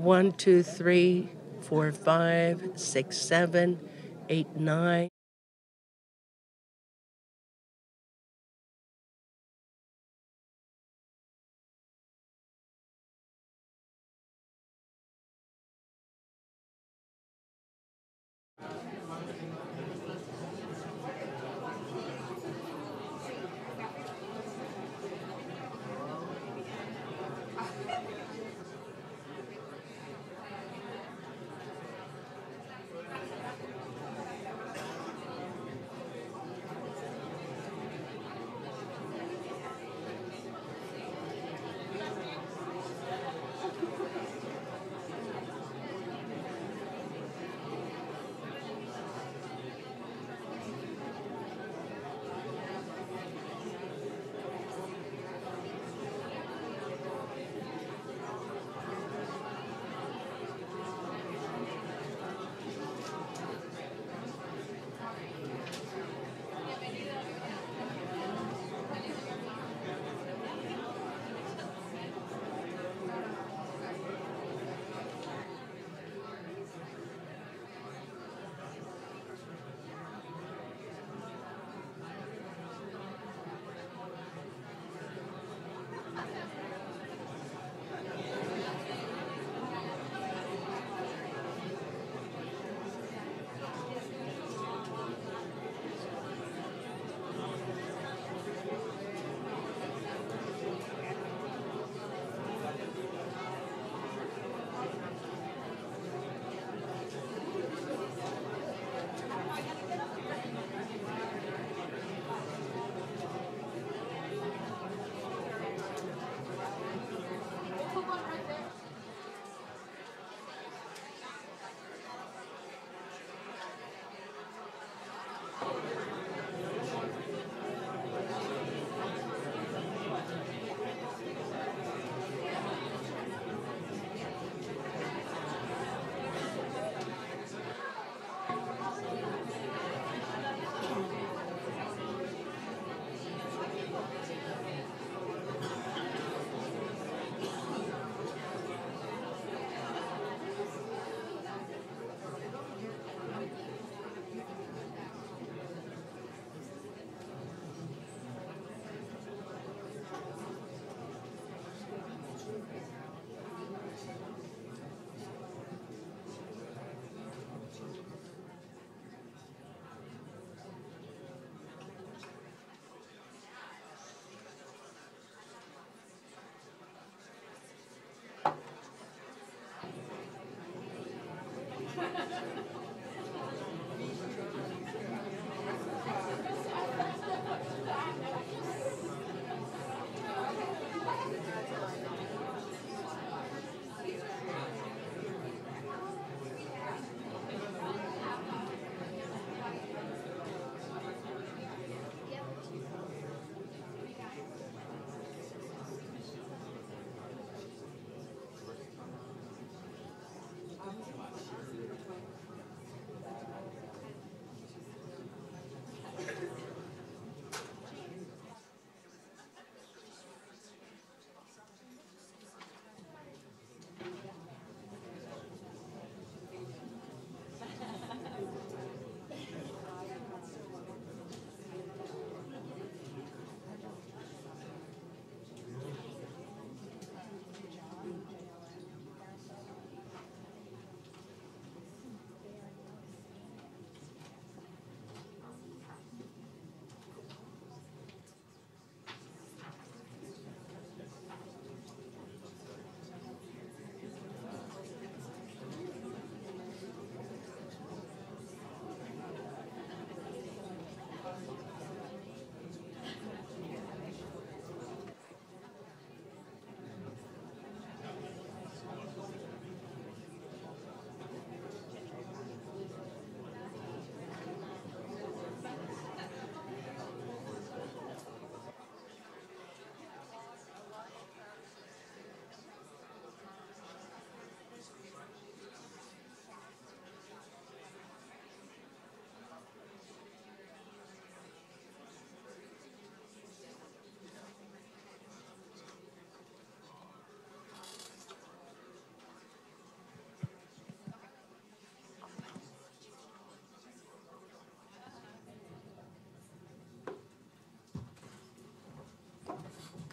1, 2, 3, 4, 5, 6, 7, 8, 9.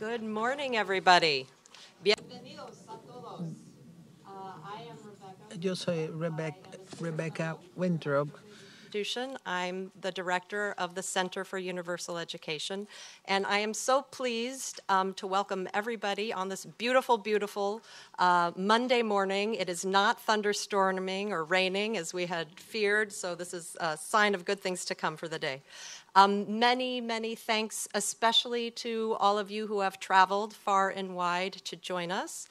Good morning, everybody. Bienvenidos a todos. I am Rebecca. Yo soy Rebecca Winthrop. I'm the director of the Center for Universal Education, and I am so pleased to welcome everybody on this beautiful, beautiful Monday morning. It is not thunderstorming or raining as we had feared, so this is a sign of good things to come for the day. Many, many thanks, especially to all of you who have traveled far and wide to join us.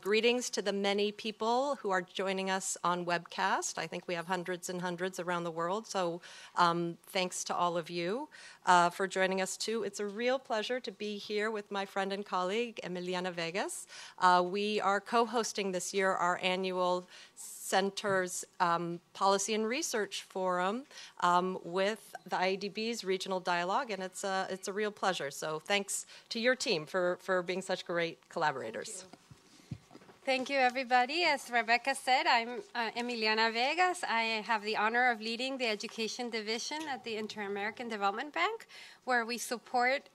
Greetings to the many people who are joining us on webcast. I think we have hundreds and hundreds around the world, so thanks to all of you for joining us too. It's a real pleasure to be here with my friend and colleague, Emiliana Vegas. We are co-hosting this year our annual Center's Policy and Research Forum with the IEDB's Regional Dialogue, and it's a real pleasure. So thanks to your team for being such great collaborators. Thank you, everybody. As Rebecca said, I'm Emiliana Vegas. I have the honor of leading the Education Division at the Inter-American Development Bank, where we support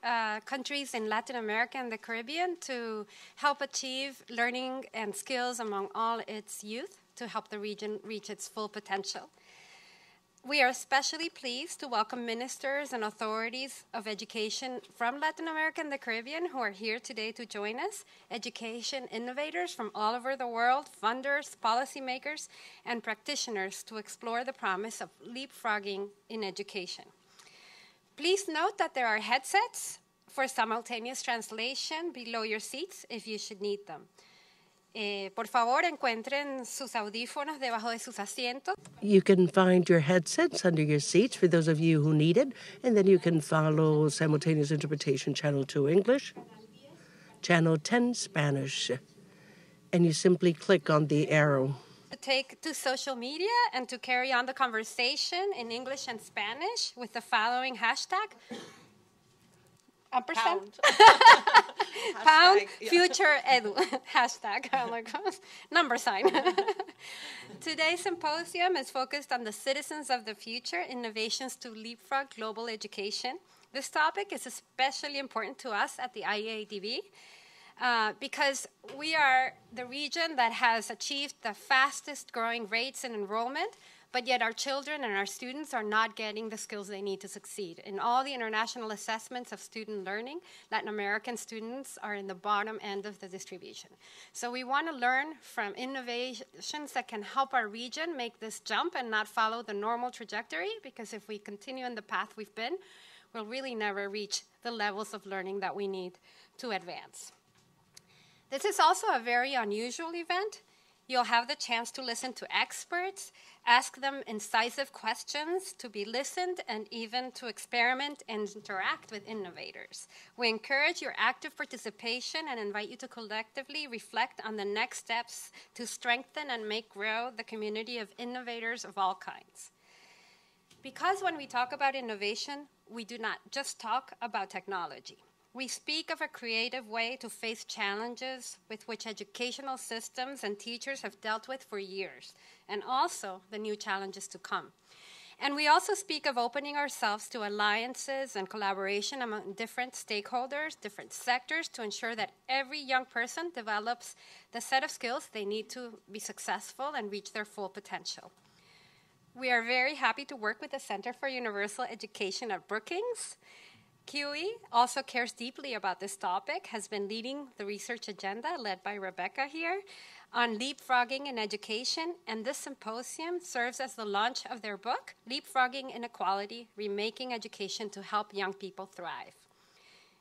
countries in Latin America and the Caribbean to help achieve learning and skills among all its youth to help the region reach its full potential. We are especially pleased to welcome ministers and authorities of education from Latin America and the Caribbean who are here today to join us, education innovators from all over the world, funders, policymakers, and practitioners to explore the promise of leapfrogging in education. Please note that there are headsets for simultaneous translation below your seats if you should need them. Por favor, encuentren sus audífonos debajo de sus asientos. You can find your headsets under your seats for those of you who need it, and then you can follow simultaneous interpretation channel 2 English, channel 10 Spanish, and you simply click on the arrow. To take to social media and to carry on the conversation in English and Spanish with the following hashtag. Ampersand. Pound future edu. Hashtag. Number sign. Today's symposium is focused on the citizens of the future, innovations to leapfrog global education. This topic is especially important to us at the IEDB because we are the region that has achieved the fastest growing rates in enrollment, but yet our children and our students are not getting the skills they need to succeed. In all the international assessments of student learning, Latin American students are in the bottom end of the distribution. So we want to learn from innovations that can help our region make this jump and not follow the normal trajectory, because if we continue in the path we've been, we'll really never reach the levels of learning that we need to advance. This is also a very unusual event. You'll have the chance to listen to experts, ask them incisive questions, to be listened, and even to experiment and interact with innovators. We encourage your active participation and invite you to collectively reflect on the next steps to strengthen and make grow the community of innovators of all kinds. Because when we talk about innovation, we do not just talk about technology. We speak of a creative way to face challenges with which educational systems and teachers have dealt with for years, and also the new challenges to come. And we also speak of opening ourselves to alliances and collaboration among different stakeholders, different sectors, to ensure that every young person develops the set of skills they need to be successful and reach their full potential. We are very happy to work with the Center for Universal Education at Brookings. QE also cares deeply about this topic, has been leading the research agenda led by Rebecca here on leapfrogging in education, and this symposium serves as the launch of their book, Leapfrogging Inequality, Remaking Education to Help Young People Thrive.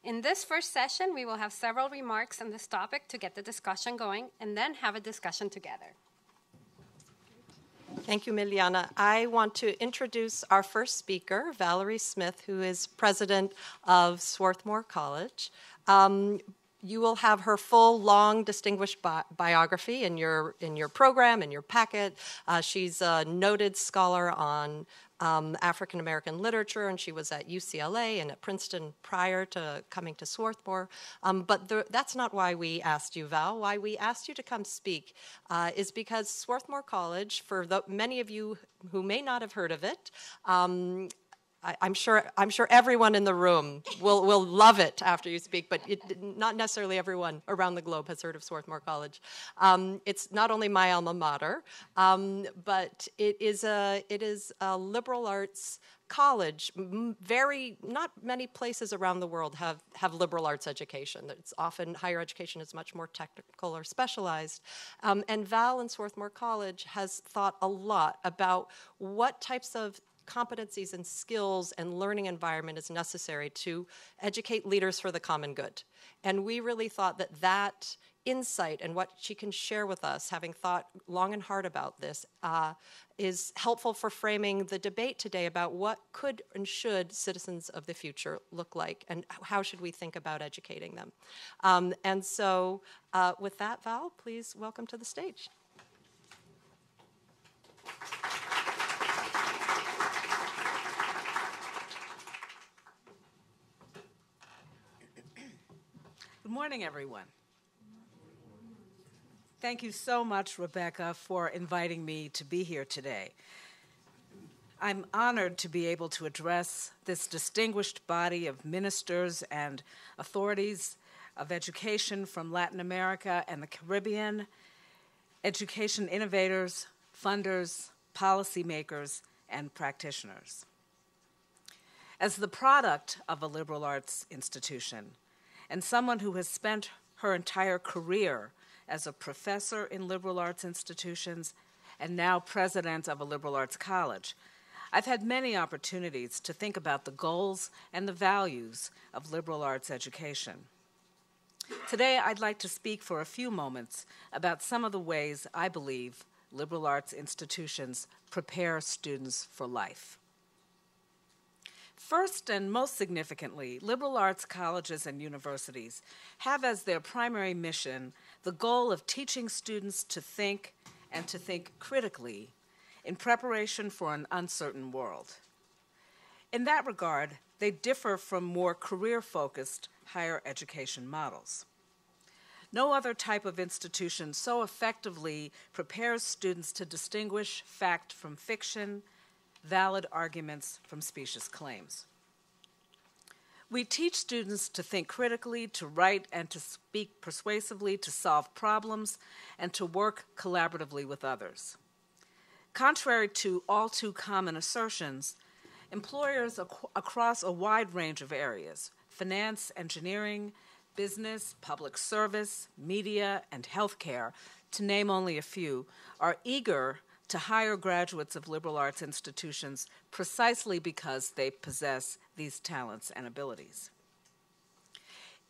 In this first session, we will have several remarks on this topic to get the discussion going, and then have a discussion together. Thank you, Miliana. I want to introduce our first speaker, Valerie Smith, who is president of Swarthmore College. You will have her full, long, distinguished biography in your program, in your packet. She's a noted scholar on African-American literature, and she was at UCLA and at Princeton prior to coming to Swarthmore. But that's not why we asked you, Val. Why we asked you to come speak is because Swarthmore College, for many of you who may not have heard of it, I'm sure everyone in the room will love it after you speak, but not necessarily everyone around the globe has heard of Swarthmore College. It's not only my alma mater, but it is a liberal arts college. Not many places around the world have liberal arts education. It's often higher education is much more technical or specialized. And Val and Swarthmore College has thought a lot about what types of competencies and skills and learning environment is necessary to educate leaders for the common good. And we really thought that insight and what she can share with us, having thought long and hard about this, is helpful for framing the debate today about what could and should citizens of the future look like and how should we think about educating them. And so with that, Val, please welcome to the stage. Good morning, everyone. Thank you so much, Rebecca, for inviting me to be here today. I'm honored to be able to address this distinguished body of ministers and authorities of education from Latin America and the Caribbean, education innovators, funders, policymakers, and practitioners. As the product of a liberal arts institution, and someone who has spent her entire career as a professor in liberal arts institutions and now president of a liberal arts college, I've had many opportunities to think about the goals and the values of liberal arts education. Today, I'd like to speak for a few moments about some of the ways I believe liberal arts institutions prepare students for life. First and most significantly, liberal arts colleges and universities have as their primary mission the goal of teaching students to think and to think critically in preparation for an uncertain world. In that regard, they differ from more career-focused higher education models. No other type of institution so effectively prepares students to distinguish fact from fiction, valid arguments from specious claims. We teach students to think critically, to write and to speak persuasively, to solve problems, and to work collaboratively with others. Contrary to all too common assertions, employers across a wide range of areas, finance, engineering, business, public service, media, and healthcare, to name only a few, are eager to hire graduates of liberal arts institutions precisely because they possess these talents and abilities.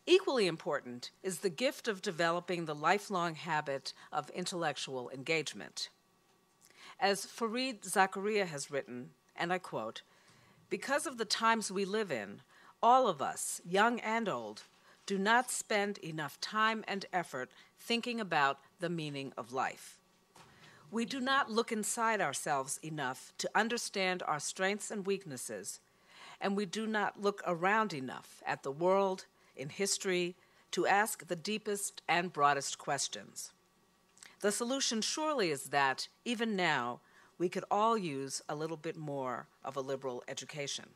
Equally important is the gift of developing the lifelong habit of intellectual engagement. As Fareed Zakaria has written, and I quote, "Because of the times we live in, all of us, young and old, do not spend enough time and effort thinking about the meaning of life. We do not look inside ourselves enough to understand our strengths and weaknesses, and we do not look around enough at the world, in history, to ask the deepest and broadest questions. The solution surely is that, even now, we could all use a little bit more of a liberal education."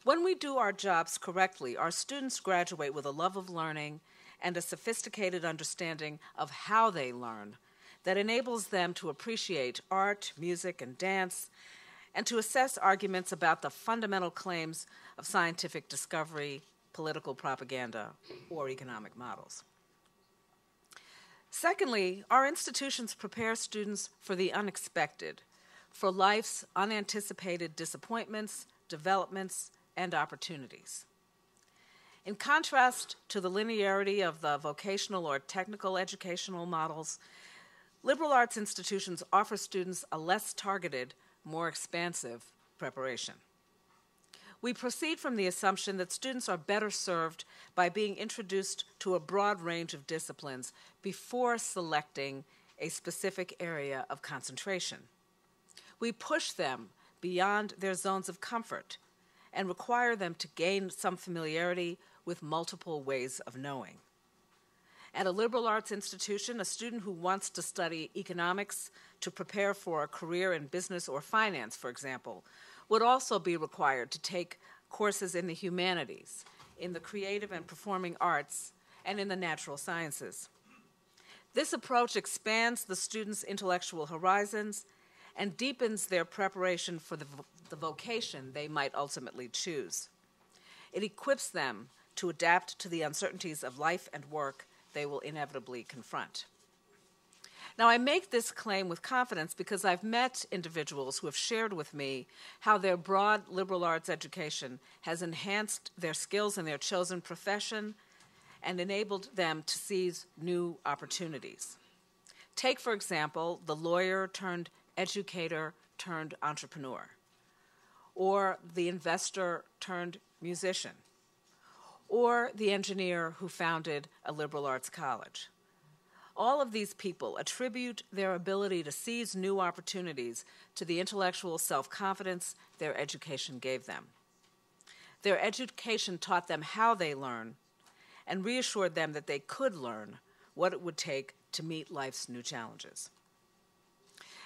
When we do our jobs correctly, our students graduate with a love of learning and a sophisticated understanding of how they learn that enables them to appreciate art, music, and dance, and to assess arguments about the fundamental claims of scientific discovery, political propaganda, or economic models. Secondly, our institutions prepare students for the unexpected, for life's unanticipated disappointments, developments, and opportunities. In contrast to the linearity of the vocational or technical educational models, liberal arts institutions offer students a less targeted, more expansive preparation. We proceed from the assumption that students are better served by being introduced to a broad range of disciplines before selecting a specific area of concentration. We push them beyond their zones of comfort and require them to gain some familiarity with multiple ways of knowing. At a liberal arts institution, a student who wants to study economics to prepare for a career in business or finance, for example, would also be required to take courses in the humanities, in the creative and performing arts, and in the natural sciences. This approach expands the students' intellectual horizons and deepens their preparation for the vocation they might ultimately choose. It equips them to adapt to the uncertainties of life and work they will inevitably confront. Now, I make this claim with confidence because I've met individuals who have shared with me how their broad liberal arts education has enhanced their skills in their chosen profession and enabled them to seize new opportunities. Take, for example, the lawyer turned educator turned entrepreneur, or the investor turned musician, or the engineer who founded a liberal arts college. All of these people attribute their ability to seize new opportunities to the intellectual self-confidence their education gave them. Their education taught them how they learn and reassured them that they could learn what it would take to meet life's new challenges.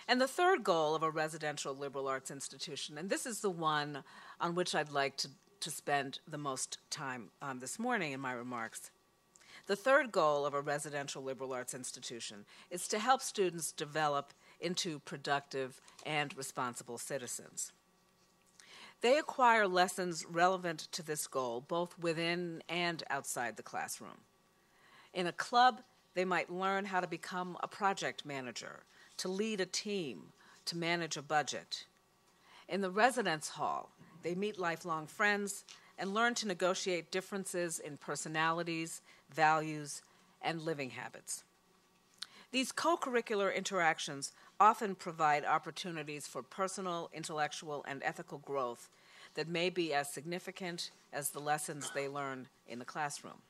And the third goal of a residential liberal arts institution, and this is the one on which I'd like to spend the most time this morning in my remarks. The third goal of a residential liberal arts institution is to help students develop into productive and responsible citizens. They acquire lessons relevant to this goal, both within and outside the classroom. In a club, they might learn how to become a project manager, to lead a team, to manage a budget. In the residence hall, they meet lifelong friends and learn to negotiate differences in personalities, values, and living habits. These co-curricular interactions often provide opportunities for personal, intellectual, and ethical growth that may be as significant as the lessons they learn in the classroom.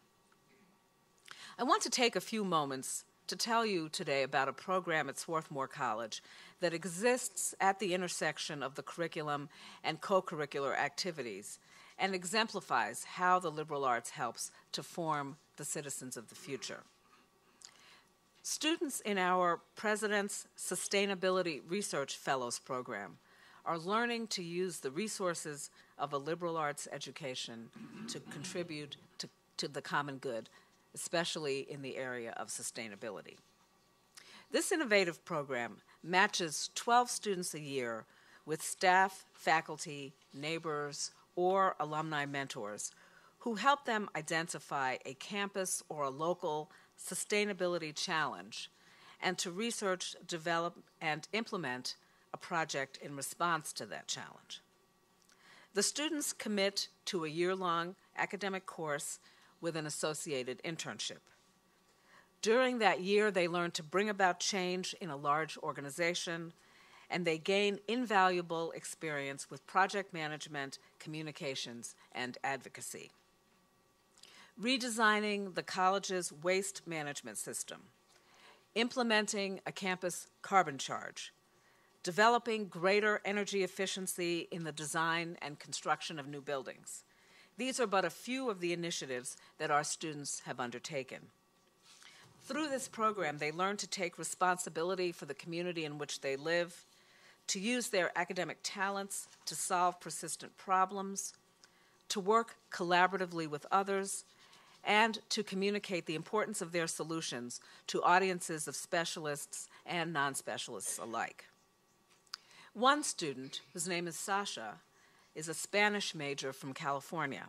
I want to take a few moments to tell you today about a program at Swarthmore College that exists at the intersection of the curriculum and co-curricular activities and exemplifies how the liberal arts helps to form the citizens of the future. Students in our President's Sustainability Research Fellows Program are learning to use the resources of a liberal arts education to contribute to the common good, especially in the area of sustainability. This innovative program matches 12 students a year with staff, faculty, neighbors, or alumni mentors who help them identify a campus or a local sustainability challenge and to research, develop, and implement a project in response to that challenge. The students commit to a year-long academic course with an associated internship. During that year, they learn to bring about change in a large organization, and they gain invaluable experience with project management, communications, and advocacy. Redesigning the college's waste management system, implementing a campus carbon charge, developing greater energy efficiency in the design and construction of new buildings. These are but a few of the initiatives that our students have undertaken. Through this program, they learn to take responsibility for the community in which they live, to use their academic talents to solve persistent problems, to work collaboratively with others, and to communicate the importance of their solutions to audiences of specialists and non-specialists alike. One student, whose name is Sasha, is a Spanish major from California.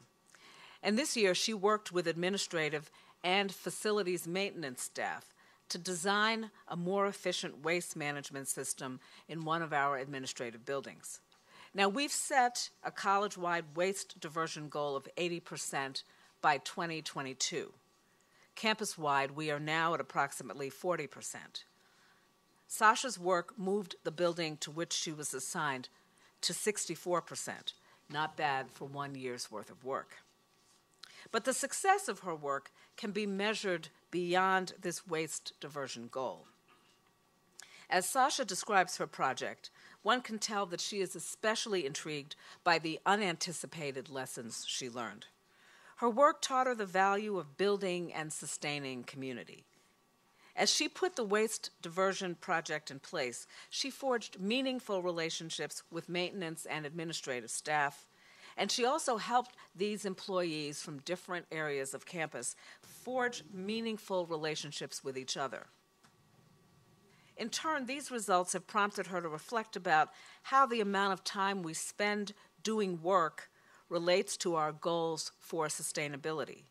And this year, she worked with administrative and facilities maintenance staff to design a more efficient waste management system in one of our administrative buildings. Now, we've set a college-wide waste diversion goal of 80% by 2022. Campus-wide, we are now at approximately 40%. Sasha's work moved the building to which she was assigned to 64%, not bad for 1 year's worth of work. But the success of her work can be measured beyond this waste diversion goal. As Sasha describes her project, one can tell that she is especially intrigued by the unanticipated lessons she learned. Her work taught her the value of building and sustaining community. As she put the waste diversion project in place, she forged meaningful relationships with maintenance and administrative staff, and she also helped these employees from different areas of campus forge meaningful relationships with each other. In turn, these results have prompted her to reflect about how the amount of time we spend doing work relates to our goals for sustainability.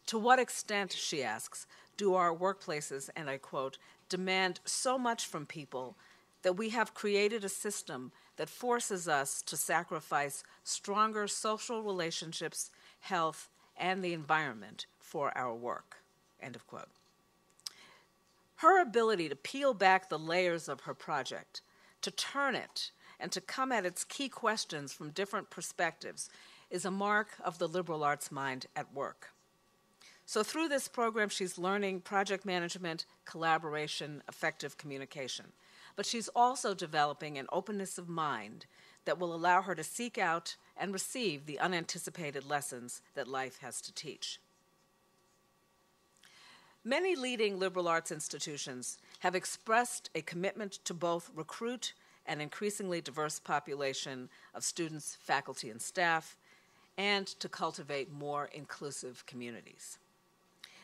To what extent, she asks, do our workplaces, and I quote, demand so much from people that we have created a system that forces us to sacrifice stronger social relationships, health, and the environment for our work, end of quote. Her ability to peel back the layers of her project, to turn it, and to come at its key questions from different perspectives is a mark of the liberal arts mind at work. So through this program, she's learning project management, collaboration, effective communication. But she's also developing an openness of mind that will allow her to seek out and receive the unanticipated lessons that life has to teach. Many leading liberal arts institutions have expressed a commitment to both recruit an increasingly diverse population of students, faculty, and staff, and to cultivate more inclusive communities.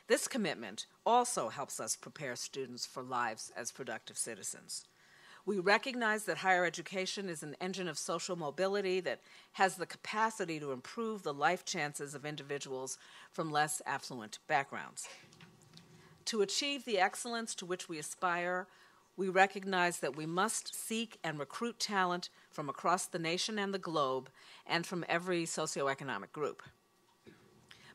This commitment also helps us prepare students for lives as productive citizens. We recognize that higher education is an engine of social mobility that has the capacity to improve the life chances of individuals from less affluent backgrounds. To achieve the excellence to which we aspire, we recognize that we must seek and recruit talent from across the nation and the globe and from every socioeconomic group.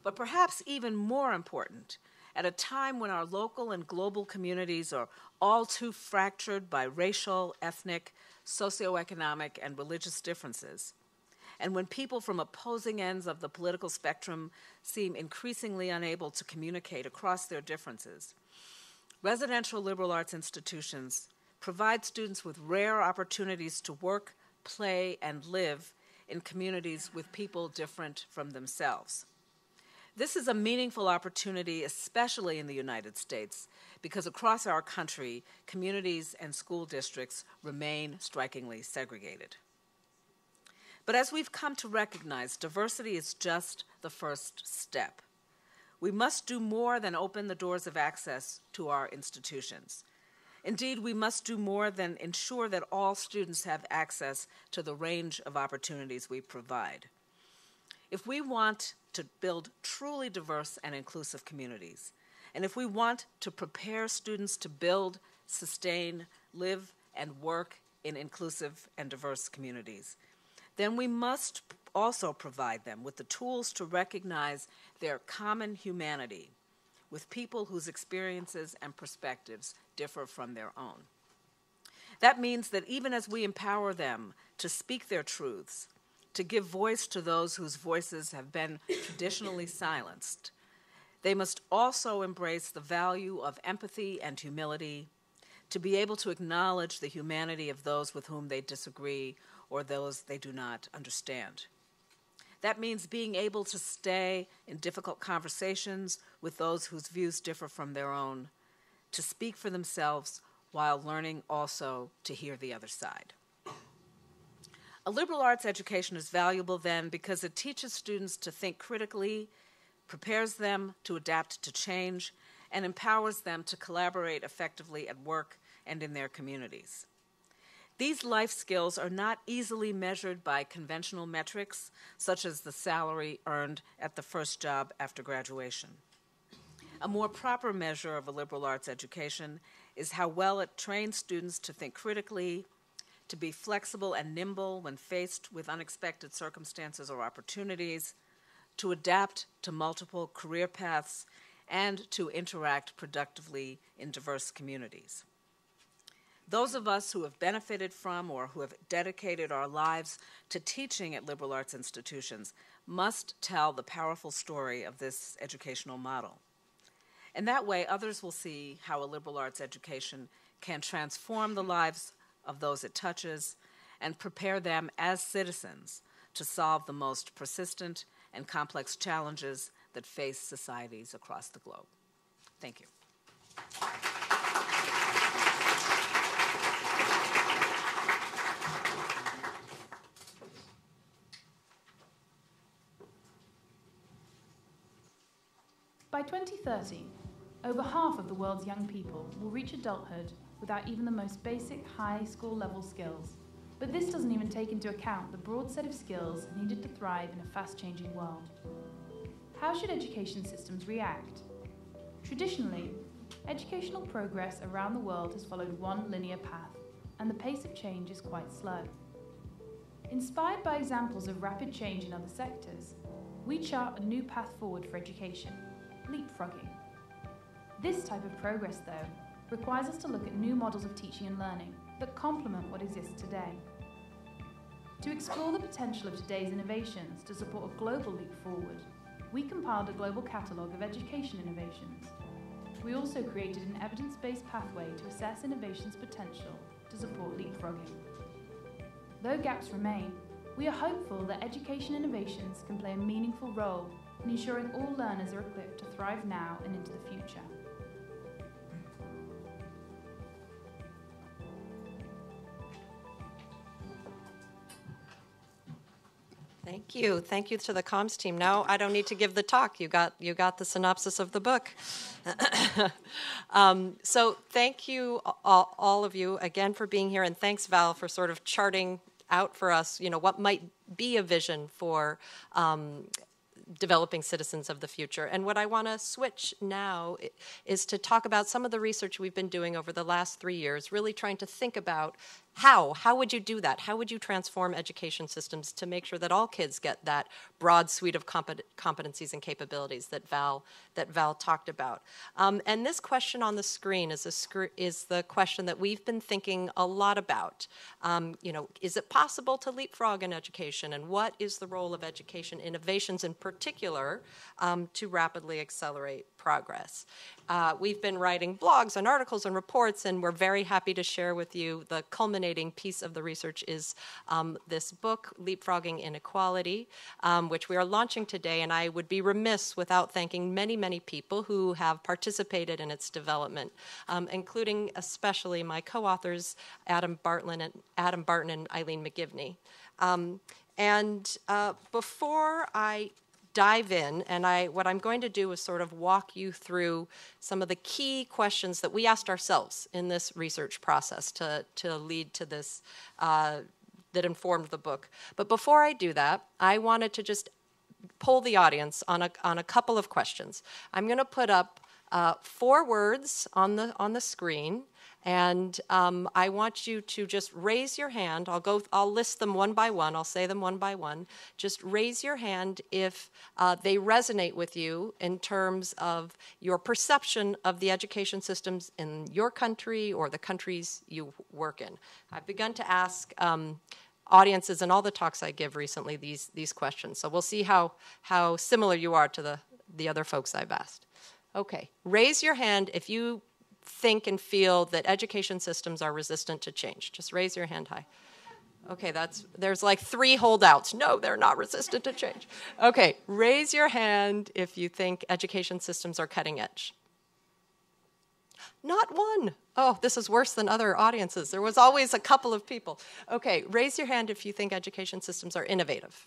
But perhaps even more important, at a time when our local and global communities are all too fractured by racial, ethnic, socioeconomic, and religious differences, and when people from opposing ends of the political spectrum seem increasingly unable to communicate across their differences, residential liberal arts institutions provide students with rare opportunities to work, play, and live in communities with people different from themselves. This is a meaningful opportunity, especially in the United States, because across our country, communities and school districts remain strikingly segregated. But as we've come to recognize, diversity is just the first step. We must do more than open the doors of access to our institutions. Indeed, we must do more than ensure that all students have access to the range of opportunities we provide. If we want to build truly diverse and inclusive communities, and if we want to prepare students to build, sustain, live, and work in inclusive and diverse communities, then we must also provide them with the tools to recognize their common humanity with people whose experiences and perspectives differ from their own. That means that even as we empower them to speak their truths, to give voice to those whose voices have been traditionally silenced, they must also embrace the value of empathy and humility, to be able to acknowledge the humanity of those with whom they disagree or those they do not understand. That means being able to stay in difficult conversations with those whose views differ from their own, to speak for themselves while learning also to hear the other side. A liberal arts education is valuable then because it teaches students to think critically, prepares them to adapt to change, and empowers them to collaborate effectively at work and in their communities. These life skills are not easily measured by conventional metrics, such as the salary earned at the first job after graduation. A more proper measure of a liberal arts education is how well it trains students to think critically, to be flexible and nimble when faced with unexpected circumstances or opportunities, to adapt to multiple career paths, and to interact productively in diverse communities. Those of us who have benefited from or who have dedicated our lives to teaching at liberal arts institutions must tell the powerful story of this educational model. In that way, others will see how a liberal arts education can transform the lives of those it touches and prepare them as citizens to solve the most persistent and complex challenges that face societies across the globe. Thank you. 2030, over half of the world's young people will reach adulthood without even the most basic high school level skills. But this doesn't even take into account the broad set of skills needed to thrive in a fast-changing world. How should education systems react? Traditionally, educational progress around the world has followed one linear path, and the pace of change is quite slow. Inspired by examples of rapid change in other sectors, we chart a new path forward for education, leapfrogging. This type of progress, though, requires us to look at new models of teaching and learning that complement what exists today. To explore the potential of today's innovations to support a global leap forward, we compiled a global catalogue of education innovations. We also created an evidence-based pathway to assess innovation's potential to support leapfrogging. Though gaps remain, we are hopeful that education innovations can play a meaningful role in ensuring all learners are equipped to thrive now and into the future. Thank you. Thank you to the comms team. Now I don't need to give the talk. You got the synopsis of the book. So thank you, all of you, again for being here, and thanks, Val, for sort of charting out for us, what might be a vision for developing citizens of the future. And what I want to switch now is to talk about some of the research we've been doing over the last 3 years, really trying to think about how would you do that? How would you transform education systems to make sure that all kids get that broad suite of competencies and capabilities that Val talked about? And this question on the screen is the question that we've been thinking a lot about. Is it possible to leapfrog in education? And what is the role of education innovations in particular to rapidly accelerate progress? We've been writing blogs and articles and reports, and we're very happy to share with you the culminating piece of the research is this book, Leapfrogging Inequality, which we are launching today, and I would be remiss without thanking many, many people who have participated in its development, including especially my co-authors, Adam Barton and Eileen McGivney. Before I dive in, and what I'm going to do is sort of walk you through some of the key questions that we asked ourselves in this research process to lead to this, that informed the book. But before I do that, I wanted to just poll the audience on a couple of questions. I'm going to put up 4 words on the screen, and I want you to just raise your hand. I'll list them one by one. I'll say them one by one. Just raise your hand if they resonate with you in terms of your perception of the education systems in your country or the countries you work in. I've begun to ask audiences in all the talks I give recently these questions. So we'll see how similar you are to the other folks I've asked. Okay, raise your hand if you think and feel that education systems are resistant to change. Just raise your hand high. Okay, there's like 3 holdouts. No, they're not resistant to change. Okay, raise your hand if you think education systems are cutting edge. Not one. Oh, this is worse than other audiences. There was always a couple of people. Okay, raise your hand if you think education systems are innovative.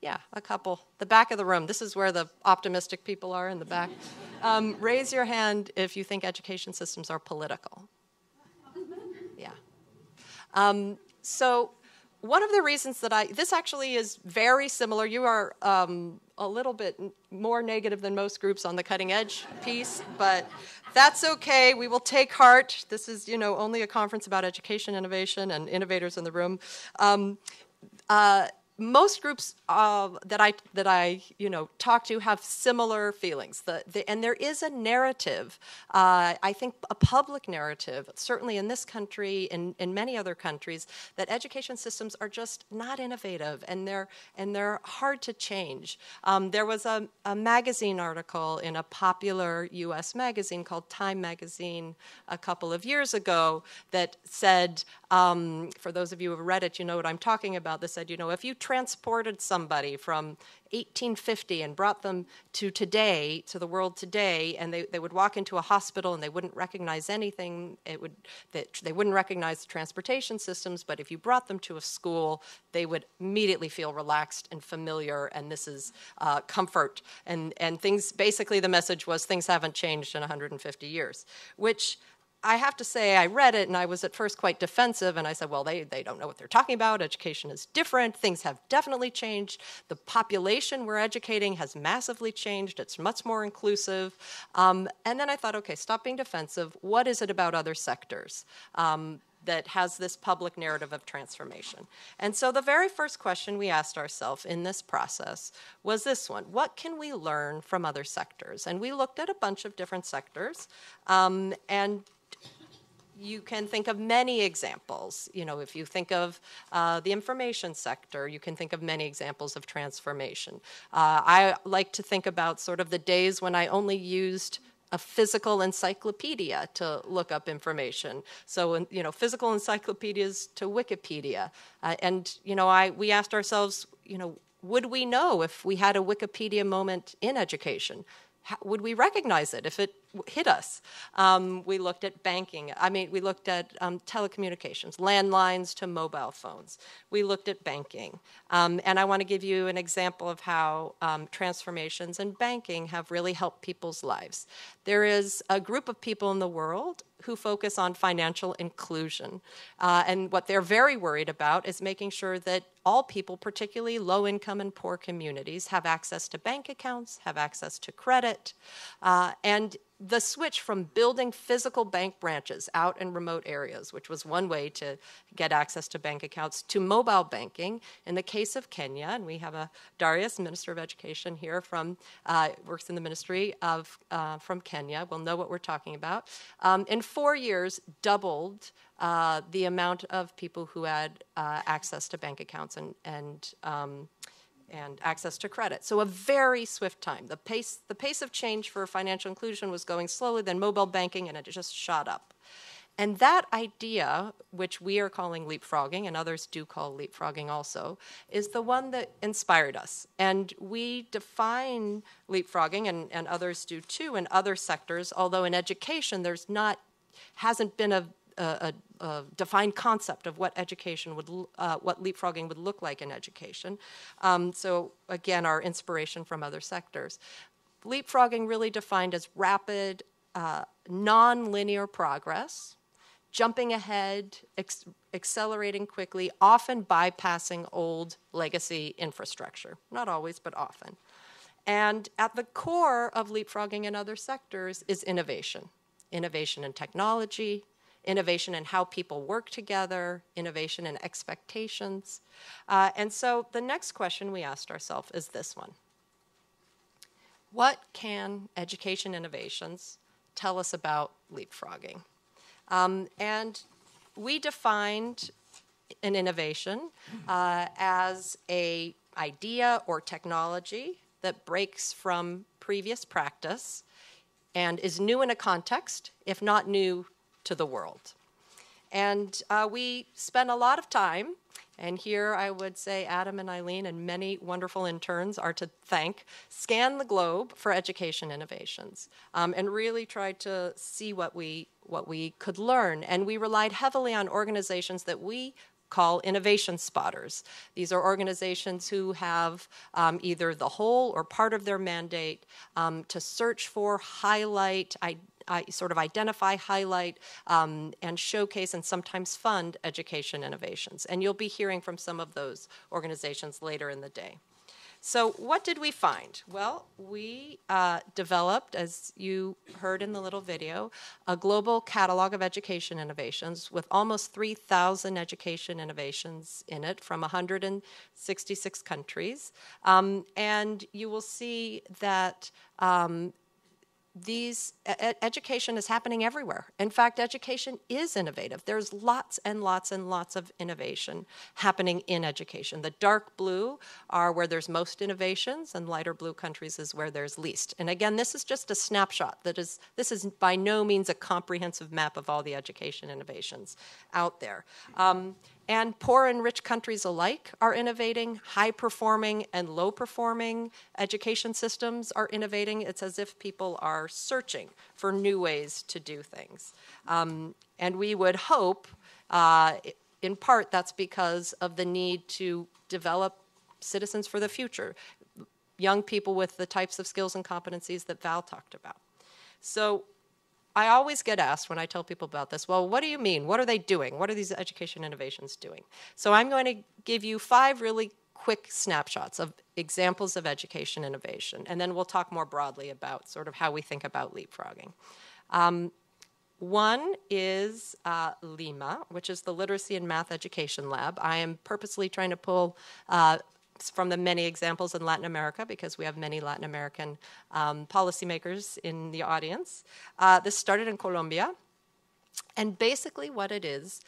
Yeah, a couple. The back of the room. This is where the optimistic people are, in the back. Raise your hand if you think education systems are political. Yeah. So one of the reasons that this actually is very similar. You are a little bit more negative than most groups on the cutting edge piece, but that's okay. We will take heart. This is, only a conference about education innovation and innovators in the room. Most groups that I talk to have similar feelings. And there is a narrative, I think a public narrative, certainly in this country and in many other countries, that education systems are just not innovative and they're hard to change. There was a magazine article in a popular U.S. magazine called Time Magazine a couple of years ago that said, for those of you who have read it, you know what I'm talking about. That said, if you transported somebody from 1850 and brought them to today, to the world today, and they would walk into a hospital and they wouldn't recognize anything, they wouldn't recognize the transportation systems, but if you brought them to a school, they would immediately feel relaxed and familiar, and this is comfort. And things, basically the message was things haven't changed in 150 years, which I have to say, I read it and I was at first quite defensive, and I said, well, they don't know what they're talking about. Education is different. Things have definitely changed. The population we're educating has massively changed. It's much more inclusive. And then I thought, okay, stop being defensive. What is it about other sectors that has this public narrative of transformation? And so the very first question we asked ourselves in this process was this one: what can we learn from other sectors? And we looked at a bunch of different sectors, and you can think of many examples. You know, if you think of the information sector, you can think of many examples of transformation. I like to think about sort of the days when I only used a physical encyclopedia to look up information. So, you know, physical encyclopedias to Wikipedia. And, you know, we asked ourselves, you know, would we know if we had a Wikipedia moment in education? Would we recognize it if it hit us? We looked at banking. We looked at telecommunications, landlines to mobile phones. We looked at banking. And I want to give you an example of how transformations in banking have really helped people's lives. There is a group of people in the world who focus on financial inclusion. And what they're very worried about is making sure that all people, particularly low-income and poor communities, have access to bank accounts, have access to credit, and the switch from building physical bank branches out in remote areas, which was one way to get access to bank accounts, to mobile banking. In the case of Kenya, and we have a Darius, Minister of Education here works in the ministry from Kenya, will know what we're talking about. In 4 years, doubled the amount of people who had access to bank accounts and access to credit. So a very swift time. The pace of change for financial inclusion was going slowly, then mobile banking, and it just shot up. And that idea, which we are calling leapfrogging, and others do call leapfrogging also, is the one that inspired us. And we define leapfrogging, and others do too in other sectors, although in education hasn't been a defined concept of what education what leapfrogging would look like in education. So again, our inspiration from other sectors. Leapfrogging really defined as rapid, non-linear progress, jumping ahead, accelerating quickly, often bypassing old legacy infrastructure. Not always, but often. And at the core of leapfrogging in other sectors is innovation. Innovation in technology, innovation in how people work together, innovation in expectations. And so the next question we asked ourselves is this one: what can education innovations tell us about leapfrogging? And we defined an innovation as an idea or technology that breaks from previous practice and is new in a context, if not new to the world. And we spent a lot of time, and here I would say Adam and Eileen and many wonderful interns are to thank, scan the globe for education innovations, and really tried to see what we could learn. And we relied heavily on organizations that we call innovation spotters. These are organizations who have either the whole or part of their mandate to search for, highlight, sort of identify, highlight, and showcase and sometimes fund education innovations. And you'll be hearing from some of those organizations later in the day. So what did we find? Well, we developed, as you heard in the little video, a global catalog of education innovations with almost 3,000 education innovations in it from 166 countries. And you will see that education is happening everywhere. In fact, education is innovative. There's lots and lots and lots of innovation happening in education. The dark blue are where there's most innovations, and lighter blue countries is where there's least. And again, this is just a snapshot. This is by no means a comprehensive map of all the education innovations out there. And poor and rich countries alike are innovating. High-performing and low-performing education systems are innovating. It's as if people are searching for new ways to do things. And we would hope, in part, that's because of the need to develop citizens for the future, young people with the types of skills and competencies that Val talked about. So I always get asked when I tell people about this, well, what do you mean? What are they doing? What are these education innovations doing? So I'm going to give you 5 really quick snapshots of examples of education innovation, and then we'll talk more broadly about sort of how we think about leapfrogging. One is LIMA, which is the Literacy and Math Education Lab. I am purposely trying to pull from the many examples in Latin America because we have many Latin American policymakers in the audience. This started in Colombia, and basically what it is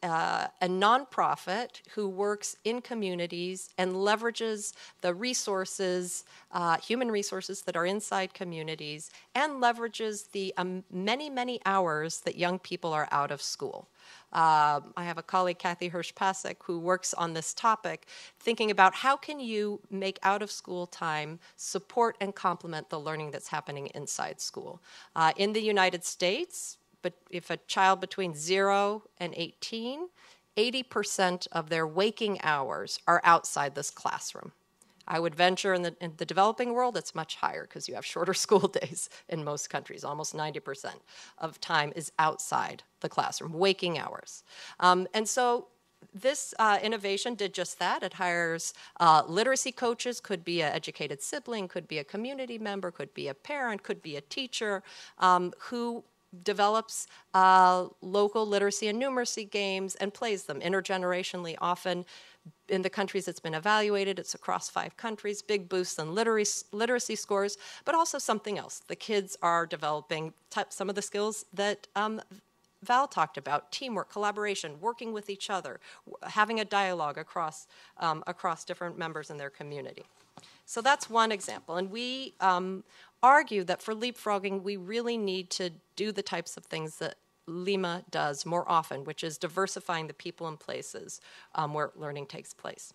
a nonprofit who works in communities and leverages the resources, human resources that are inside communities, and leverages the many, many hours that young people are out of school. I have a colleague, Kathy Hirsch-Pasek, who works on this topic, thinking about how can you make out-of-school time support and complement the learning that's happening inside school. In the United States, but if a child between 0 and 18, 80% of their waking hours are outside this classroom. I would venture in the developing world, it's much higher because you have shorter school days in most countries. Almost 90% of time is outside the classroom, waking hours. And so this innovation did just that. It hires literacy coaches, could be an educated sibling, could be a community member, could be a parent, could be a teacher, who develops local literacy and numeracy games and plays them intergenerationally. Often in the countries it's been evaluated, it's across 5 countries, big boosts in literacy scores, but also something else. The kids are developing some of the skills that Val talked about: teamwork, collaboration, working with each other, having a dialogue across different members in their community. So that's one example. And we argue that for leapfrogging, we really need to do the types of things that Lima does more often, which is diversifying the people and places where learning takes place.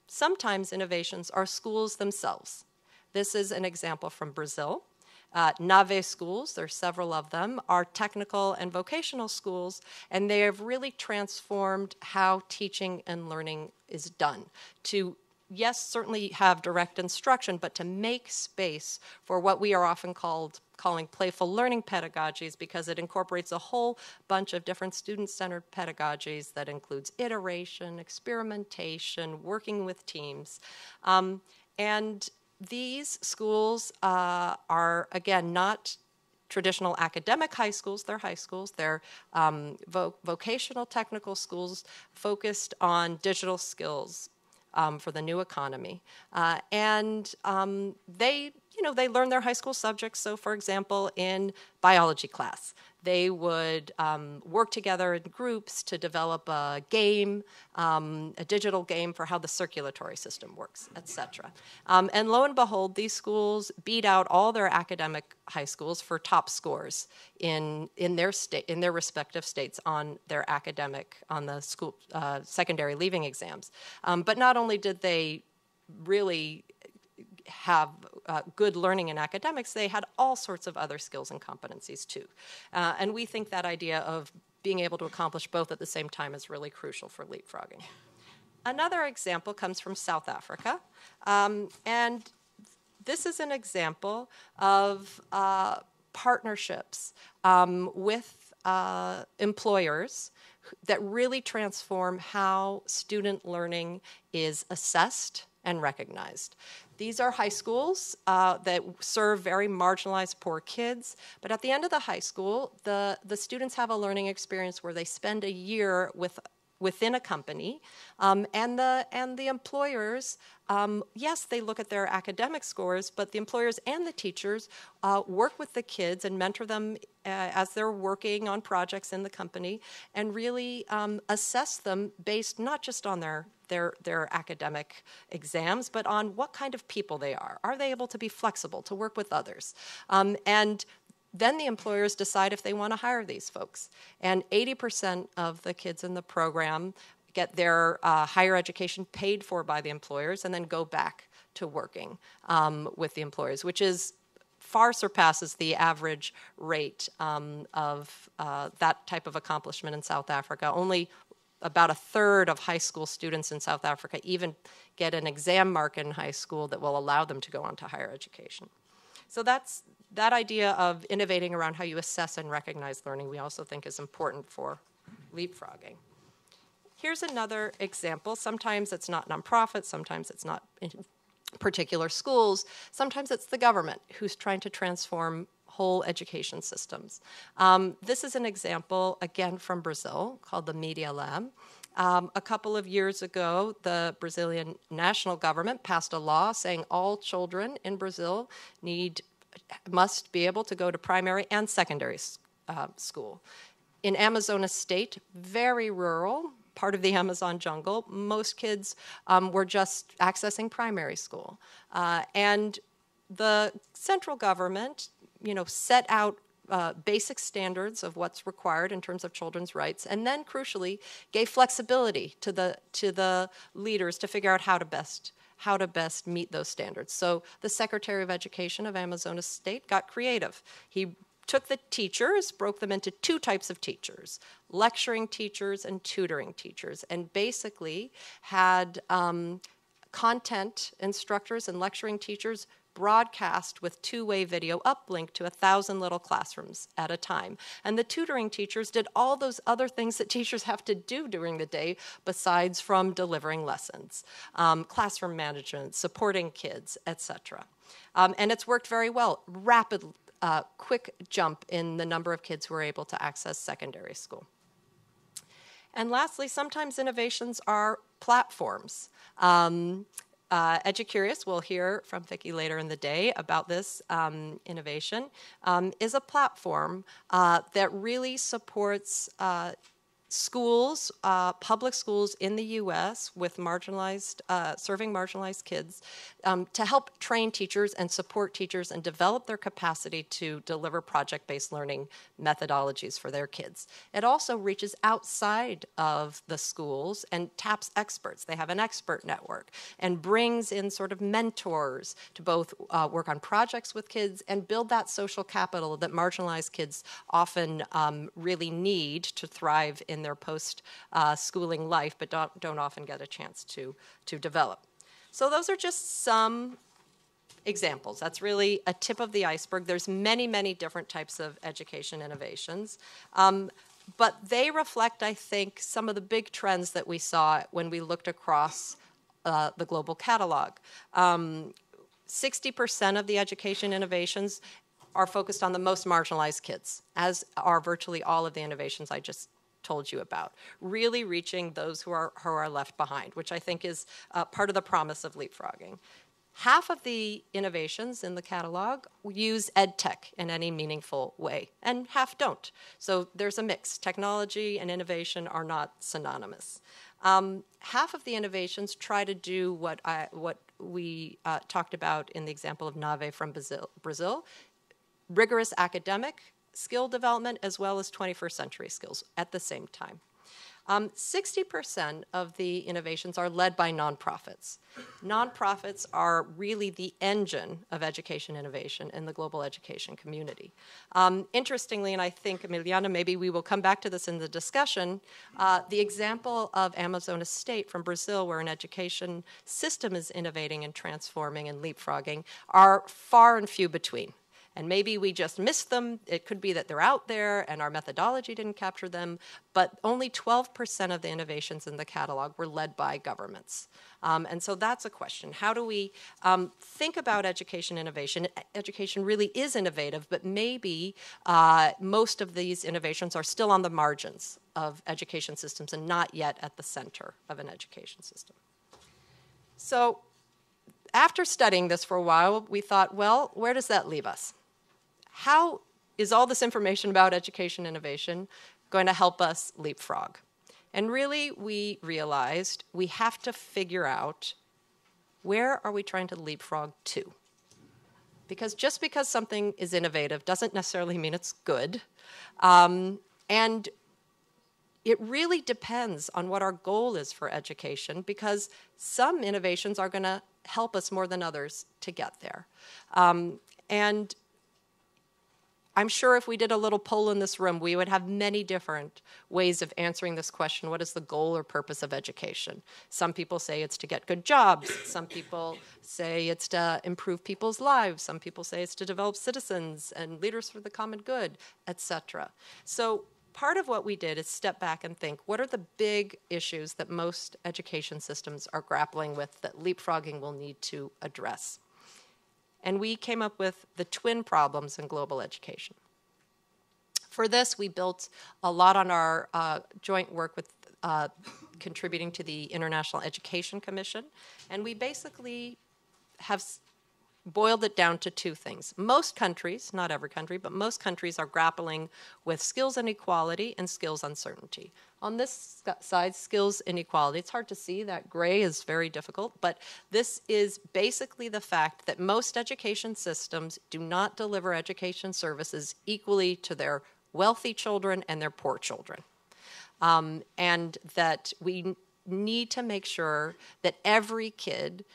Sometimes innovations are schools themselves. This is an example from Brazil. NAVE schools, there are several of them, are technical and vocational schools, and they have really transformed how teaching and learning is done to, yes, certainly have direct instruction, but to make space for what we are often calling playful learning pedagogies, because it incorporates a whole bunch of different student-centered pedagogies that includes iteration, experimentation, working with teams. And these schools are, again, not traditional academic high schools. They're high schools. They're vocational technical schools focused on digital skills for the new economy. And they learn their high school subjects. So, for example, in biology class, they would work together in groups to develop a game, a digital game for how the circulatory system works, etc. And lo and behold, these schools beat out all their academic high schools for top scores in their respective states on the school secondary leaving exams. But not only did they really have good learning in academics, they had all sorts of other skills and competencies too. And we think that idea of being able to accomplish both at the same time is really crucial for leapfrogging. Another example comes from South Africa. And this is an example of partnerships with employers that really transform how student learning is assessed and recognized. These are high schools that serve very marginalized, poor kids. But at the end of the high school, the students have a learning experience where they spend a year within a company, and the employers, yes, they look at their academic scores, but the employers and the teachers work with the kids and mentor them as they're working on projects in the company, and really assess them based not just on their academic exams, but on what kind of people they are. Are they able to be flexible, to work with others? And then the employers decide if they want to hire these folks. And 80% of the kids in the program get their higher education paid for by the employers and then go back to working with the employers, which is far surpasses the average rate of that type of accomplishment in South Africa. Only about a third of high school students in South Africa even get an exam mark in high school that will allow them to go on to higher education. So that's that idea of innovating around how you assess and recognize learning we also think is important for leapfrogging. Here's another example. Sometimes it's not nonprofits, sometimes it's not in particular schools, sometimes it's the government who's trying to transform whole education systems. This is an example, again, from Brazil, called the Media Lab. A couple of years ago, the Brazilian national government passed a law saying all children in Brazil must be able to go to primary and secondary school. In Amazonas state, very rural, part of the Amazon jungle, most kids were just accessing primary school. And the central government, set out basic standards of what's required in terms of children's rights, and then crucially gave flexibility to the leaders to figure out how to best meet those standards. So the Secretary of Education of Amazonas State got creative. He took the teachers, broke them into two types of teachers, lecturing teachers and tutoring teachers, and basically had content instructors and lecturing teachers broadcast with two-way video uplink to 1,000 little classrooms at a time. And the tutoring teachers did all those other things that teachers have to do during the day besides from delivering lessons, classroom management, supporting kids, etc. And it's worked very well. Rapid, quick jump in the number of kids who are able to access secondary school. And lastly, sometimes innovations are platforms. EduCurious, we'll hear from Vicki later in the day about this innovation, is a platform that really supports schools, public schools in the U.S. with serving marginalized kids to help train teachers and support teachers and develop their capacity to deliver project-based learning methodologies for their kids. It also reaches outside of the schools and taps experts. They have an expert network and brings in sort of mentors to both work on projects with kids and build that social capital that marginalized kids often really need to thrive in their post-schooling life, but don't often get a chance to develop. So those are just some examples. That's really a tip of the iceberg. There's many, many different types of education innovations. But they reflect, I think, some of the big trends that we saw when we looked across the global catalog. 60% of the education innovations are focused on the most marginalized kids, as are virtually all of the innovations I just told you about, really reaching those who are left behind, which I think is part of the promise of leapfrogging. Half of the innovations in the catalog use EdTech in any meaningful way, and half don't. So there's a mix. Technology and innovation are not synonymous. Half of the innovations try to do what we talked about in the example of Nave from Brazil, rigorous academic skill development as well as 21st century skills at the same time. 60% of the innovations are led by nonprofits. Nonprofits are really the engine of education innovation in the global education community. Interestingly, and I think, Emiliana, maybe we will come back to this in the discussion, the example of Amazonas State from Brazil, where an education system is innovating and transforming and leapfrogging, are far and few between. And maybe we just missed them. It could be that they're out there and our methodology didn't capture them, but only 12% of the innovations in the catalog were led by governments. And so that's a question. How do we think about education innovation? Education really is innovative, but maybe most of these innovations are still on the margins of education systems and not yet at the center of an education system. So after studying this for a while, we thought, well, where does that leave us? How is all this information about education innovation going to help us leapfrog? And really, we realized we have to figure out, where are we trying to leapfrog to? Because just because something is innovative doesn't necessarily mean it's good. And it really depends on what our goal is for education, because some innovations are going to help us more than others to get there. And I'm sure if we did a little poll in this room, we would have many different ways of answering this question: what is the goal or purpose of education? Some people say it's to get good jobs. Some people say it's to improve people's lives. Some people say it's to develop citizens and leaders for the common good, etc. So part of what we did is step back and think, what are the big issues that most education systems are grappling with that leapfrogging will need to address? And we came up with the twin problems in global education. For this, we built a lot on our joint work with contributing to the International Education Commission, and we basically have boiled it down to two things. Most countries, not every country, but most countries are grappling with skills inequality and skills uncertainty. On this side, skills inequality, it's hard to see, that gray is very difficult, but this is basically the fact that most education systems do not deliver education services equally to their wealthy children and their poor children. And that we need to make sure that every kid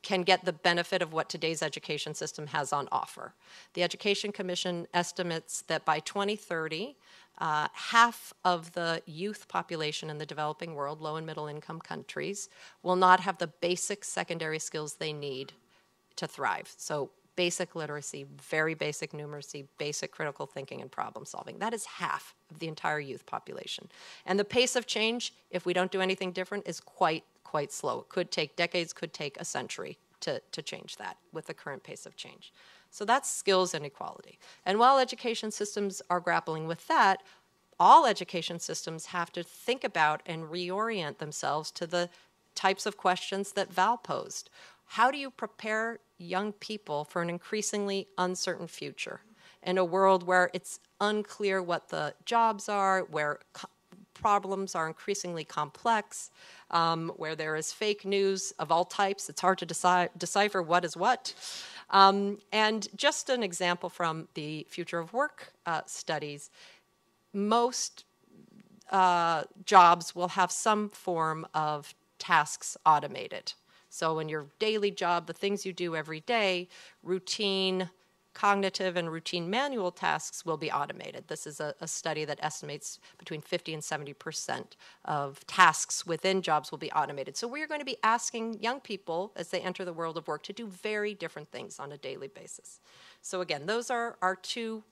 can get the benefit of what today's education system has on offer. The Education Commission estimates that by 2030, half of the youth population in the developing world, low and middle income countries, will not have the basic secondary skills they need to thrive. So basic literacy, very basic numeracy, basic critical thinking and problem solving. That is half of the entire youth population. And the pace of change, if we don't do anything different, is quite slow. It could take decades, could take a century to change that with the current pace of change. So that's skills inequality. And while education systems are grappling with that, all education systems have to think about and reorient themselves to the types of questions that Val posed. How do you prepare young people for an increasingly uncertain future in a world where it's unclear what the jobs are, where problems are increasingly complex, where there is fake news of all types? It's hard to decipher what is what. And just an example from the Future of Work studies, most jobs will have some form of tasks automated. So in your daily job, the things you do every day, routine cognitive and routine manual tasks will be automated. This is a study that estimates between 50 and 70% of tasks within jobs will be automated. So we're going to be asking young people as they enter the world of work to do very different things on a daily basis. So again, those are our two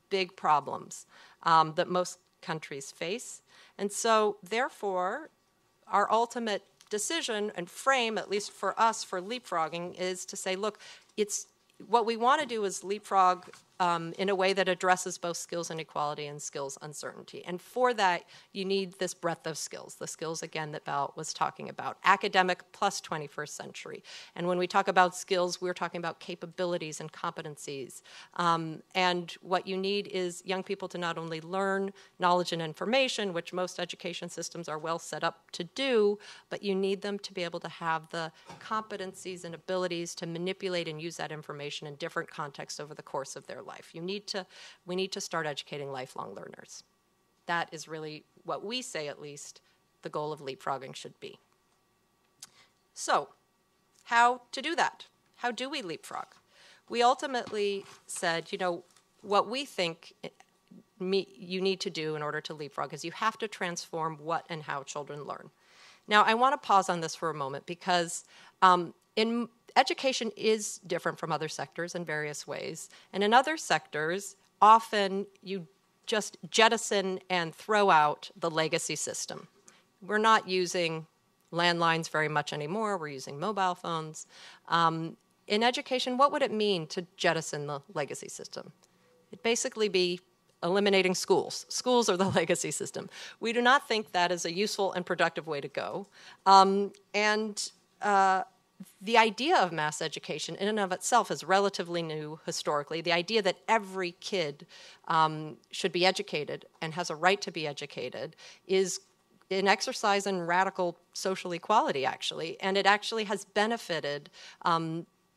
big problems that most countries face. And so therefore, our ultimate decision and frame, at least for us, for leapfrogging, is to say, look, what we want to do is leapfrog in a way that addresses both skills inequality and skills uncertainty. And for that, you need this breadth of skills, the skills, again, that Val was talking about, academic plus 21st century. And when we talk about skills, we're talking about capabilities and competencies. And what you need is young people to not only learn knowledge and information, which most education systems are well set up to do, but you need them to be able to have the competencies and abilities to manipulate and use that information in different contexts over the course of their life. We need to start educating lifelong learners. That is really what we say, at least, the goal of leapfrogging should be. So, how to do that? How do we leapfrog? We ultimately said, what we think you need to do in order to leapfrog is you have to transform what and how children learn. Now, I want to pause on this for a moment because education is different from other sectors in various ways. And in other sectors, often you just jettison and throw out the legacy system. We're not using landlines very much anymore. We're using mobile phones. In education, what would it mean to jettison the legacy system? It'd basically be eliminating schools. Schools are the legacy system. We do not think that is a useful and productive way to go. The idea of mass education in and of itself is relatively new historically. The idea that every kid should be educated and has a right to be educated is an exercise in radical social equality, actually. And it actually has benefited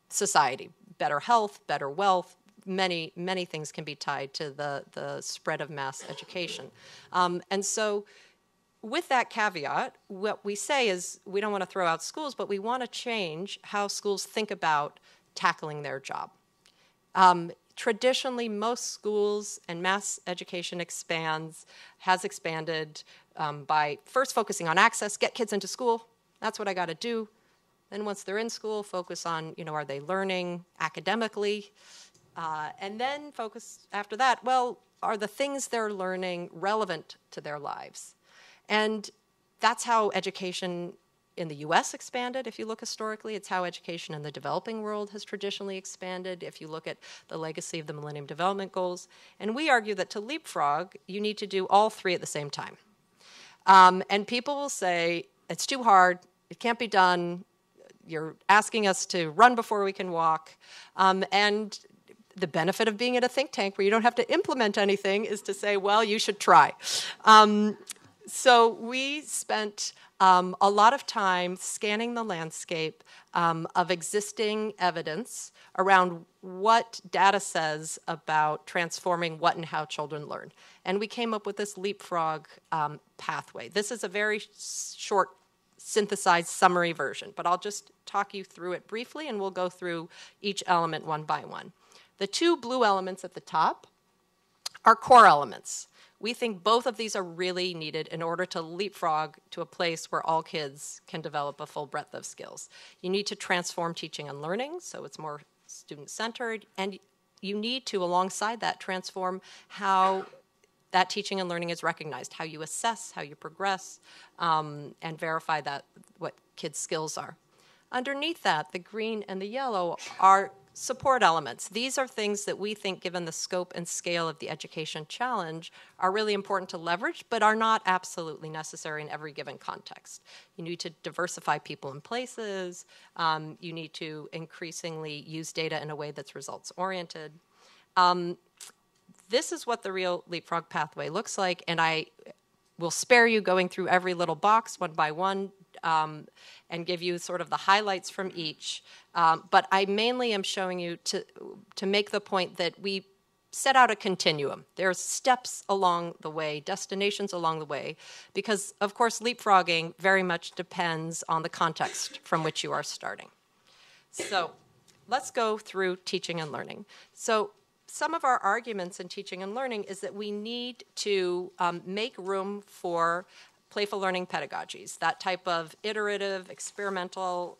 society. Better health, better wealth, many, many things can be tied to the spread of mass education. And so with that caveat, what we say is we don't want to throw out schools, but we want to change how schools think about tackling their job. Traditionally, most schools and mass education has expanded by first focusing on access, get kids into school, that's what I got to do. Then once they're in school, focus on, are they learning academically? And then focus after that, well, are the things they're learning relevant to their lives? And that's how education in the US expanded, if you look historically. It's how education in the developing world has traditionally expanded, if you look at the legacy of the Millennium Development Goals. And we argue that to leapfrog, you need to do all three at the same time. And people will say, it's too hard, it can't be done, you're asking us to run before we can walk. And the benefit of being at a think tank where you don't have to implement anything is to say, well, you should try. So we spent a lot of time scanning the landscape of existing evidence around what data says about transforming what and how children learn. And we came up with this leapfrog pathway. This is a very short synthesized summary version, but I'll just talk you through it briefly and we'll go through each element one by one. The two blue elements at the top are core elements. We think both of these are really needed in order to leapfrog to a place where all kids can develop a full breadth of skills. You need to transform teaching and learning so it's more student-centered, and you need to, alongside that, transform how that teaching and learning is recognized, how you assess, how you progress, and verify that what kids' skills are. Underneath that, the green and the yellow are support elements. These are things that we think, given the scope and scale of the education challenge, are really important to leverage, but are not absolutely necessary in every given context. You need to diversify people and places. You need to increasingly use data in a way that's results-oriented. This is what the real leapfrog pathway looks like, and I will spare you going through every little box one by one and give you sort of the highlights from each. But I mainly am showing you to make the point that we set out a continuum. There's steps along the way, destinations along the way, because, of course, leapfrogging very much depends on the context from which you are starting. So let's go through teaching and learning. So some of our arguments in teaching and learning is that we need to make room for playful learning pedagogies, that type of iterative, experimental,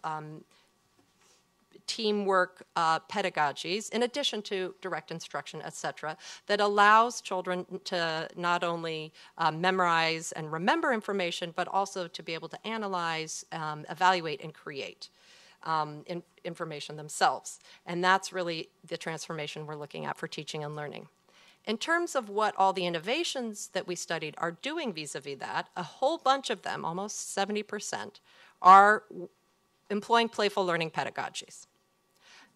teamwork pedagogies, in addition to direct instruction, et cetera, that allows children to not only memorize and remember information, but also to be able to analyze, evaluate, and create information themselves. And that's really the transformation we're looking at for teaching and learning. In terms of what all the innovations that we studied are doing vis-a-vis that, a whole bunch of them, almost 70%, are employing playful learning pedagogies.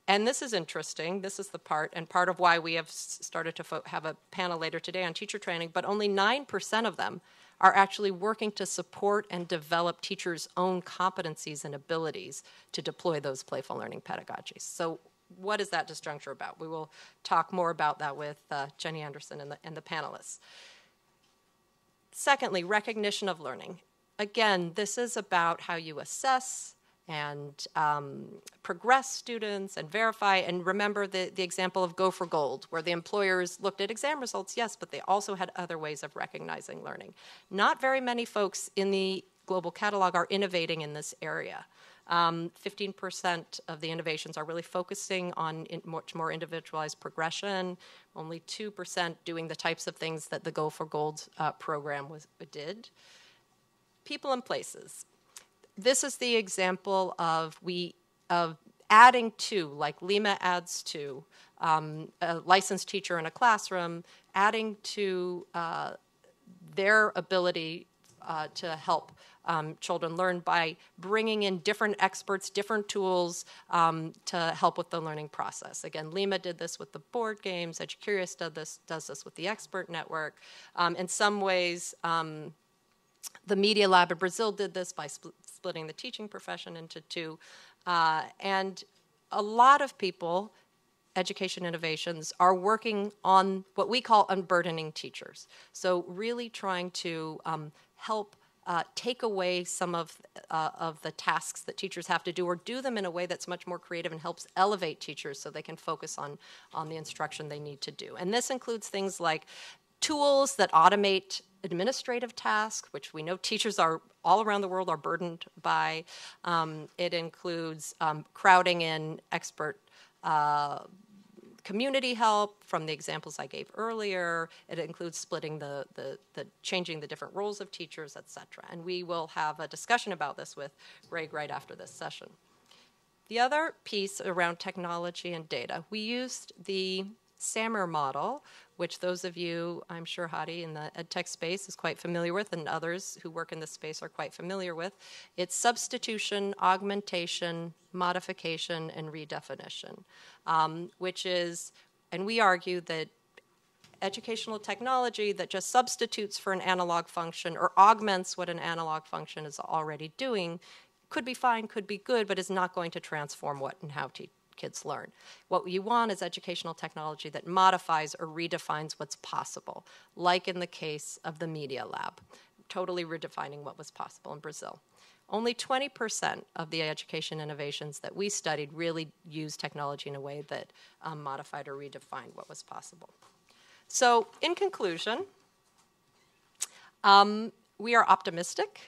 And this is interesting. This is the part, and part of why we have started to have a panel later today on teacher training, but only 9% of them are actually working to support and develop teachers' own competencies and abilities to deploy those playful learning pedagogies. So what is that disjuncture about? We will talk more about that with Jenny Anderson and the panelists. Secondly, recognition of learning. Again, this is about how you assess and progress students and verify. And remember the example of Go for Gold, where the employers looked at exam results, yes, but they also had other ways of recognizing learning. Not very many folks in the global catalog are innovating in this area. 15% of the innovations are really focusing on much more individualized progression. Only 2% doing the types of things that the Go for Gold program did. People and places. This is the example of adding to, like Lima adds to, a licensed teacher in a classroom, adding to their ability to help children learn by bringing in different experts, different tools to help with the learning process. Again, Lima did this with the board games. EduCurious does this with the expert network. In some ways, the Media Lab in Brazil did this by splitting the teaching profession into two. And a lot of people, education innovations, are working on what we call unburdening teachers. So really trying to help take away some of the tasks that teachers have to do, or do them in a way that's much more creative and helps elevate teachers so they can focus on the instruction they need to do. And this includes things like tools that automate administrative tasks, which we know teachers are all around the world are burdened by. It includes crowding in expert community help from the examples I gave earlier. It includes splitting changing the different roles of teachers, etc. And we will have a discussion about this with Greg right after this session. The other piece around technology and data, we used the SAMR model, which those of you, I'm sure Hadi in the EdTech space is quite familiar with, and others who work in this space are quite familiar with. It's substitution, augmentation, modification, and redefinition, which is, and we argue that educational technology that just substitutes for an analog function or augments what an analog function is already doing could be fine, could be good, but is not going to transform what and how kids learn. What you want is educational technology that modifies or redefines what's possible, like in the case of the Media Lab, totally redefining what was possible in Brazil. Only 20% of the education innovations that we studied really used technology in a way that modified or redefined what was possible. So in conclusion, we are optimistic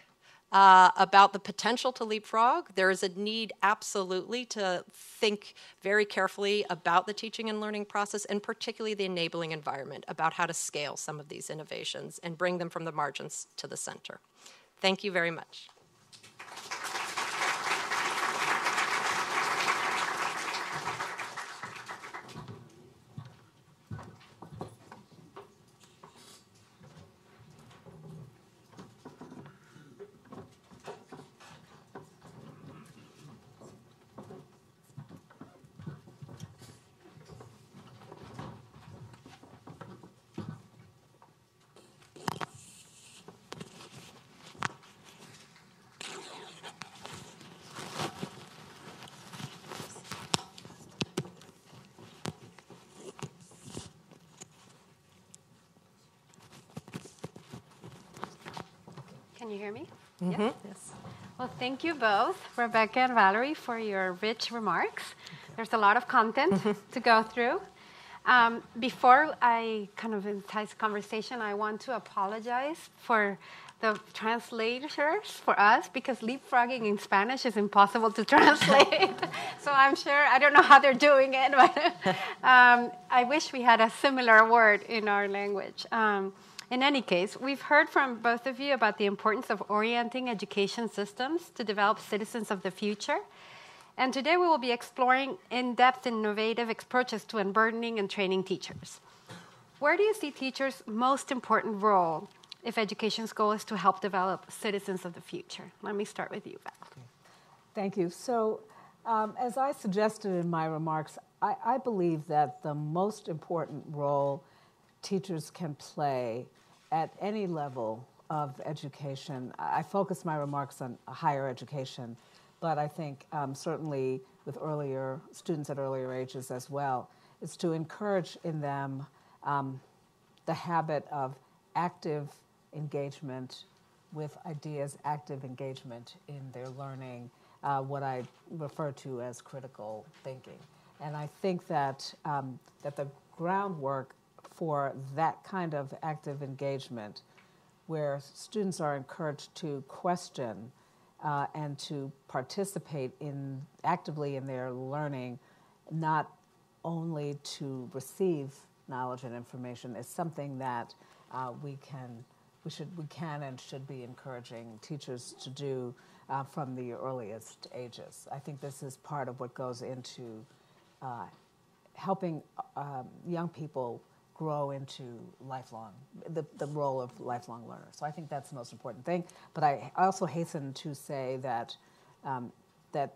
about the potential to leapfrog. There is a need absolutely to think very carefully about the teaching and learning process, and particularly the enabling environment, about how to scale some of these innovations and bring them from the margins to the center. Thank you very much. Can you hear me? Mm-hmm. Yes. Yes. Well, thank you both, Rebecca and Valerie, for your rich remarks. There's a lot of content to go through. Before I kind of entice conversation, I want to apologize for the translators for us, because leapfrogging in Spanish is impossible to translate. So I'm sure, I don't know how they're doing it, but I wish we had a similar word in our language. In any case, we've heard from both of you about the importance of orienting education systems to develop citizens of the future. And today we will be exploring in-depth innovative approaches to unburdening and training teachers. Where do you see teachers' most important role if education's goal is to help develop citizens of the future? Let me start with you, Val. Okay. Thank you. So, as I suggested in my remarks, I believe that the most important role teachers can play at any level of education, I focus my remarks on higher education, but I think certainly with students at earlier ages as well, is to encourage in them the habit of active engagement with ideas, active engagement in their learning, what I refer to as critical thinking. And I think that, that the groundwork for that kind of active engagement, where students are encouraged to question and to participate actively in their learning, not only to receive knowledge and information, is something that we can and should be encouraging teachers to do from the earliest ages. I think this is part of what goes into helping young people grow into the role of lifelong learners. So I think that's the most important thing. But I also hasten to say that that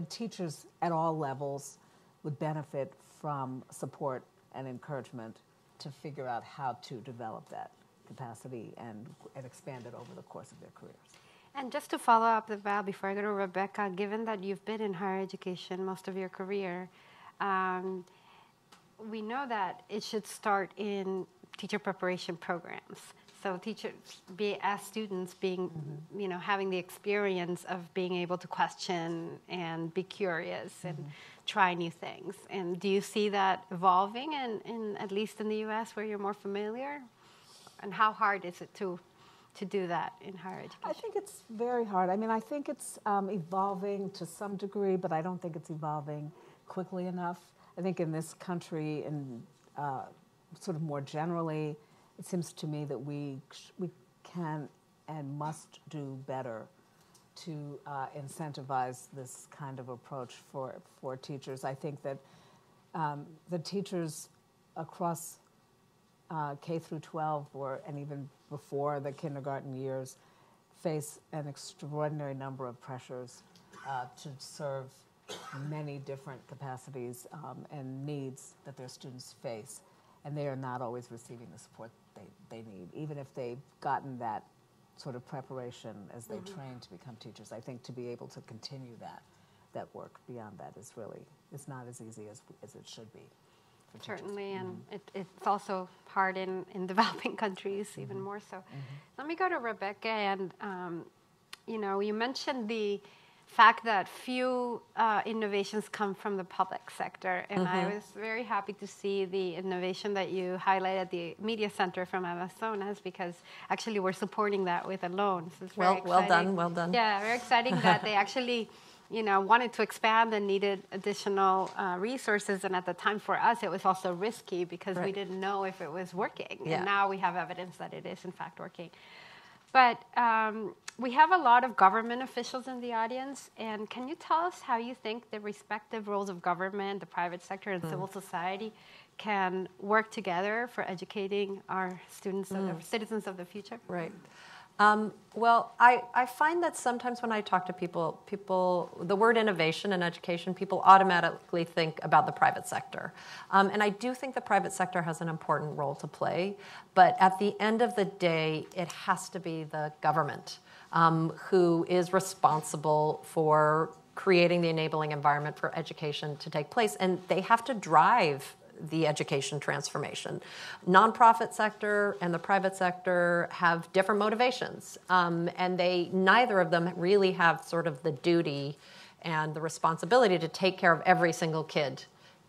teachers at all levels would benefit from support and encouragement to figure out how to develop that capacity and expand it over the course of their careers. And just to follow up the Val before I go to Rebecca, given that you've been in higher education most of your career, we know that it should start in teacher preparation programs. So teachers, as students, being, having the experience of being able to question and be curious and try new things. And do you see that evolving in at least in the U.S. where you're more familiar? And how hard is it to do that in higher education? I think it's very hard. I mean, I think it's evolving to some degree, but I don't think it's evolving quickly enough. I think in this country and sort of more generally, it seems to me that we can and must do better to incentivize this kind of approach for teachers. I think that the teachers across K through 12 and even before the kindergarten years face an extraordinary number of pressures to serve many different capacities and needs that their students face. And they are not always receiving the support they need, even if they've gotten that sort of preparation as they train to become teachers. I think to be able to continue that work beyond that is not as easy as it should be. Certainly, and it's also hard in developing countries, even more so. Let me go to Rebecca, and you mentioned the fact that few innovations come from the public sector, and I was very happy to see the innovation that you highlighted at the Media Center from Amazonas, because actually we're supporting that with a loan. So it's very exciting. Well done. Yeah, very exciting that they actually wanted to expand and needed additional resources. And at the time for us, it was also risky because we didn't know if it was working. Yeah. And now we have evidence that it is in fact working. But we have a lot of government officials in the audience. And can you tell us how you think the respective roles of government, the private sector, and civil society can work together for educating our students, our citizens of the future? Right. Well, I find that sometimes when I talk to people, the word innovation in education, people automatically think about the private sector. And I do think the private sector has an important role to play, but at the end of the day, it has to be the government who is responsible for creating the enabling environment for education to take place, and they have to drive the education transformation. Nonprofit sector and the private sector have different motivations, and neither of them really have sort of the duty and the responsibility to take care of every single kid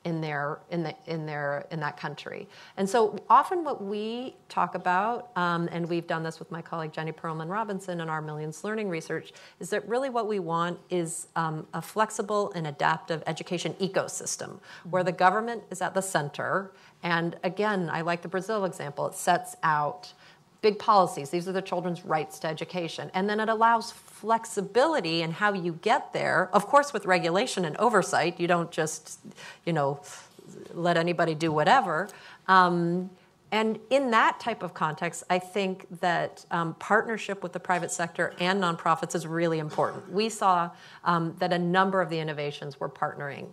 in that country. And so often what we talk about, and we've done this with my colleague Jenny Perlman Robinson in our Millions Learning research, is that really what we want is a flexible and adaptive education ecosystem where the government is at the center. And again, I like the Brazil example. It sets out big policies. These are the children's rights to education. And then it allows flexibility in how you get there, of course with regulation and oversight. You don't just, let anybody do whatever. And in that type of context, I think that partnership with the private sector and nonprofits is really important. We saw that a number of the innovations were partnering,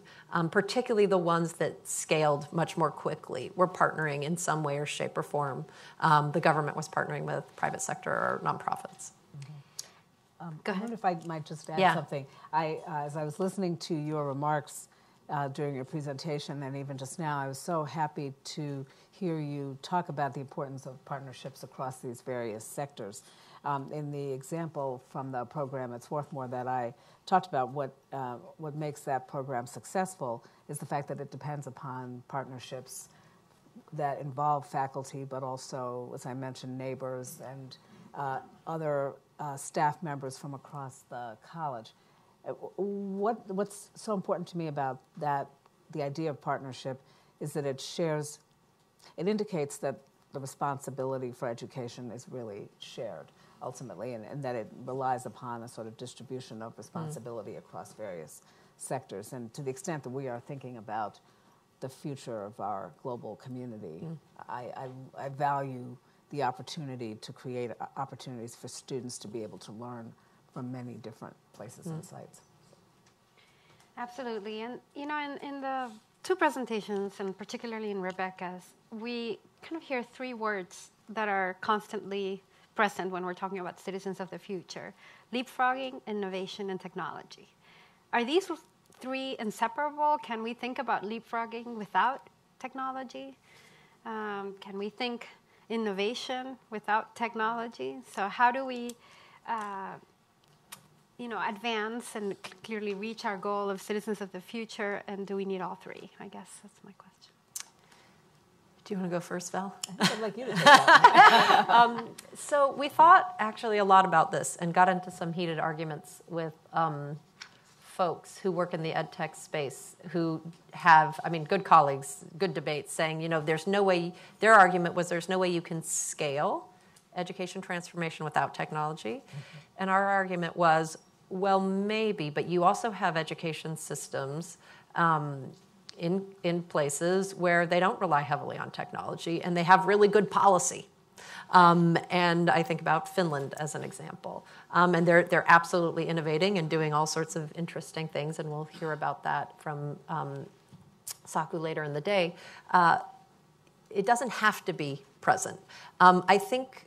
particularly the ones that scaled much more quickly. Were partnering in some way or shape or form. The government was partnering with private sector or nonprofits. Go ahead. I wonder if I might just add something. As I was listening to your remarks during your presentation and even just now, I was so happy to hear you talk about the importance of partnerships across these various sectors. In the example from the program at Swarthmore that I talked about, what makes that program successful is the fact that it depends upon partnerships that involve faculty, but also, as I mentioned, neighbors and other staff members from across the college. What's so important to me about that, the idea of partnership, is that it indicates that the responsibility for education is really shared ultimately, and that it relies upon a sort of distribution of responsibility across various sectors. And to the extent that we are thinking about the future of our global community, I value the opportunity to create opportunities for students to be able to learn from many different places and sites. Absolutely. And, in the two presentations, and particularly in Rebecca's, we kind of hear three words that are constantly present when we're talking about citizens of the future: leapfrogging, innovation, and technology. Are these three inseparable? Can we think about leapfrogging without technology? Can we think innovation without technology? So how do we advance and clearly reach our goal of citizens of the future, and do we need all three? I guess that's my question. Do you want to go first, Val? I'd like you to take that. So we thought actually a lot about this and got into some heated arguments with folks who work in the ed tech space who have, good colleagues, good debates, saying, there's no way, their argument was there's no way you can scale education transformation without technology. Mm-hmm. And our argument was, well, maybe, but you also have education systems in places where they don't rely heavily on technology, and they have really good policy. And I think about Finland as an example. And they're absolutely innovating and doing all sorts of interesting things, and we'll hear about that from Saku later in the day. It doesn't have to be present. I think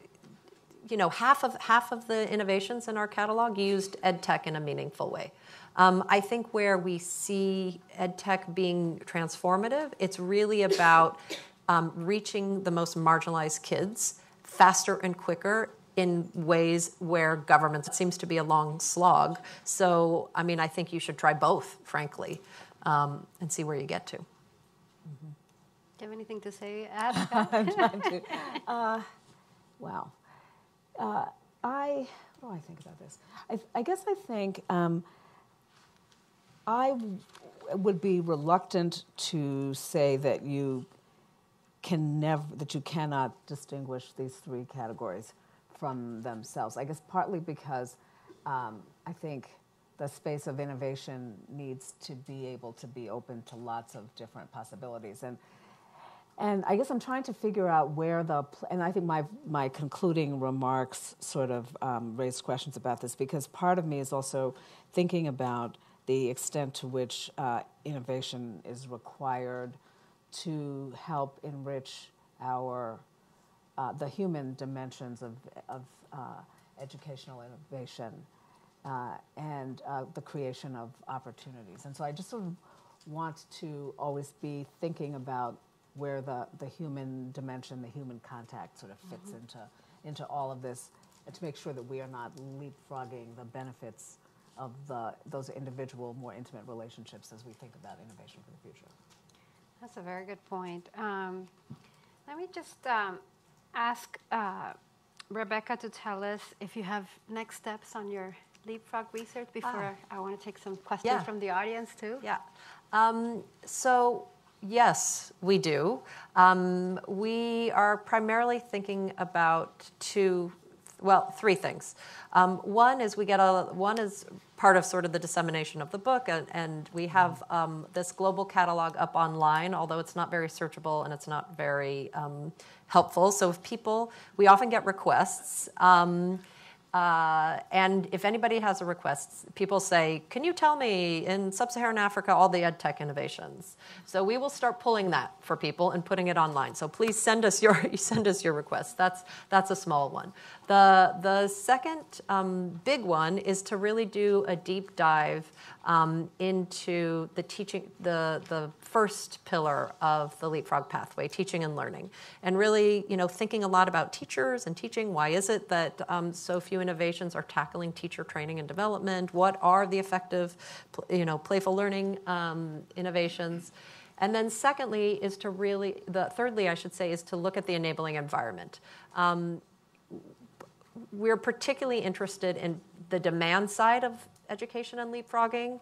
half of the innovations in our catalog used ed tech in a meaningful way. I think where we see ed tech being transformative, it's really about reaching the most marginalized kids faster and quicker in ways where government seems to be a long slog. So, I think you should try both, frankly, and see where you get to. Mm-hmm. Do you have anything to say, Ad? I'm trying to. Wow. What do I think about this? I guess I think I would be reluctant to say that you cannot distinguish these three categories from themselves. I guess partly because I think the space of innovation needs to be able to be open to lots of different possibilities. And I guess I'm trying to figure out where and I think my concluding remarks sort of raised questions about this, because part of me is also thinking about the extent to which innovation is required to help enrich the human dimensions of educational innovation and the creation of opportunities. And so I just sort of want to always be thinking about where the human dimension, the human contact sort of fits into all of this, and to make sure that we are not leapfrogging the benefits of those individual, more intimate relationships as we think about innovation for the future. That's a very good point. Let me just ask Rebecca to tell us if you have next steps on your Leapfrog research before I want to take some questions from the audience too. Yeah. So yes, we do. We are primarily thinking about three things. One is part of sort of the dissemination of the book, and we have this global catalog up online, although it's not very searchable and it's not very helpful. So we often get requests, and if anybody has a request, people say, can you tell me in sub-Saharan Africa all the ed tech innovations? So we will start pulling that for people and putting it online. So please send us your requests. That's a small one. The second big one is to really do a deep dive into the teaching, the first pillar of the Leapfrog pathway, teaching and learning, and really, thinking a lot about teachers and teaching. Why is it that so few innovations are tackling teacher training and development? What are the effective, playful learning innovations? And then thirdly, I should say, is to look at the enabling environment. We're particularly interested in the demand side of education and leapfrogging.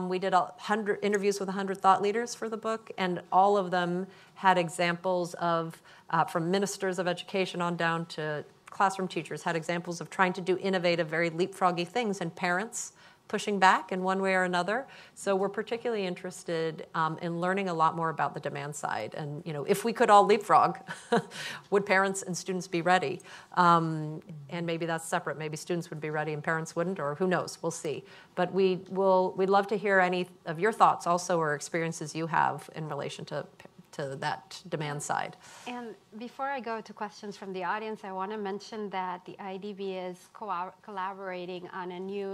We did 100 interviews with 100 thought leaders for the book, and all of them had examples of, from ministers of education on down to classroom teachers, had examples of trying to do innovative, very leapfroggy things, and parents pushing back in one way or another. So we're particularly interested in learning a lot more about the demand side. And if we could all leapfrog, would parents and students be ready? And maybe that's separate. Maybe students would be ready and parents wouldn't, or who knows? We'll see. But we'd love to hear any of your thoughts also, or experiences you have in relation to to that demand side. And before I go to questions from the audience, I want to mention that the IDB is collaborating on a new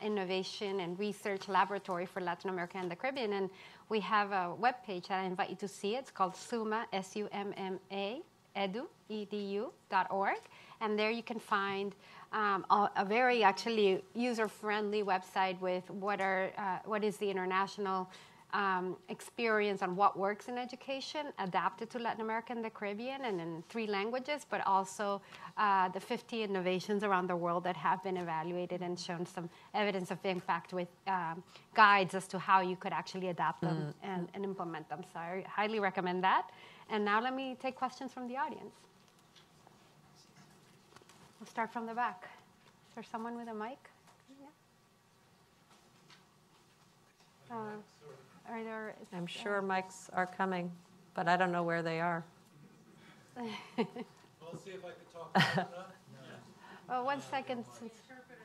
innovation and research laboratory for Latin America and the Caribbean. And we have a webpage that I invite you to see. It's called SUMA, S-U-M-M-A, edu.org. And there you can find a very actually user-friendly website with what is the international experience on what works in education, adapted to Latin America and the Caribbean, and in 3 languages, but also the 50 innovations around the world that have been evaluated and shown some evidence of impact with guides as to how you could actually adapt them and implement them. So I highly recommend that. And now let me take questions from the audience. We'll start from the back. Is there someone with a mic? Yeah. I'm sure mics are coming, but I don't know where they are. I'll see if I can talk about that. Oh, 1 second.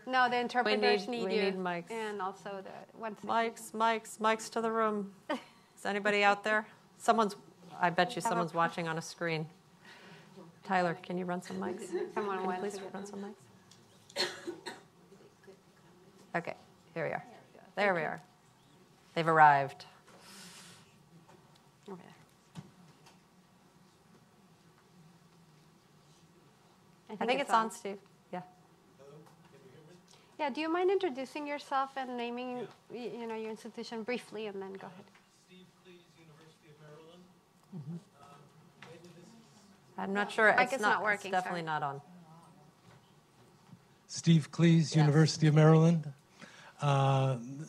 No, the interpreters we need need mics. And also the 1 second. Mics to the room. Is anybody out there? I bet you someone's watching on a screen. Tyler, can you run some mics? Someone Can you wants please to get run some mics? Okay, here we are. There we are. They've arrived. Over there. I think it's on, Steve. Yeah. Yeah, do you mind introducing yourself and naming your institution briefly, and then go ahead. Steve Cleese, University of Maryland. Maybe this is... I'm not sure. Mic is not working, It's definitely sorry. not on. Steve Cleese, Yes. University of Maryland.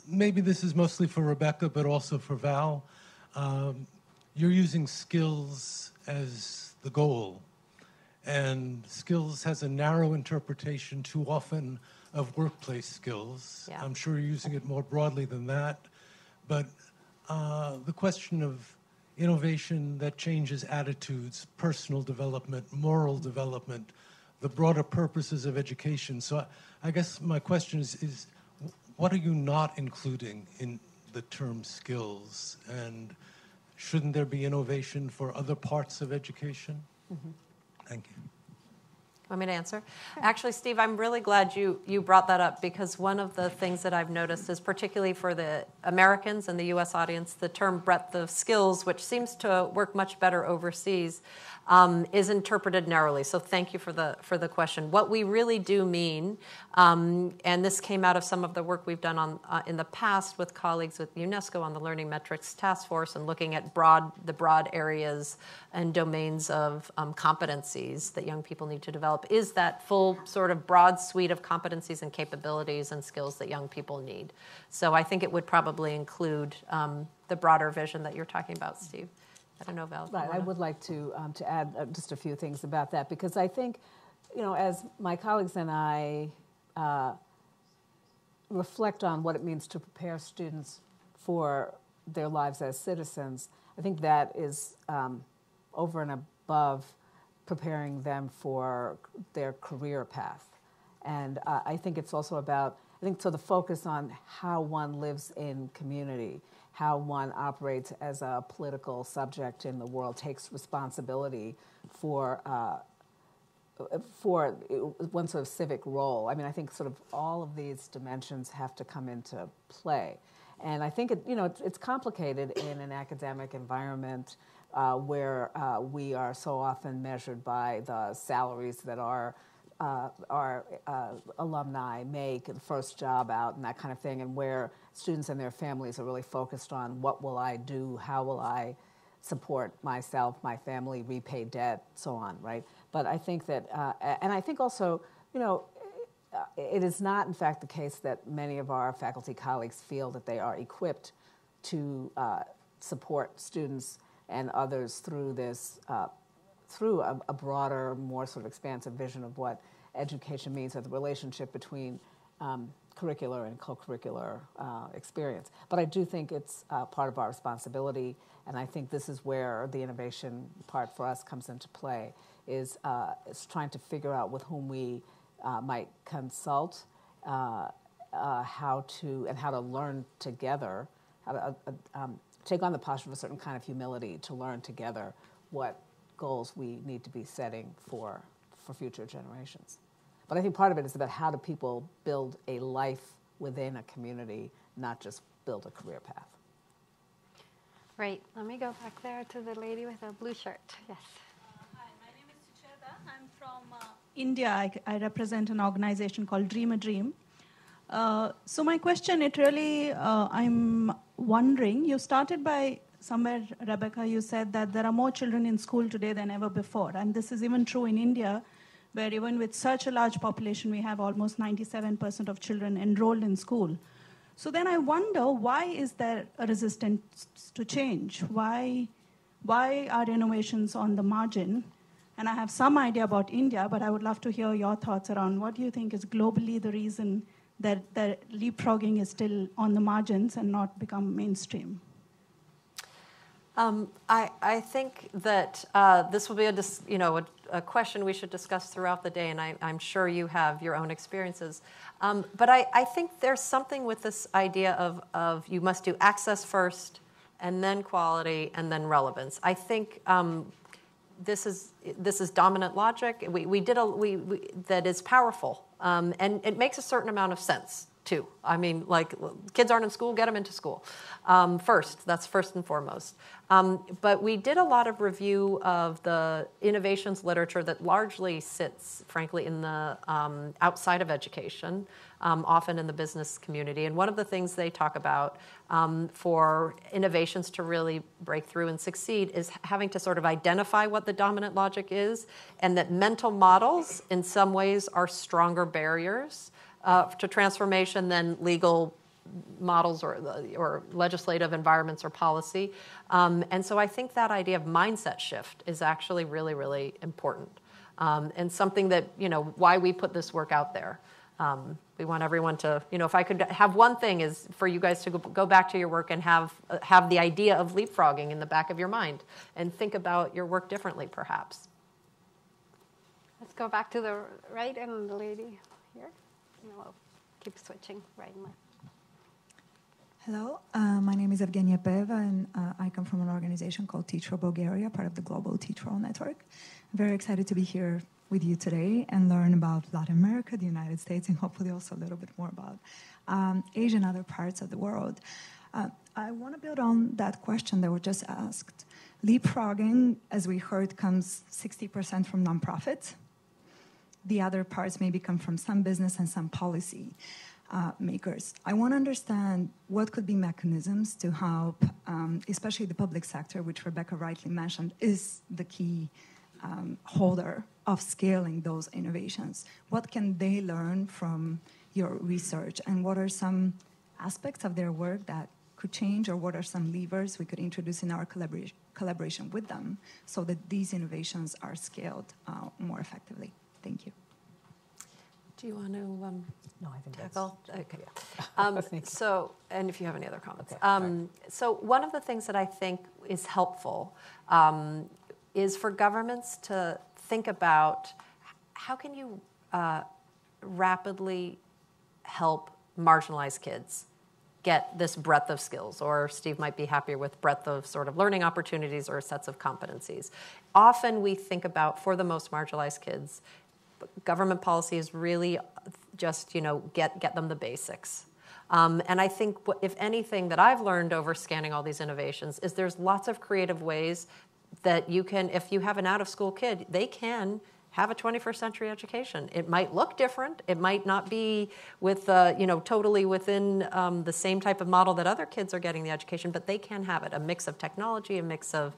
Maybe this is mostly for Rebecca, but also for Val. You're using skills as the goal. And skills has a narrow interpretation too often of workplace skills. Yeah. I'm sure you're using it more broadly than that. But the question of innovation that changes attitudes, personal development, moral development, the broader purposes of education. So I guess my question is what are you not including in the term skills? And shouldn't there be innovation for other parts of education? Mm-hmm. Thank you. Want me to answer? Actually, Steve, I'm really glad you brought that up, because one of the things that I've noticed is, particularly for the Americans and the U.S. audience, the term breadth of skills, which seems to work much better overseas, is interpreted narrowly. So thank you for the question. What we really do mean, and this came out of some of the work we've done in the past with colleagues with UNESCO on the Learning Metrics Task Force, and looking at the broad areas and domains of competencies that young people need to develop, is that full sort of broad suite of competencies and capabilities and skills that young people need. So I think it would probably include the broader vision that you're talking about, Steve. I don't know, Val. Right, I would like to add just a few things about that, because I think, as my colleagues and I reflect on what it means to prepare students for their lives as citizens, I think that is over and above preparing them for their career path. And I think it's also about, so the focus on how one lives in community, how one operates as a political subject in the world, takes responsibility for one sort of civic role. I mean, I think sort of all of these dimensions have to come into play. And I think it's complicated in an academic environment where we are so often measured by the salaries that our alumni make, the first job out, and that kind of thing, and where students and their families are really focused on what will I do, how will I support myself, my family, repay debt, so on, right? But I think that, and I think also, it is not, in fact, the case that many of our faculty colleagues feel that they are equipped to support students and others through this, through a broader, more sort of expansive vision of what education means, or the relationship between curricular and co-curricular experience. But I do think it's part of our responsibility, and I think this is where the innovation part for us comes into play, is trying to figure out with whom we might consult, how to learn together, how to take on the posture of a certain kind of humility to learn together what goals we need to be setting for future generations. But I think part of it is about how do people build a life within a community, not just build a career path. Great. Let me go back there to the lady with the blue shirt. Yes. Hi, my name is Sucheta. I'm from India. I represent an organization called Dream a Dream. So my question, I'm wondering, you started by somewhere, Rebecca, you said that there are more children in school today than ever before. And this is even true in India, where even with such a large population, we have almost 97% of children enrolled in school. So then I wonder, why is there a resistance to change? Why are innovations on the margin? And I have some idea about India, but I would love to hear your thoughts around what do you think is globally the reason that leapfrogging is still on the margins and not become mainstream? I think that this will be a question we should discuss throughout the day, and I'm sure you have your own experiences. But I think there's something with this idea of you must do access first, and then quality, and then relevance. I think this is dominant logic. That is powerful, and it makes a certain amount of sense too. I mean, like, kids aren't in school, get them into school first. That's first and foremost. But we did a lot of review of the innovations literature that largely sits, frankly, in the outside of education, often in the business community. And one of the things they talk about for innovations to really break through and succeed is having to sort of identify what the dominant logic is, and that mental models, in some ways, are stronger barriers to transformation than legal models or legislative environments or policy. And so I think that idea of mindset shift is actually really, really important, and something that, why we put this work out there. We want everyone to, if I could have one thing, is for you guys to go back to your work and have the idea of leapfrogging in the back of your mind and think about your work differently, perhaps. Let's go back to the right and the lady here. We'll keep switching right and left. Hello, my name is Evgenia Peva, and I come from an organization called Teach for Bulgaria, part of the global Teach for All network. I'm very excited to be here with you today and learn about Latin America, the United States, and hopefully also a little bit more about Asia and other parts of the world. I want to build on that question that was just asked. Leapfrogging, as we heard, comes 60% from nonprofits. The other parts maybe come from some business and some policy makers. I want to understand what could be mechanisms to help, especially the public sector, which Rebecca rightly mentioned, is the key holder of scaling those innovations. What can they learn from your research, and what are some aspects of their work that could change, or what are some levers we could introduce in our collaboration with them so that these innovations are scaled more effectively? Thank you. Do you want to No, I think tackle? Okay. Thank you. So, and if you have any other comments. Okay, So one of the things that I think is helpful is for governments to think about how can you rapidly help marginalized kids get this breadth of skills, or Steve might be happier with breadth of sort of learning opportunities or sets of competencies. Often we think about, for the most marginalized kids, government policy is really just, get them the basics. And I think, if anything, that I've learned over scanning all these innovations is there's lots of creative ways that you can, if you have an out-of-school kid, they can have a 21st century education. It might look different. It might not be with, totally within the same type of model that other kids are getting the education, but they can have it. A mix of technology, a mix of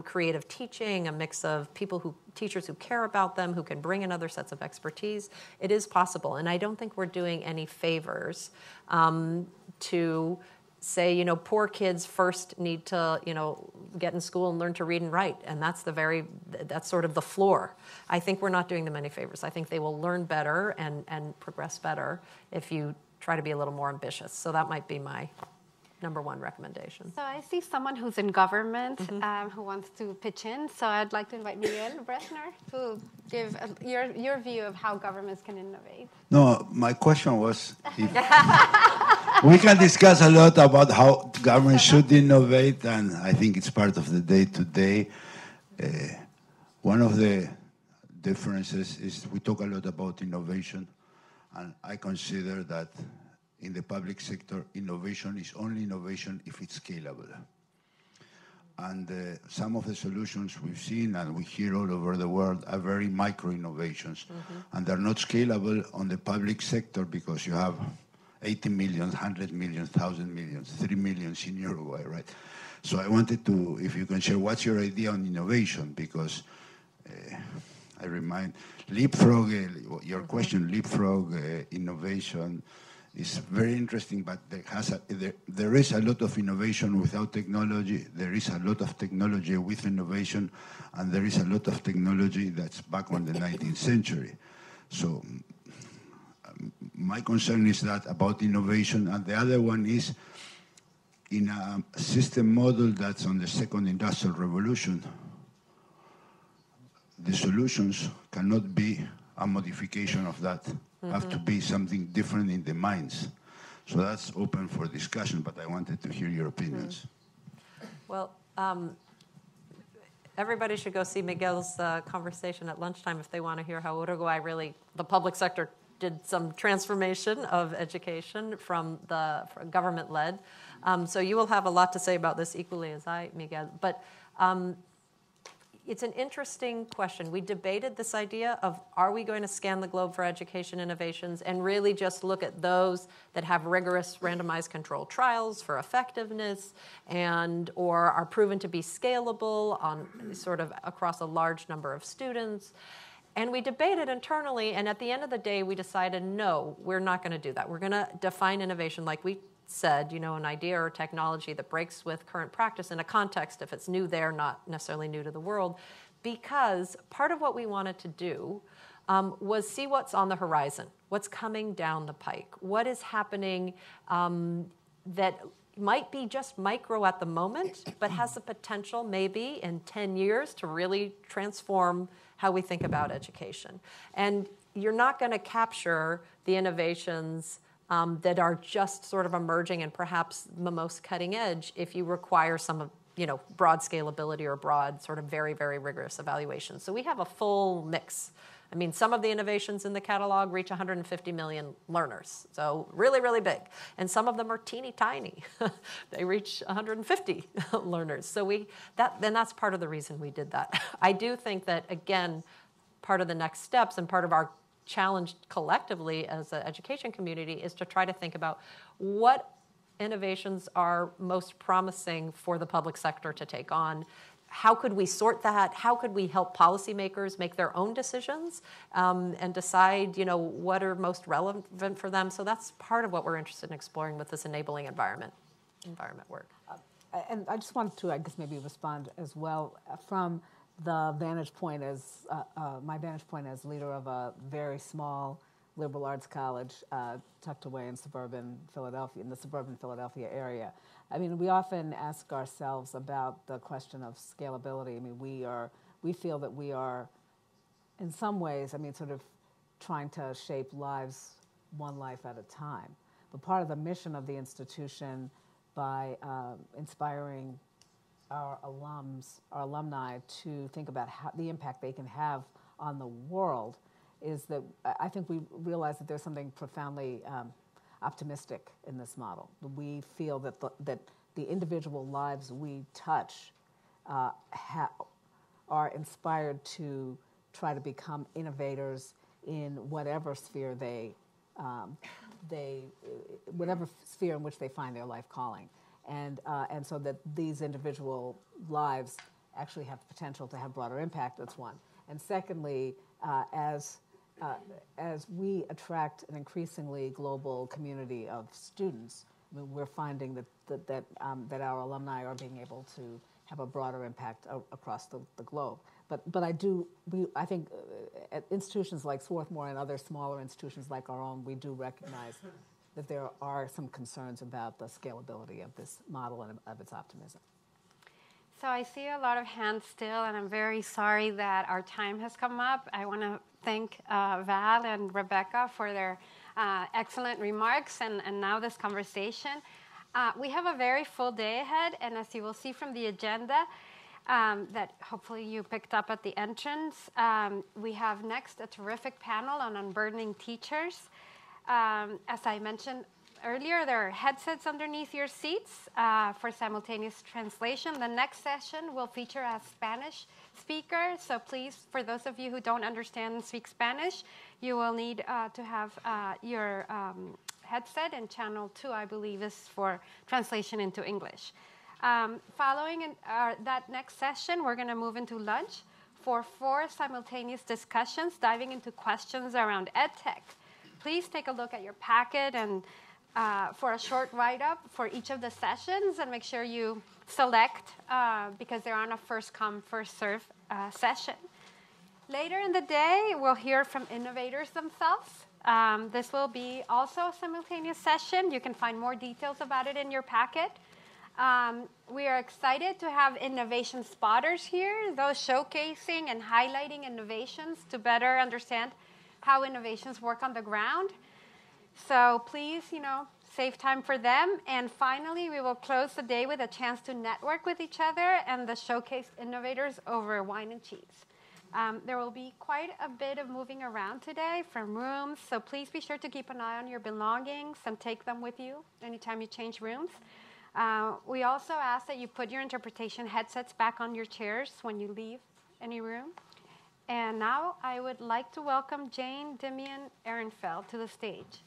creative teaching, a mix of teachers who care about them, who can bring in other sets of expertise. It is possible, and I don't think we're doing any favors to say, poor kids first need to, get in school and learn to read and write, and that's sort of the floor. I think we're not doing them any favors. I think they will learn better and progress better if you try to be a little more ambitious. So that might be my number one recommendation. So I see someone who's in government who wants to pitch in. So I'd like to invite Miguel Bressner to give your view of how governments can innovate. No, my question was if we can discuss a lot about how government should innovate, and I think it's part of the day-to-day. One of the differences is we talk a lot about innovation, and I consider that in the public sector, innovation is only innovation if it's scalable. And some of the solutions we've seen and we hear all over the world are very micro innovations. And they're not scalable on the public sector because you have 80 million, 100 million, 1,000 million, 3 million in Uruguay, right? So I wanted to, if you can share, what's your idea on innovation? Because I remind, Leapfrog, your question, Leapfrog, innovation, is very interesting, but there is a lot of innovation without technology. There is a lot of technology with innovation, and there is a lot of technology that's back on the 19th century. So my concern is that about innovation, and the other one is in a system model that's on the second industrial revolution, the solutions cannot be a modification of that. Have to be something different in the minds. So that's open for discussion, but I wanted to hear your opinions. Well, everybody should go see Miguel's conversation at lunchtime if they want to hear how Uruguay really, the public sector did some transformation of education from the government-led. So you will have a lot to say about this equally as I, Miguel. But it's an interesting question. We debated this idea of, are we going to scan the globe for education innovations and really just look at those that have rigorous randomized controlled trials for effectiveness and or are proven to be scalable on sort of across a large number of students? And we debated internally, and at the end of the day, we decided, no, we're not going to do that. We're going to define innovation like we said, you know, an idea or technology that breaks with current practice in a context, if it's new there, not necessarily new to the world, because part of what we wanted to do was see what's on the horizon, what's coming down the pike, what is happening that might be just micro at the moment, but has the potential maybe in 10 years to really transform how we think about education. And you're not going to capture the innovations that are just sort of emerging and perhaps the most cutting edge if you require some of, you know, broad scalability or broad sort of very, very rigorous evaluation. So we have a full mix. I mean, some of the innovations in the catalog reach 150 million learners, so really, really big. And some of them are teeny tiny. They reach 150 learners. So that's part of the reason we did that. I do think that, again, part of the next steps and part of our challenge collectively as an education community is to try to think about what innovations are most promising for the public sector to take on. How could we sort that? How could we help policymakers make their own decisions and decide, you know, what are most relevant for them? So that's part of what we're interested in exploring with this enabling environment work. And I just wanted to, I guess, maybe respond as well from the vantage point as my vantage point as leader of a very small liberal arts college tucked away in suburban Philadelphia, in the suburban Philadelphia area. I mean, we often ask ourselves about the question of scalability. I mean, we feel that we are, in some ways, I mean, sort of trying to shape lives one life at a time. But part of the mission of the institution, by inspiring our alumni to think about the impact they can have on the world, is that I think we realize that there's something profoundly optimistic in this model. We feel that the individual lives we touch are inspired to try to become innovators in whatever sphere whatever sphere in which they find their life calling. And so that these individual lives actually have the potential to have broader impact, that's one. And secondly, as we attract an increasingly global community of students, I mean, we're finding that our alumni are being able to have a broader impact across the globe. But I think at institutions like Swarthmore and other smaller institutions like our own, we do recognize that there are some concerns about the scalability of this model and of its optimism. So I see a lot of hands still, and I'm very sorry that our time has come up. I want to thank Val and Rebecca for their excellent remarks and now this conversation. We have a very full day ahead, and as you will see from the agenda, that hopefully you picked up at the entrance, we have next a terrific panel on unburdening teachers. As I mentioned earlier, there are headsets underneath your seats for simultaneous translation. The next session will feature a Spanish speaker, so please, for those of you who don't understand and speak Spanish, you will need to have your headset, and channel 2, I believe, is for translation into English. Following that next session, we're going to move into lunch for 4 simultaneous discussions diving into questions around EdTech. Please take a look at your packet and for a short write-up for each of the sessions, and make sure you select because they're on a first-come, first-serve session. Later in the day, we'll hear from innovators themselves. This will be also a simultaneous session. You can find more details about it in your packet. We are excited to have innovation spotters here, those showcasing and highlighting innovations to better understand how innovations work on the ground. So please, save time for them. And finally, we will close the day with a chance to network with each other and the showcased innovators over wine and cheese. There will be quite a bit of moving around today from rooms, so please be sure to keep an eye on your belongings and take them with you anytime you change rooms. We also ask that you put your interpretation headsets back on your chairs when you leave any room. And now I would like to welcome Jane Demian Ehrenfeld to the stage.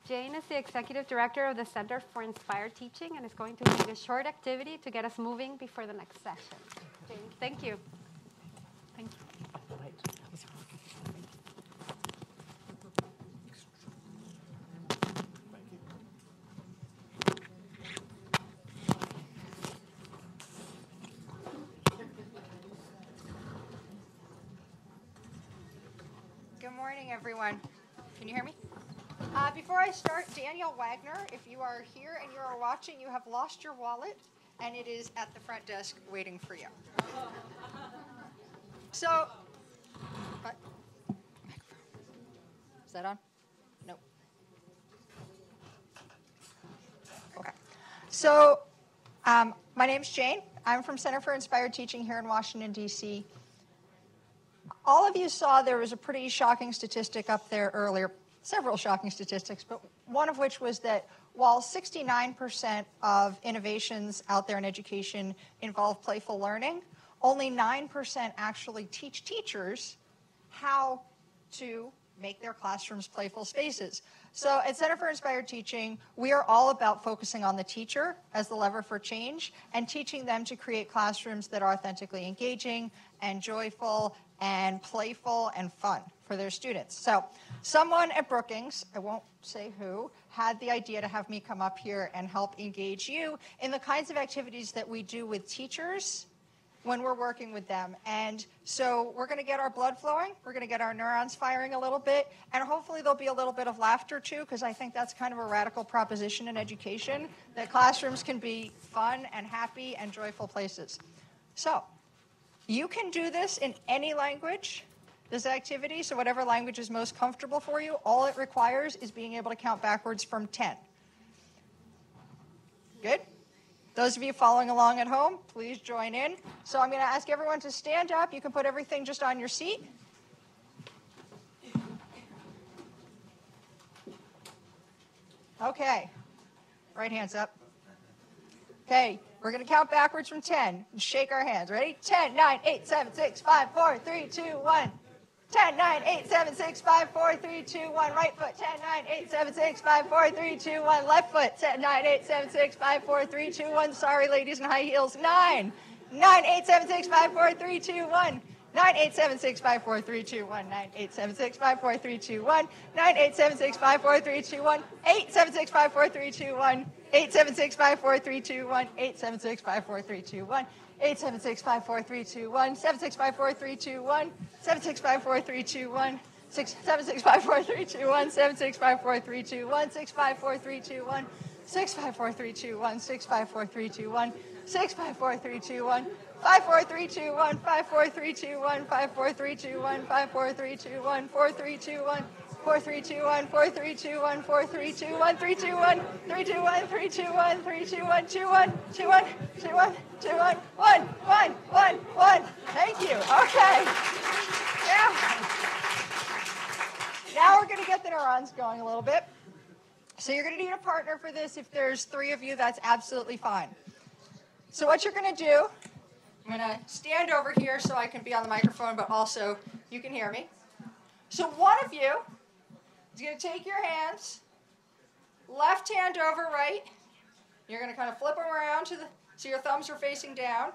Jane is the Executive Director of the Center for Inspired Teaching and is going to lead a short activity to get us moving before the next session. Jane, thank you. Thank you. Good morning, everyone. Can you hear me? Before I start, Daniel Wagner, if you are here and you are watching, you have lost your wallet, and it is at the front desk waiting for you. So, what? Is that on? Nope. Okay. So, my name's Jane. I'm from Center for Inspired Teaching here in Washington, D.C. All of you saw there was a pretty shocking statistic up there earlier, several shocking statistics, but one of which was that while 69% of innovations out there in education involve playful learning, only 9% actually teach teachers how to make their classrooms playful spaces. So at Center for Inspired Teaching, we are all about focusing on the teacher as the lever for change and teaching them to create classrooms that are authentically engaging and joyful and playful and fun for their students. So someone at Brookings, I won't say who, had the idea to have me come up here and help engage you in the kinds of activities that we do with teachers when we're working with them. And so we're going to get our blood flowing, we're going to get our neurons firing a little bit, and hopefully there'll be a little bit of laughter too, because I think that's kind of a radical proposition in education, that classrooms can be fun and happy and joyful places. So you can do this in any language, this activity, so whatever language is most comfortable for you. All it requires is being able to count backwards from 10. Good? Those of you following along at home, please join in. So I'm going to ask everyone to stand up. You can put everything just on your seat. Okay. Right hand's up. Okay. We're going to count backwards from 10 and shake our hands. Ready? 10, 9, 8, 7, 6, 5, 4, 3, 2, 1. 10, 9, 8, 7, 6, 5, 4, 3, 2, 1. Right foot. 10, 9, 8, 7, 6, 5, 4, 3, 2, 1. Left foot. 10, 9, 8, 7, 6, 5, 4, 3, 2, 1. Sorry, ladies in high heels. 9, 9, 8, 7, 6, 5, 4, 3, 2, 1. 9, 8, 7, 6, 5, 4, 3, 2, 1. 9, 8, 7, 6, 5, 4, 3, 2, 1. 9, 8, 7, 6, 5, 4, 3, 2, 1. 8, 7, 6, 5, 4, 3, 2, 1. 8, 7, 6, 5, 4, 3, 2, 1. 8, 7, 6, 5, 4, 3, 2, 1. 8, 7, 6, 5, 4, 3, 2, 1. 7, 6, 5, 4, 3, 2, 1. 7, 6, 5, 4, 3, 2, 1. 7, 6, 5, 4, 3, 2, 1, 7, 6, 5, 4, 3, 2, 1, 6, 5, 4, 3, 2, 1, 6, 5, 4, 3, 2, 1, 6, 5, 4, 3, 2, 1, 6, 5, 4, 3, 2, 1, 5, 4, 3, 2, 1, 5, 4, 3, 2, 1, 5, 4, 3, 2, 1, 5, 4, 3, 2, 1, 4, 3, 2, 1, 4, 3, 2, 1, 4, 3, 2, 1, 4, 3, 2, 1, 3, 2, 1, 3, 2, 1, 3, 2, 1, 3, 2, 1, 2, 1, 2, 1, 2, 1, 2, 1, 1, 1, 1, 1. Thank you. Okay. Now we're going to get the neurons going a little bit. So you're going to need a partner for this. If there's 3 of you, that's absolutely fine. So what you're going to do, I'm going to stand over here so I can be on the microphone, but also you can hear me. So one of you is going to take your hands, left hand over right. You're going to kind of flip them around so your thumbs are facing down.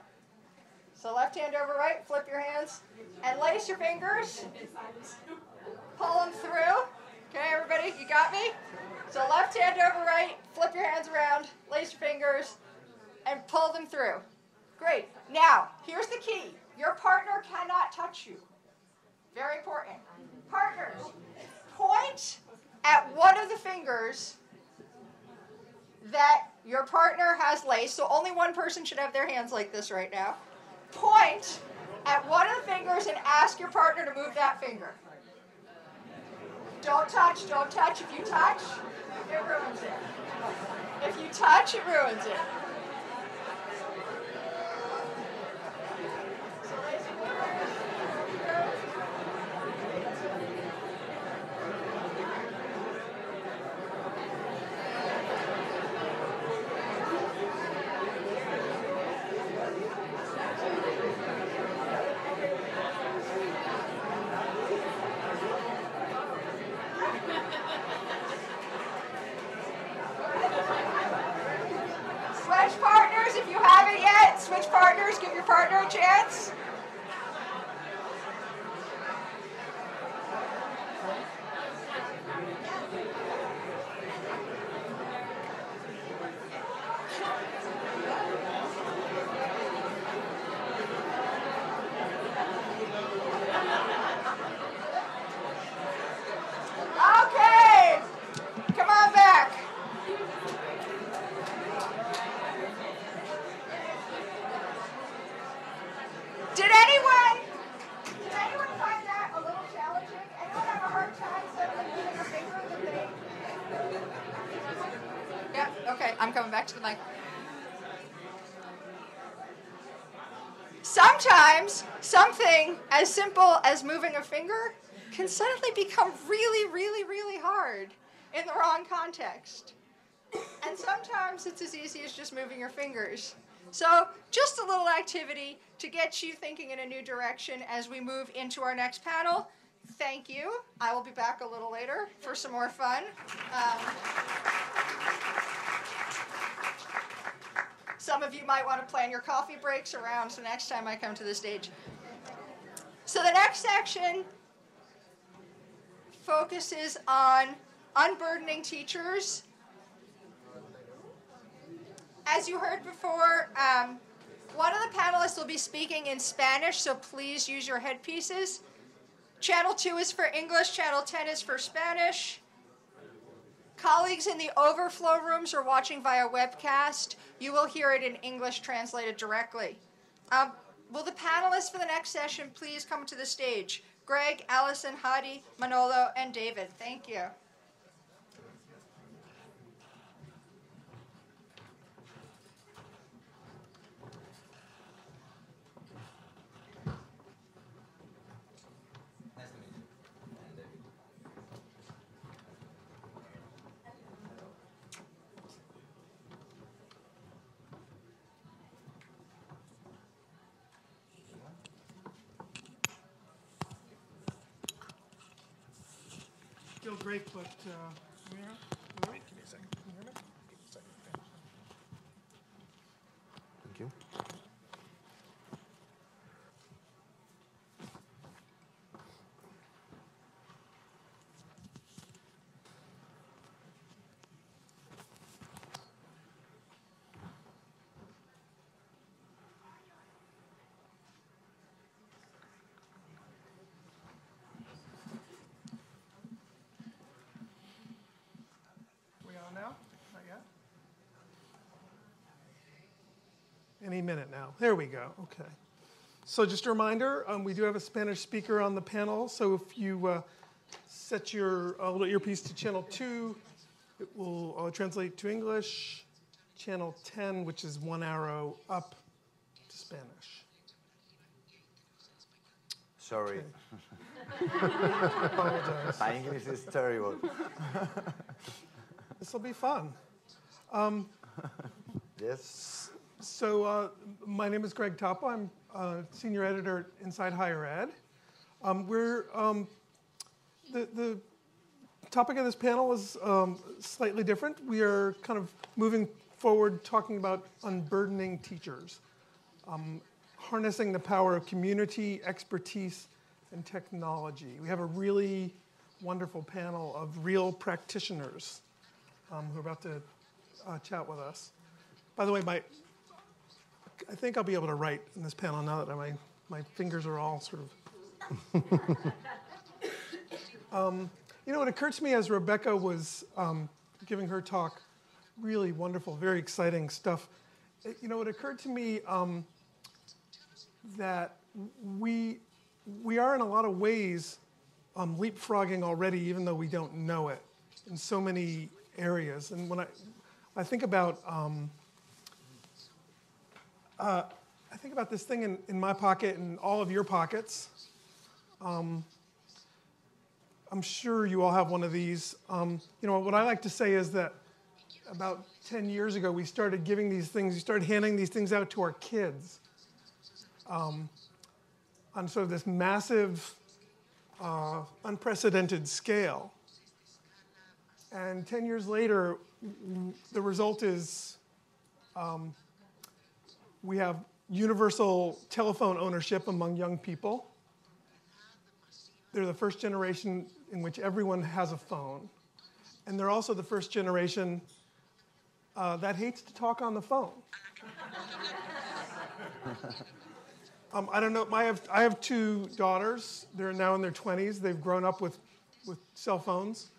So left hand over right, flip your hands, and lace your fingers. Pull them through. Okay, everybody, you got me? So left hand over right, flip your hands around, lace your fingers, and pull them through. Great. Now, here's the key. Your partner cannot touch you. Very important. Partners, point at one of the fingers that your partner has laced. So only one person should have their hands like this right now. Point at one of the fingers and ask your partner to move that finger. Don't touch, don't touch. If you touch, it ruins it. If you touch, it ruins it. Switch partners if you haven't yet. Switch partners, give your partner a chance. Okay, come on back. Did anyone find that a little challenging? Anyone have a hard time suddenly moving a finger that they... Yeah, okay, I'm coming back to the mic. Sometimes something as simple as moving a finger can suddenly become really, really, really hard in the wrong context. And sometimes it's as easy as just moving your fingers. So just a little activity to get you thinking in a new direction as we move into our next panel. Thank you. I will be back a little later for some more fun. Some of you might want to plan your coffee breaks around the next time I come to the stage. So the next section focuses on unburdening teachers. As you heard before, one of the panelists will be speaking in Spanish, so please use your headpieces. Channel 2 is for English, Channel 10 is for Spanish. Colleagues in the overflow rooms are watching via webcast. You will hear it in English translated directly. Will the panelists for the next session please come to the stage? Greg, Allison, Hadi, Manolo, and David. Thank you. Still great, but wait, give me a second. Can you hear me? Give me a second. Thank you. any minute now. There we go. Okay. So just a reminder, we do have a Spanish speaker on the panel. So if you set your little earpiece to channel 2, it will translate to English. Channel 10, which is 1 arrow up, to Spanish. Sorry. Apologize. My English is terrible. This will be fun. Yes. So my name is Greg Toppa. I'm senior editor at Inside Higher Ed. The topic of this panel is slightly different. We are kind of moving forward talking about unburdening teachers, harnessing the power of community, expertise, and technology. We have a really wonderful panel of real practitioners who are about to chat with us. By the way, I think I'll be able to write in this panel now that my fingers are all sort of... it occurred to me as Rebecca was giving her talk, really wonderful, very exciting stuff. It occurred to me that we are in a lot of ways leapfrogging already, even though we don't know it, in so many areas. And when I think about this thing in my pocket and all of your pockets. I'm sure you all have one of these. What I like to say is that about 10 years ago, we started giving these things, we started handing these things out to our kids on sort of this massive, unprecedented scale. And 10 years later, the result is we have universal telephone ownership among young people. They're the first generation in which everyone has a phone. And they're also the first generation that hates to talk on the phone. I don't know. I have 2 daughters. They're now in their 20s. They've grown up with cell phones.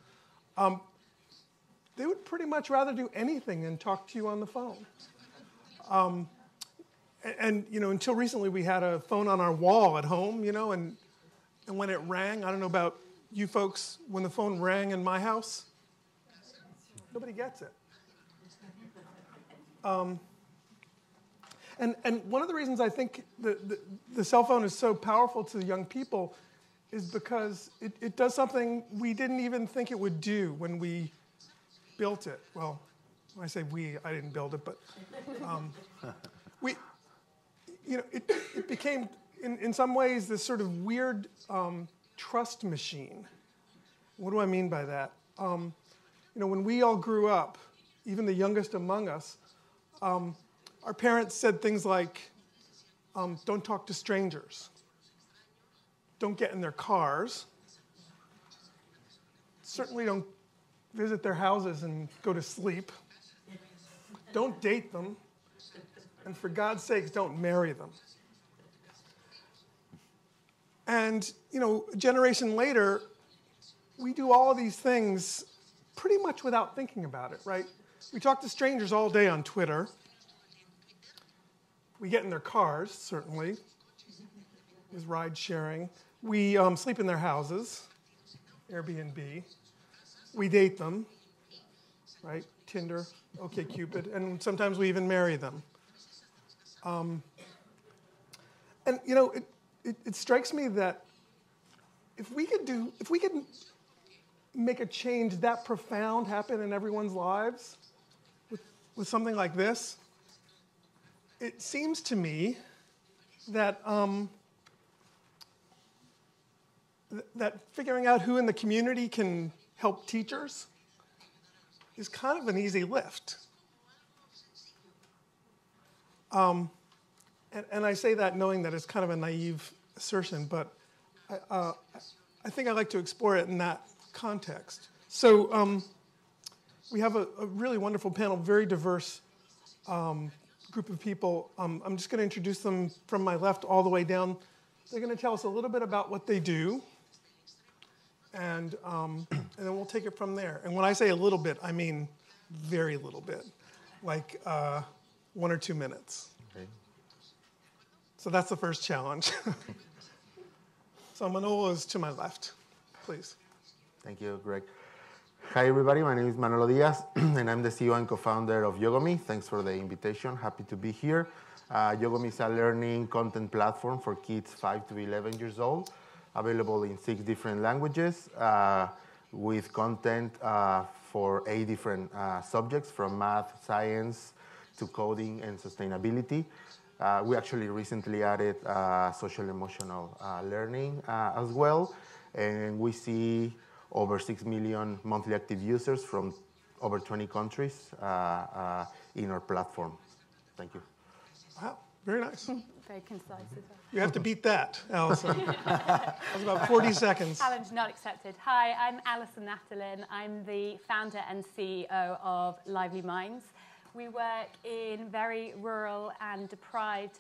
They would pretty much rather do anything than talk to you on the phone. And until recently, we had a phone on our wall at home, and when it rang, I don't know about you folks, when the phone rang in my house, nobody gets it. And one of the reasons I think the cell phone is so powerful to the young people is because it does something we didn't even think it would do when we built it. Well, when I say we, I didn't build it, but it became, in some ways, this sort of weird trust machine. What do I mean by that? When we all grew up, even the youngest among us, our parents said things like, don't talk to strangers. Don't get in their cars. Certainly don't visit their houses and go to sleep. Don't date them. And for God's sakes, don't marry them. And, a generation later, we do all of these things pretty much without thinking about it, right? We talk to strangers all day on Twitter. We get in their cars, certainly, with ride sharing. We sleep in their houses, Airbnb. We date them, right? Tinder, OkCupid, and sometimes we even marry them. It strikes me that if we could make a change that profound happen in everyone's lives with something like this, it seems to me that that figuring out who in the community can help teachers is kind of an easy lift. And I say that knowing that it's kind of a naive assertion, but I think I'd like to explore it in that context. So we have a really wonderful panel, very diverse group of people. I'm just going to introduce them from my left all the way down. They're going to tell us a little bit about what they do, and then we'll take it from there. And when I say a little bit, I mean very little bit, like 1 or 2 minutes. Okay. So that's the first challenge. So Manolo is to my left, please. Thank you, Greg. Hi, everybody. My name is Manolo Diaz, and I'm the CEO and co-founder of Yogomi. Thanks for the invitation. Happy to be here. Yogomi is a learning content platform for kids 5 to 11 years old, available in 6 different languages, with content for 8 different subjects, from math, science, to coding and sustainability. We actually recently added social emotional learning as well, and we see over 6 million monthly active users from over 20 countries in our platform. Thank you. Wow, very nice. Very concise as well. You have to beat that, Alison. That was about 40 seconds. Challenge not accepted. Hi, I'm Alison Natalin. I'm the founder and CEO of Lively Minds. We work in very rural and deprived,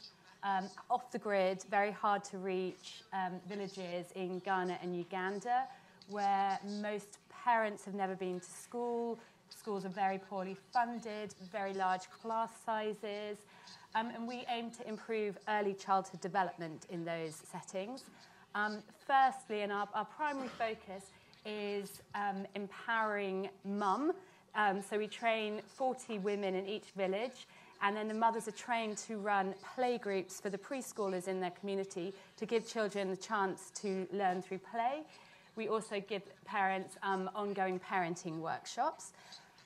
off the grid, very hard to reach villages in Ghana and Uganda, where most parents have never been to school. Schools are very poorly funded, very large class sizes, and we aim to improve early childhood development in those settings. Firstly, and our primary focus is empowering mum. So we train 40 women in each village, and then the mothers are trained to run play groups for the preschoolers in their community to give children the chance to learn through play. We also give parents ongoing parenting workshops.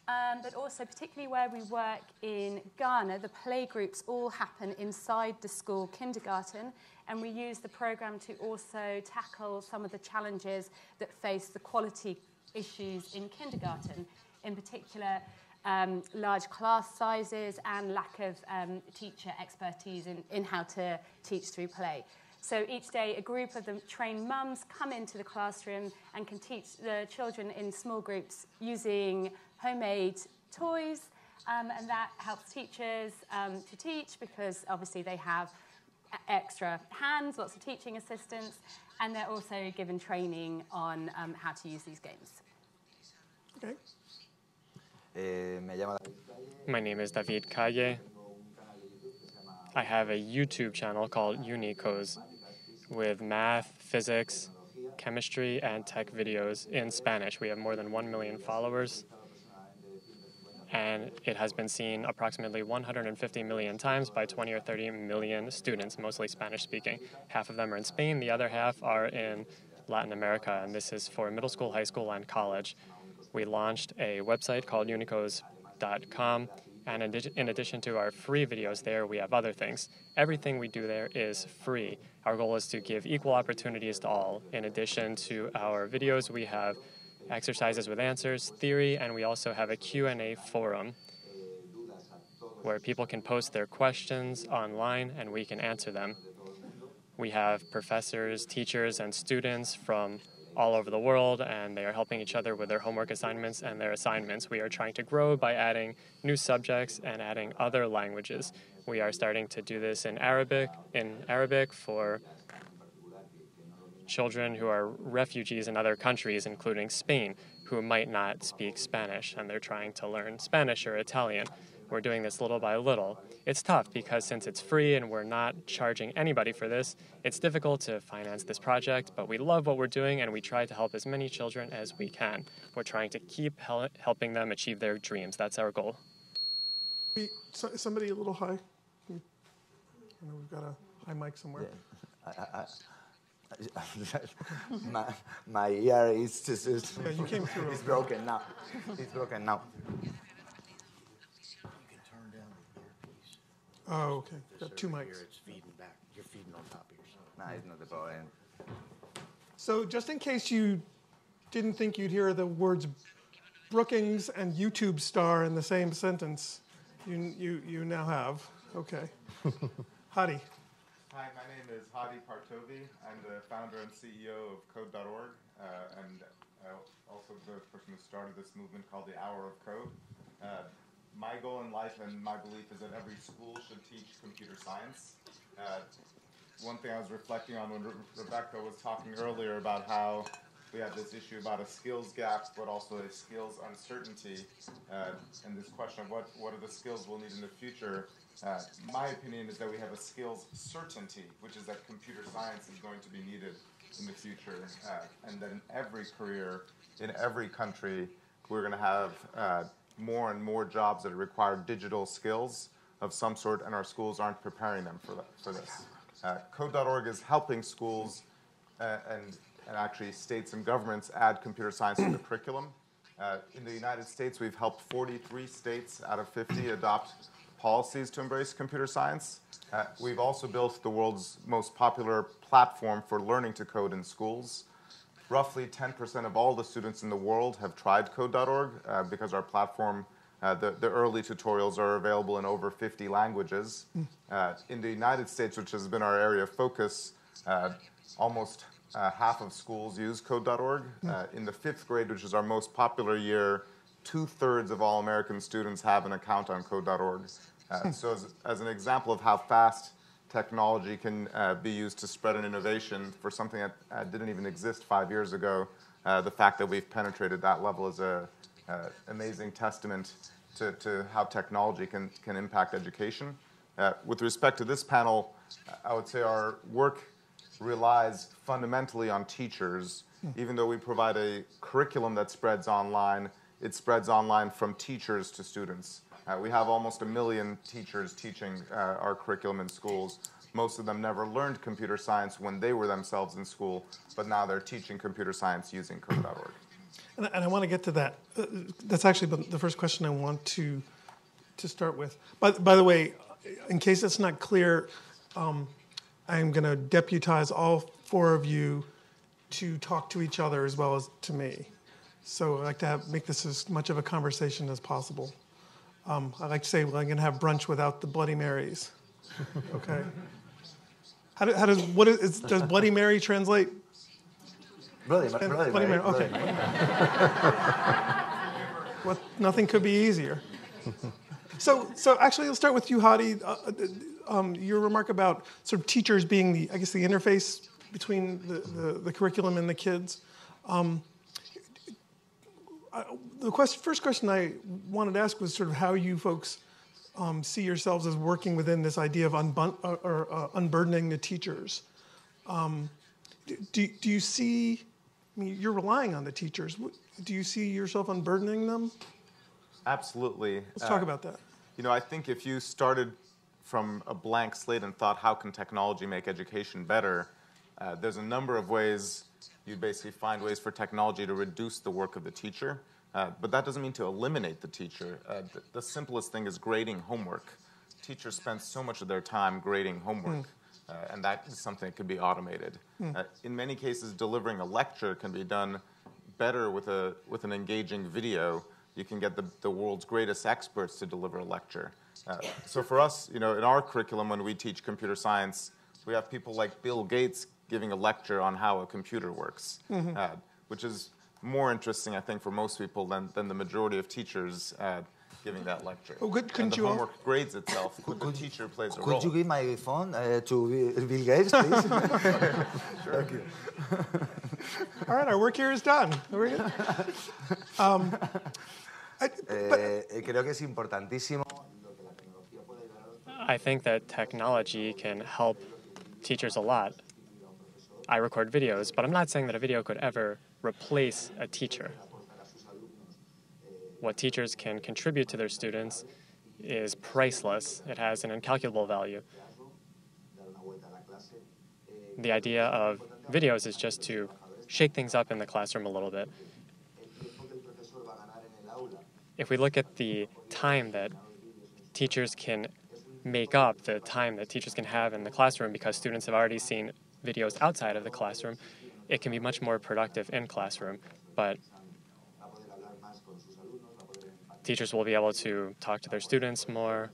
But also, particularly where we work in Ghana, the play groups all happen inside the school kindergarten, and we use the program to also tackle some of the challenges that face the quality issues in kindergarten, in particular large class sizes and lack of teacher expertise in how to teach through play. So each day, a group of the trained mums come into the classroom and can teach the children in small groups using homemade toys, and that helps teachers to teach, because obviously they have extra hands, lots of teaching assistants, and they're also given training on how to use these games. Okay. My name is David Calle. I have a YouTube channel called Unicos with math, physics, chemistry, and tech videos in Spanish. We have more than 1 million followers, and it has been seen approximately 150 million times by 20 or 30 million students, mostly Spanish-speaking. Half of them are in Spain, the other half are in Latin America, and this is for middle school, high school, and college. We launched a website called unicos.com, and in addition to our free videos there, we have other things. Everything we do there is free. Our goal is to give equal opportunities to all. In addition to our videos, we have exercises with answers, theory, and we also have a Q&A forum where people can post their questions online and we can answer them. We have professors, teachers, and students from all over the world, and they are helping each other with their homework assignments and their assignments. We are trying to grow by adding new subjects and adding other languages. We are starting to do this in Arabic for children who are refugees in other countries, including Spain, who might not speak Spanish, and they're trying to learn Spanish or Italian. We're doing this little by little. It's tough because since it's free and we're not charging anybody for this, it's difficult to finance this project, but we love what we're doing and we try to help as many children as we can. We're trying to keep helping them achieve their dreams. That's our goal. Somebody a little high. I know we've got a high mic somewhere. Yeah. my ear is just, yeah, you came through. It's broken now. It's broken now. Oh, okay. Got 2 mics. It's feeding back. You're feeding on top of yourself. Nah, it's not the point. So just in case you didn't think you'd hear the words Brookings and YouTube star in the same sentence, you now have. Okay. Hadi. Hi, my name is Hadi Partovi. I'm the founder and CEO of Code.org, and also the person who started this movement called the Hour of Code. My goal in life and my belief is that every school should teach computer science. One thing I was reflecting on when Rebecca was talking earlier about how we have this issue about a skills gap, but also a skills uncertainty, and this question of what are the skills we'll need in the future. My opinion is that we have a skills certainty, which is that computer science is going to be needed in the future, and that in every career, in every country, we're going to have more and more jobs that require digital skills of some sort, and our schools aren't preparing them for this. Code.org is helping schools and actually states and governments add computer science to the curriculum. In the United States, we've helped 43 states out of 50 adopt policies to embrace computer science. We've also built the world's most popular platform for learning to code in schools. Roughly 10% of all the students in the world have tried code.org because our platform, the early tutorials are available in over 50 languages. In the United States, which has been our area of focus, almost half of schools use code.org. In the 5th grade, which is our most popular year, 2/3 of all American students have an account on code.org. So as an example of how fast technology can be used to spread an innovation for something that didn't even exist 5 years ago, the fact that we've penetrated that level is an amazing testament to how technology can impact education. With respect to this panel, I would say our work relies fundamentally on teachers. Even though we provide a curriculum that spreads online, it spreads online from teachers to students. We have almost 1 million teachers teaching our curriculum in schools. Most of them never learned computer science when they were themselves in school, but now they're teaching computer science using code.org. And I want to get to that. That's actually the first question I want to start with. By the way, in case it's not clear, I'm going to deputize all 4 of you to talk to each other as well as to me. So I like to make this as much of a conversation as possible. I like to say, well, I'm going to have brunch without the Bloody Marys. Okay. Does Bloody Mary translate? Bloody Mary. Okay. Well, nothing could be easier. So actually, let's start with you, Hadi. Your remark about sort of teachers being the interface between the curriculum and the kids. First question I wanted to ask was sort of how you folks see yourselves as working within this idea of unburdening the teachers. Do you see? I mean, you're relying on the teachers. Do you see yourself unburdening them? Absolutely. Let's talk about that. I think if you started from a blank slate and thought, how can technology make education better? There's a number of ways you'd basically find ways for technology to reduce the work of the teacher. But that doesn't mean to eliminate the teacher. The simplest thing is grading homework. Teachers spend so much of their time grading homework, and that is something that could be automated. In many cases, delivering a lecture can be done better with an engaging video. You can get the world's greatest experts to deliver a lecture. So for us, in our curriculum, when we teach computer science, we have people like Bill Gates giving a lecture on how a computer works, which is more interesting, I think, for most people than the majority of teachers giving that lecture. Oh, good. And the homework grades itself, but the teacher plays a role. Could you give my phone to Bill Gates, please? Sure. Thank you. All right, our work here is done. Are we good? Creo que es importantísimo. I think that technology can help teachers a lot. I record videos, but I'm not saying that a video could ever replace a teacher. What teachers can contribute to their students is priceless. It has an incalculable value. The idea of videos is just to shake things up in the classroom a little bit. If we look at the time that teachers can make up, the time that teachers can have in the classroom because students have already seen videos outside of the classroom, it can be much more productive in classroom. But teachers will be able to talk to their students more,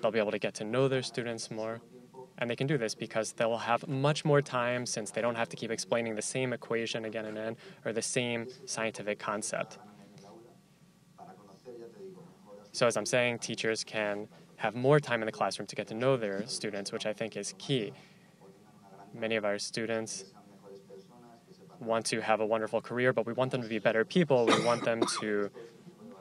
they'll be able to get to know their students more, and they can do this because they'll have much more time since they don't have to keep explaining the same equation again and again or the same scientific concept. So as I'm saying, teachers can have more time in the classroom to get to know their students, which I think is key. Many of our students want to have a wonderful career, but we want them to be better people. We want them to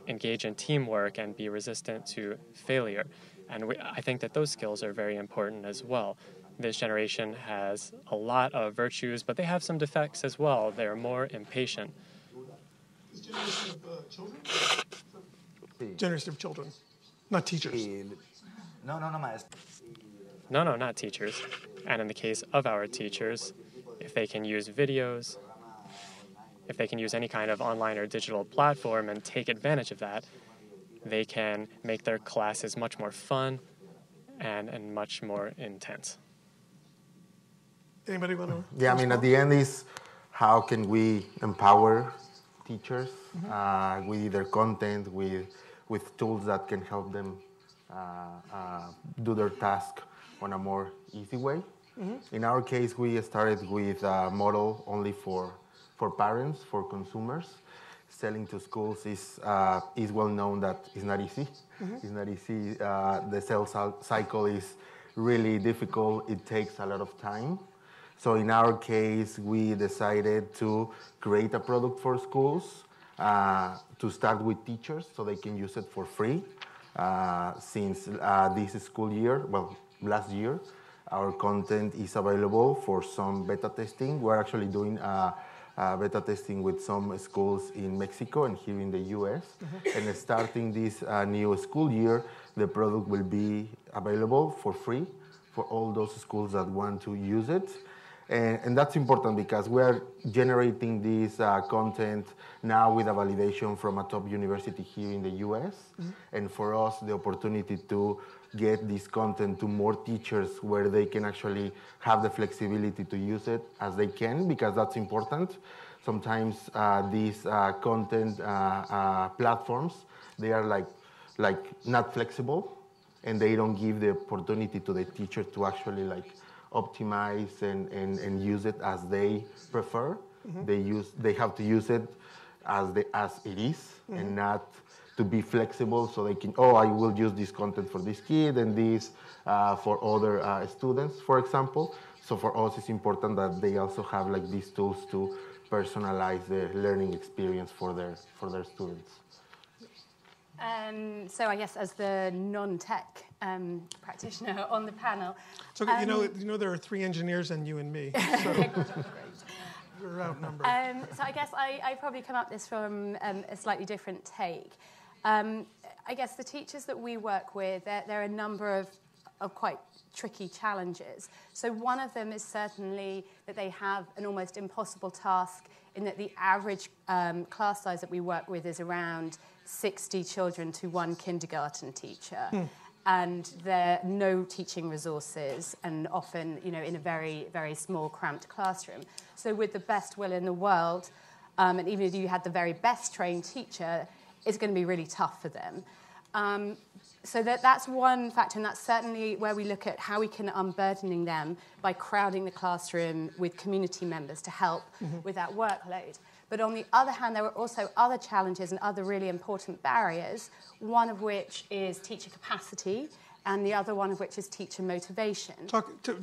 engage in teamwork and be resistant to failure. And I think that those skills are very important as well. This generation has a lot of virtues, but they have some defects as well. They are more impatient. This generation of children? Generation of children, not teachers. No, maestro. No, not teachers. And in the case of our teachers, if they can use videos, if they can use any kind of online or digital platform and take advantage of that, they can make their classes much more fun and much more intense. Anybody want to? Yeah, I mean, at the end is how can we empower teachers with either content, with tools that can help them do their task on a more easy way. In our case, we started with a model only for parents, for consumers. Selling to schools is well known that it's not easy. It's not easy. The sales cycle is really difficult. It takes a lot of time. So in our case, we decided to create a product for schools, to start with teachers so they can use it for free. Since this school year, well, last year, our content is available for some beta testing. We're actually doing beta testing with some schools in Mexico and here in the US. And starting this new school year, the product will be available for free for all those schools that want to use it. And that's important because we're generating this content now with a validation from a top university here in the US. And for us, the opportunity to get this content to more teachers where they can actually have the flexibility to use it as they can, because that's important. Sometimes these content platforms, they are like not flexible, and they don't give the opportunity to the teacher to actually optimize and use it as they prefer. They have to use it as it is, and not to be flexible, so they can, I will use this content for this kid and this for other students, for example. So for us, it's important that they also have these tools to personalize the learning experience for their students. So I guess as the non-tech practitioner on the panel, so you know there are 3 engineers and you and me. So we're outnumbered. So I guess I probably come up this from a slightly different take. I guess the teachers that we work with, there are a number of quite tricky challenges. So one of them is certainly that they have an almost impossible task in that the average class size that we work with is around 60 children to 1 kindergarten teacher. And there are no teaching resources, and often, in a very, very small, cramped classroom. So with the best will in the world, and even if you had the very best trained teacher, it's going to be really tough for them. So that's one factor, and that's certainly where we look at how we can unburdening them by crowding the classroom with community members to help with that workload. But on the other hand, there are also other challenges and other really important barriers, one of which is teacher capacity, and the other one of which is teacher motivation.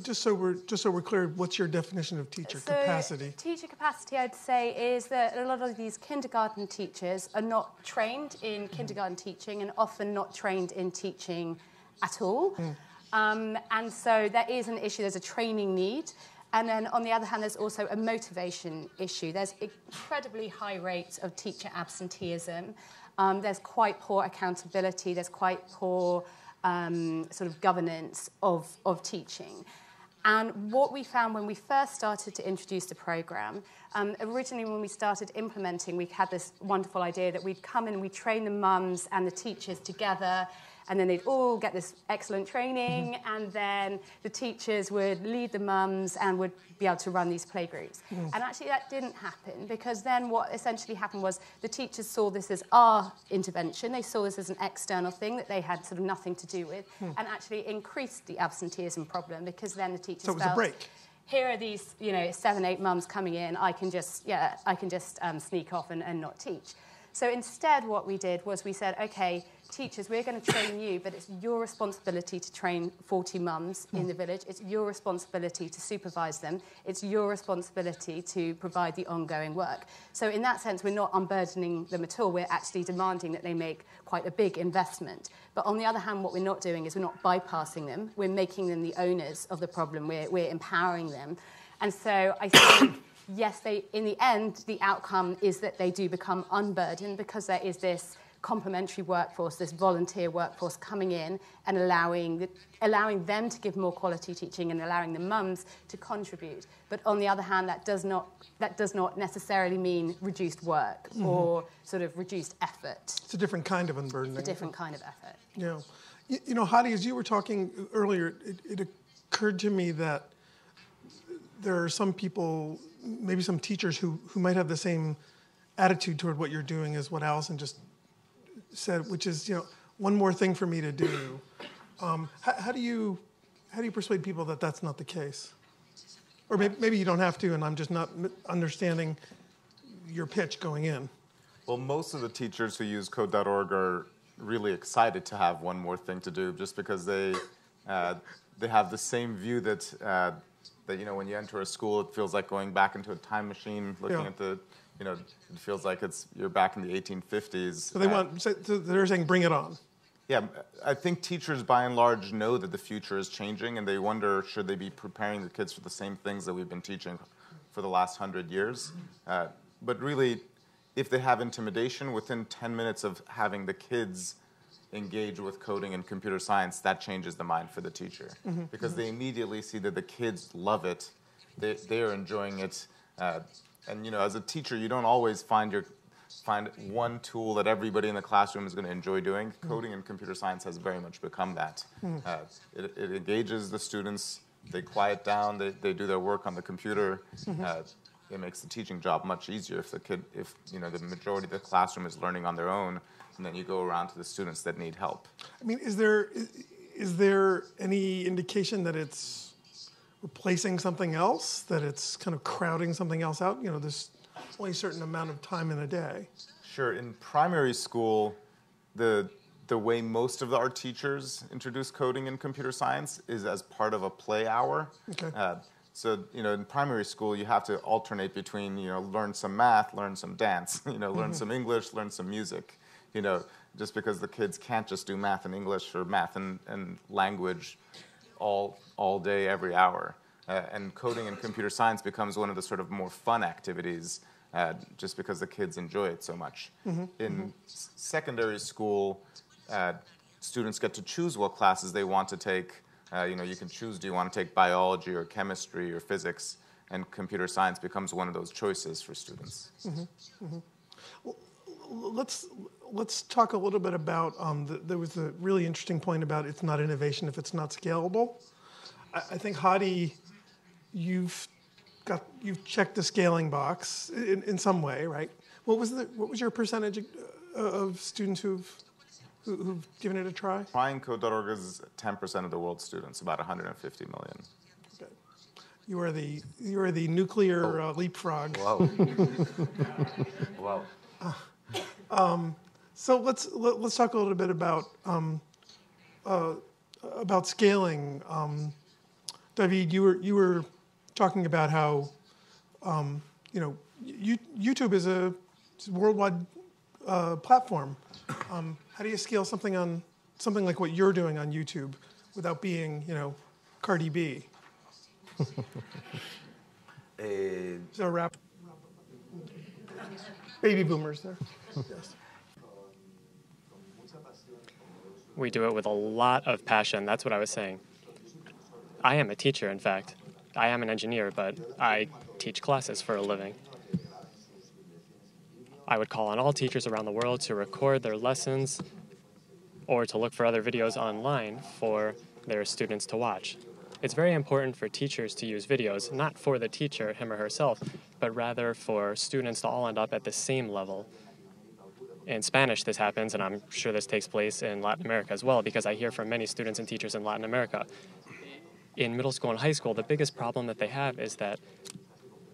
Just so we're clear, what's your definition of teacher capacity? Teacher capacity, I'd say, is that a lot of these kindergarten teachers are not trained in kindergarten teaching and often not trained in teaching at all. And so there is an issue, there's a training need. And then on the other hand, there's also a motivation issue. There's incredibly high rates of teacher absenteeism. There's quite poor accountability. There's quite poor sort of governance of teaching. And what we found when we first started to introduce the program, originally when we started implementing, we had this wonderful idea that we'd come in, we'd train the mums and the teachers together, and then they'd all get this excellent training, and then the teachers would lead the mums and would be able to run these playgroups. And actually that didn't happen, because then what essentially happened was the teachers saw this as our intervention. They saw this as an external thing that they had sort of nothing to do with, and actually increased the absenteeism problem, because then the teachers felt, a break. Here are these 7, 8 mums coming in, I can just sneak off and not teach. So instead what we did was we said, okay, teachers, we're going to train you, but it's your responsibility to train 40 mums in the village. It's your responsibility to supervise them. It's your responsibility to provide the ongoing work. So in that sense, we're not unburdening them at all. We're actually demanding that they make quite a big investment. But on the other hand, what we're not doing is we're not bypassing them. We're making them the owners of the problem. We're empowering them. And so I think, yes, in the end, the outcome is that they do become unburdened because there is this complementary workforce, this volunteer workforce coming in and allowing them to give more quality teaching and allowing the mums to contribute. But on the other hand, that does not necessarily mean reduced work or sort of reduced effort. It's a different kind of unburdening. It's a different kind of effort. Yeah. You know, Hadi, as you were talking earlier, it occurred to me that there are some people, maybe some teachers who might have the same attitude toward what you're doing as what Allison just said, which is, one more thing for me to do. How do you persuade people that that's not the case? Or maybe you don't have to, and I'm just not understanding your pitch going in. Well, most of the teachers who use code.org are really excited to have one more thing to do, just because they have the same view that when you enter a school, it feels like going back into a time machine, looking at the. It feels like you're back in the 1850s. So they're saying, bring it on. Yeah, I think teachers, by and large, know that the future is changing, and they wonder, should they be preparing the kids for the same things that we've been teaching for the last 100 years? But really, if they have intimidation, within 10 minutes of having the kids engage with coding and computer science, that changes the mind for the teacher. Because they immediately see that the kids love it, they are enjoying it. And as a teacher, you don't always find one tool that everybody in the classroom is going to enjoy doing. Coding and computer science has very much become that. It engages the students. They quiet down. They do their work on the computer. It makes the teaching job much easier if the majority of the classroom is learning on their own, and then you go around to the students that need help. I mean, is there any indication that it's replacing something else, that it's kind of crowding something else out? There's only a certain amount of time in a day. Sure. In primary school, the way most of our teachers introduce coding and computer science is as part of a play hour. Okay. So, in primary school, you have to alternate between, learn some math, learn some dance, learn some English, learn some music, just because the kids can't just do math and English or math and language all day, every hour. And coding and computer science becomes one of the sort of more fun activities just because the kids enjoy it so much. In secondary school, students get to choose what classes they want to take. You can choose, do you want to take biology or chemistry or physics? And computer science becomes one of those choices for students. Well, let's talk a little bit about, there was a really interesting point about it's not innovation if it's not scalable. I think, Hadi, you've checked the scaling box in some way, right? What was your percentage of students who've given it a try? Trying code.org is 10% of the world's students, about 150 million. Okay. You are the nuclear leapfrog. Wow. Wow. So let's talk a little bit about scaling. David, you were talking about how YouTube is a worldwide platform. How do you scale something like what you're doing on YouTube without being, Cardi B? So wrap. Baby boomers there. Yes. We do it with a lot of passion. That's what I was saying. I am a teacher, in fact. I am an engineer, but I teach classes for a living. I would call on all teachers around the world to record their lessons or to look for other videos online for their students to watch. It's very important for teachers to use videos, not for the teacher, him or herself, but rather for students to all end up at the same level. In Spanish, this happens, and I'm sure this takes place in Latin America as well, because I hear from many students and teachers in Latin America. In middle school and high school, the biggest problem that they have is that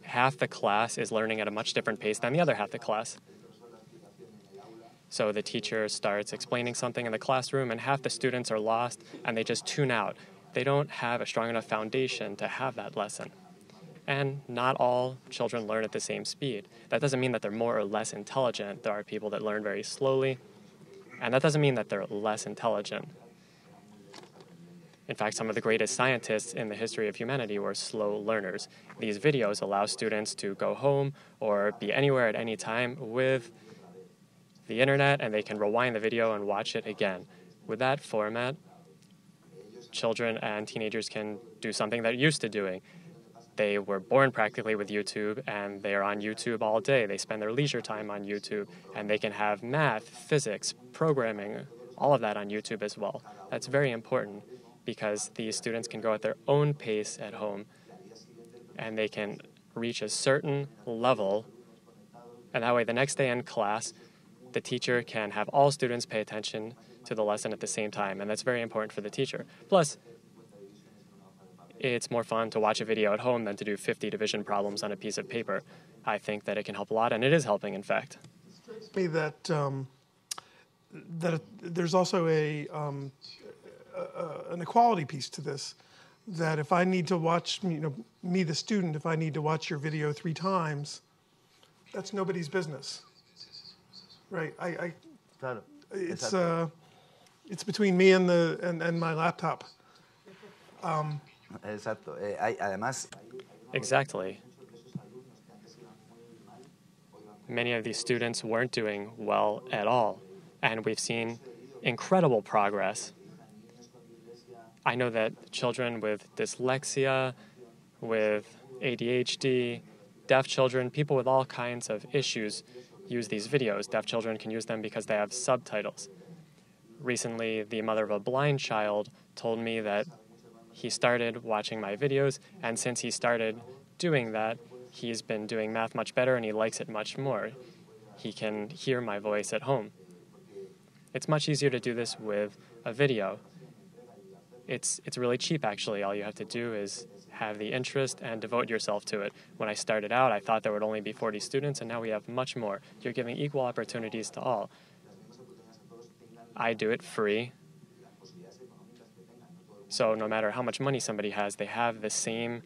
half the class is learning at a much different pace than the other half the class. So the teacher starts explaining something in the classroom and half the students are lost and they just tune out. They don't have a strong enough foundation to have that lesson. And not all children learn at the same speed. That doesn't mean that they're more or less intelligent. There are people that learn very slowly, and that doesn't mean that they're less intelligent. In fact, some of the greatest scientists in the history of humanity were slow learners. These videos allow students to go home or be anywhere at any time with the internet, and they can rewind the video and watch it again. With that format, children and teenagers can do something they're used to doing. They were born practically with YouTube, and they are on YouTube all day. They spend their leisure time on YouTube, and they can have math, physics, programming, all of that on YouTube as well. That's very important because these students can go at their own pace at home, and they can reach a certain level, and that way the next day in class, the teacher can have all students pay attention to the lesson at the same time, and that's very important for the teacher. Plus, it's more fun to watch a video at home than to do 50 division problems on a piece of paper. I think that it can help a lot, and it is helping, in fact. It strikes me that there's also an equality piece to this. That if I need to watch, me the student, if I need to watch your video 3 times, that's nobody's business, right? It's between me and my laptop. Exacto. Además. Exactly. Many of these students weren't doing well at all, and we've seen incredible progress. I know that children with dyslexia, with ADHD, deaf children, people with all kinds of issues use these videos. Deaf children can use them because they have subtitles. Recently, the mother of a blind child told me that he started watching my videos, and since he started doing that, he's been doing math much better and he likes it much more. He can hear my voice at home. It's much easier to do this with a video. It's really cheap, actually. All you have to do is have the interest and devote yourself to it. When I started out, I thought there would only be 40 students, and now we have much more. You're giving equal opportunities to all. I do it free. So no matter how much money somebody has, they have the same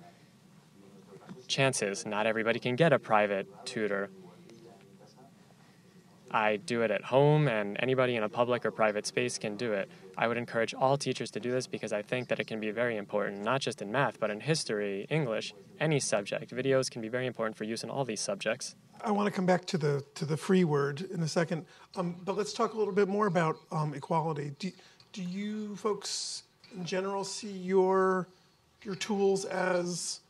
chances. Not everybody can get a private tutor. I do it at home, and anybody in a public or private space can do it. I would encourage all teachers to do this because I think that it can be very important, not just in math, but in history, English, any subject. Videos can be very important for use in all these subjects. I want to come back to the free word in a second, but let's talk a little bit more about equality. Do you folks in general see your tools as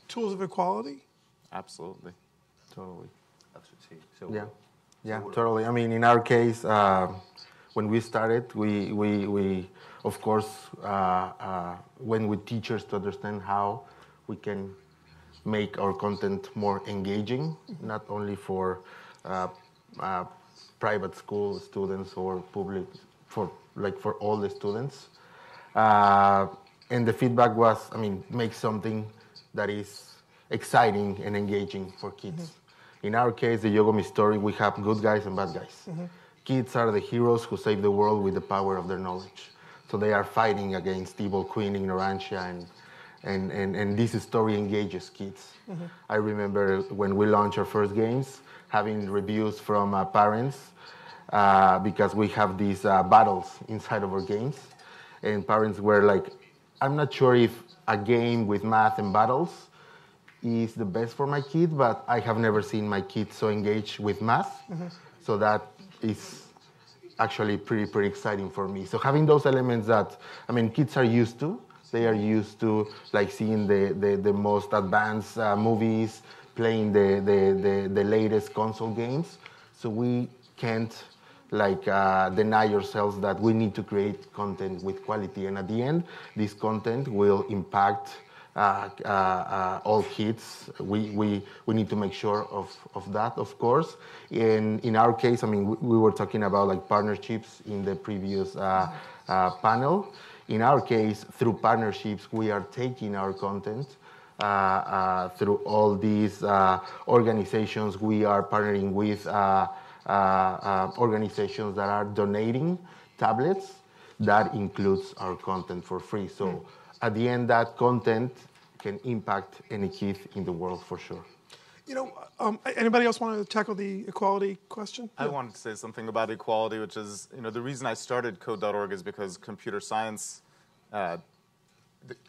tools of equality? Absolutely, totally. So Yeah, totally. I mean, in our case, when we started, we of course went with teachers to understand how we can make our content more engaging, not only for private school students or public, for all the students. And the feedback was, I mean, make something that is exciting and engaging for kids. Mm-hmm. In our case, the Yogomi story, we have good guys and bad guys. Mm-hmm. Kids are the heroes who save the world with the power of their knowledge. So they are fighting against evil Queen Ignorantia, and this story engages kids. Mm-hmm. I remember when we launched our first games, having reviews from parents, because we have these battles inside of our games. And parents were like, I'm not sure if a game with math and battles is the best for my kid, but I have never seen my kid so engaged with math. Mm-hmm. So that is actually pretty exciting for me. So having those elements that, I mean, kids are used to. They are used to like seeing the most advanced movies, playing the latest console games. So we can't deny ourselves that we need to create content with quality. And at the end, this content will impact all kids. We need to make sure of that, of course. In our case, I mean, we were talking about like partnerships in the previous panel. In our case, through partnerships, we are taking our content through all these organizations. We are partnering with organizations that are donating tablets. That includes our content for free. So at the end, that content can impact any kid in the world for sure. You know, anybody else want to tackle the equality question? I wanted to say something about equality, which is, the reason I started Code.org is because computer science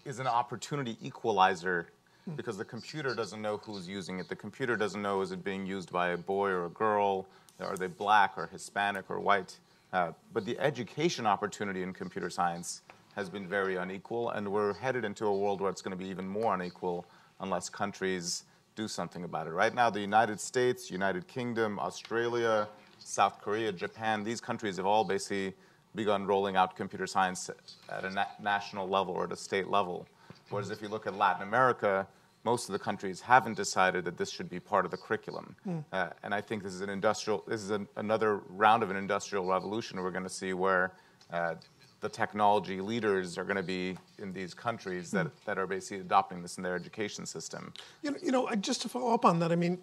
is an opportunity equalizer, because the computer doesn't know who's using it. The computer doesn't know, is it being used by a boy or a girl? Are they black or Hispanic or white? But the education opportunity in computer science has been very unequal, and we're headed into a world where it's going to be even more unequal unless countries do something about it. Right now, the United States, United Kingdom, Australia, South Korea, Japan, these countries have all basically begun rolling out computer science at a national level or at a state level. Whereas if you look at Latin America, most of the countries haven't decided that this should be part of the curriculum. And I think this is another round of an industrial revolution we're going to see, where the technology leaders are going to be in these countries that are basically adopting this in their education system. Just to follow up on that, I mean,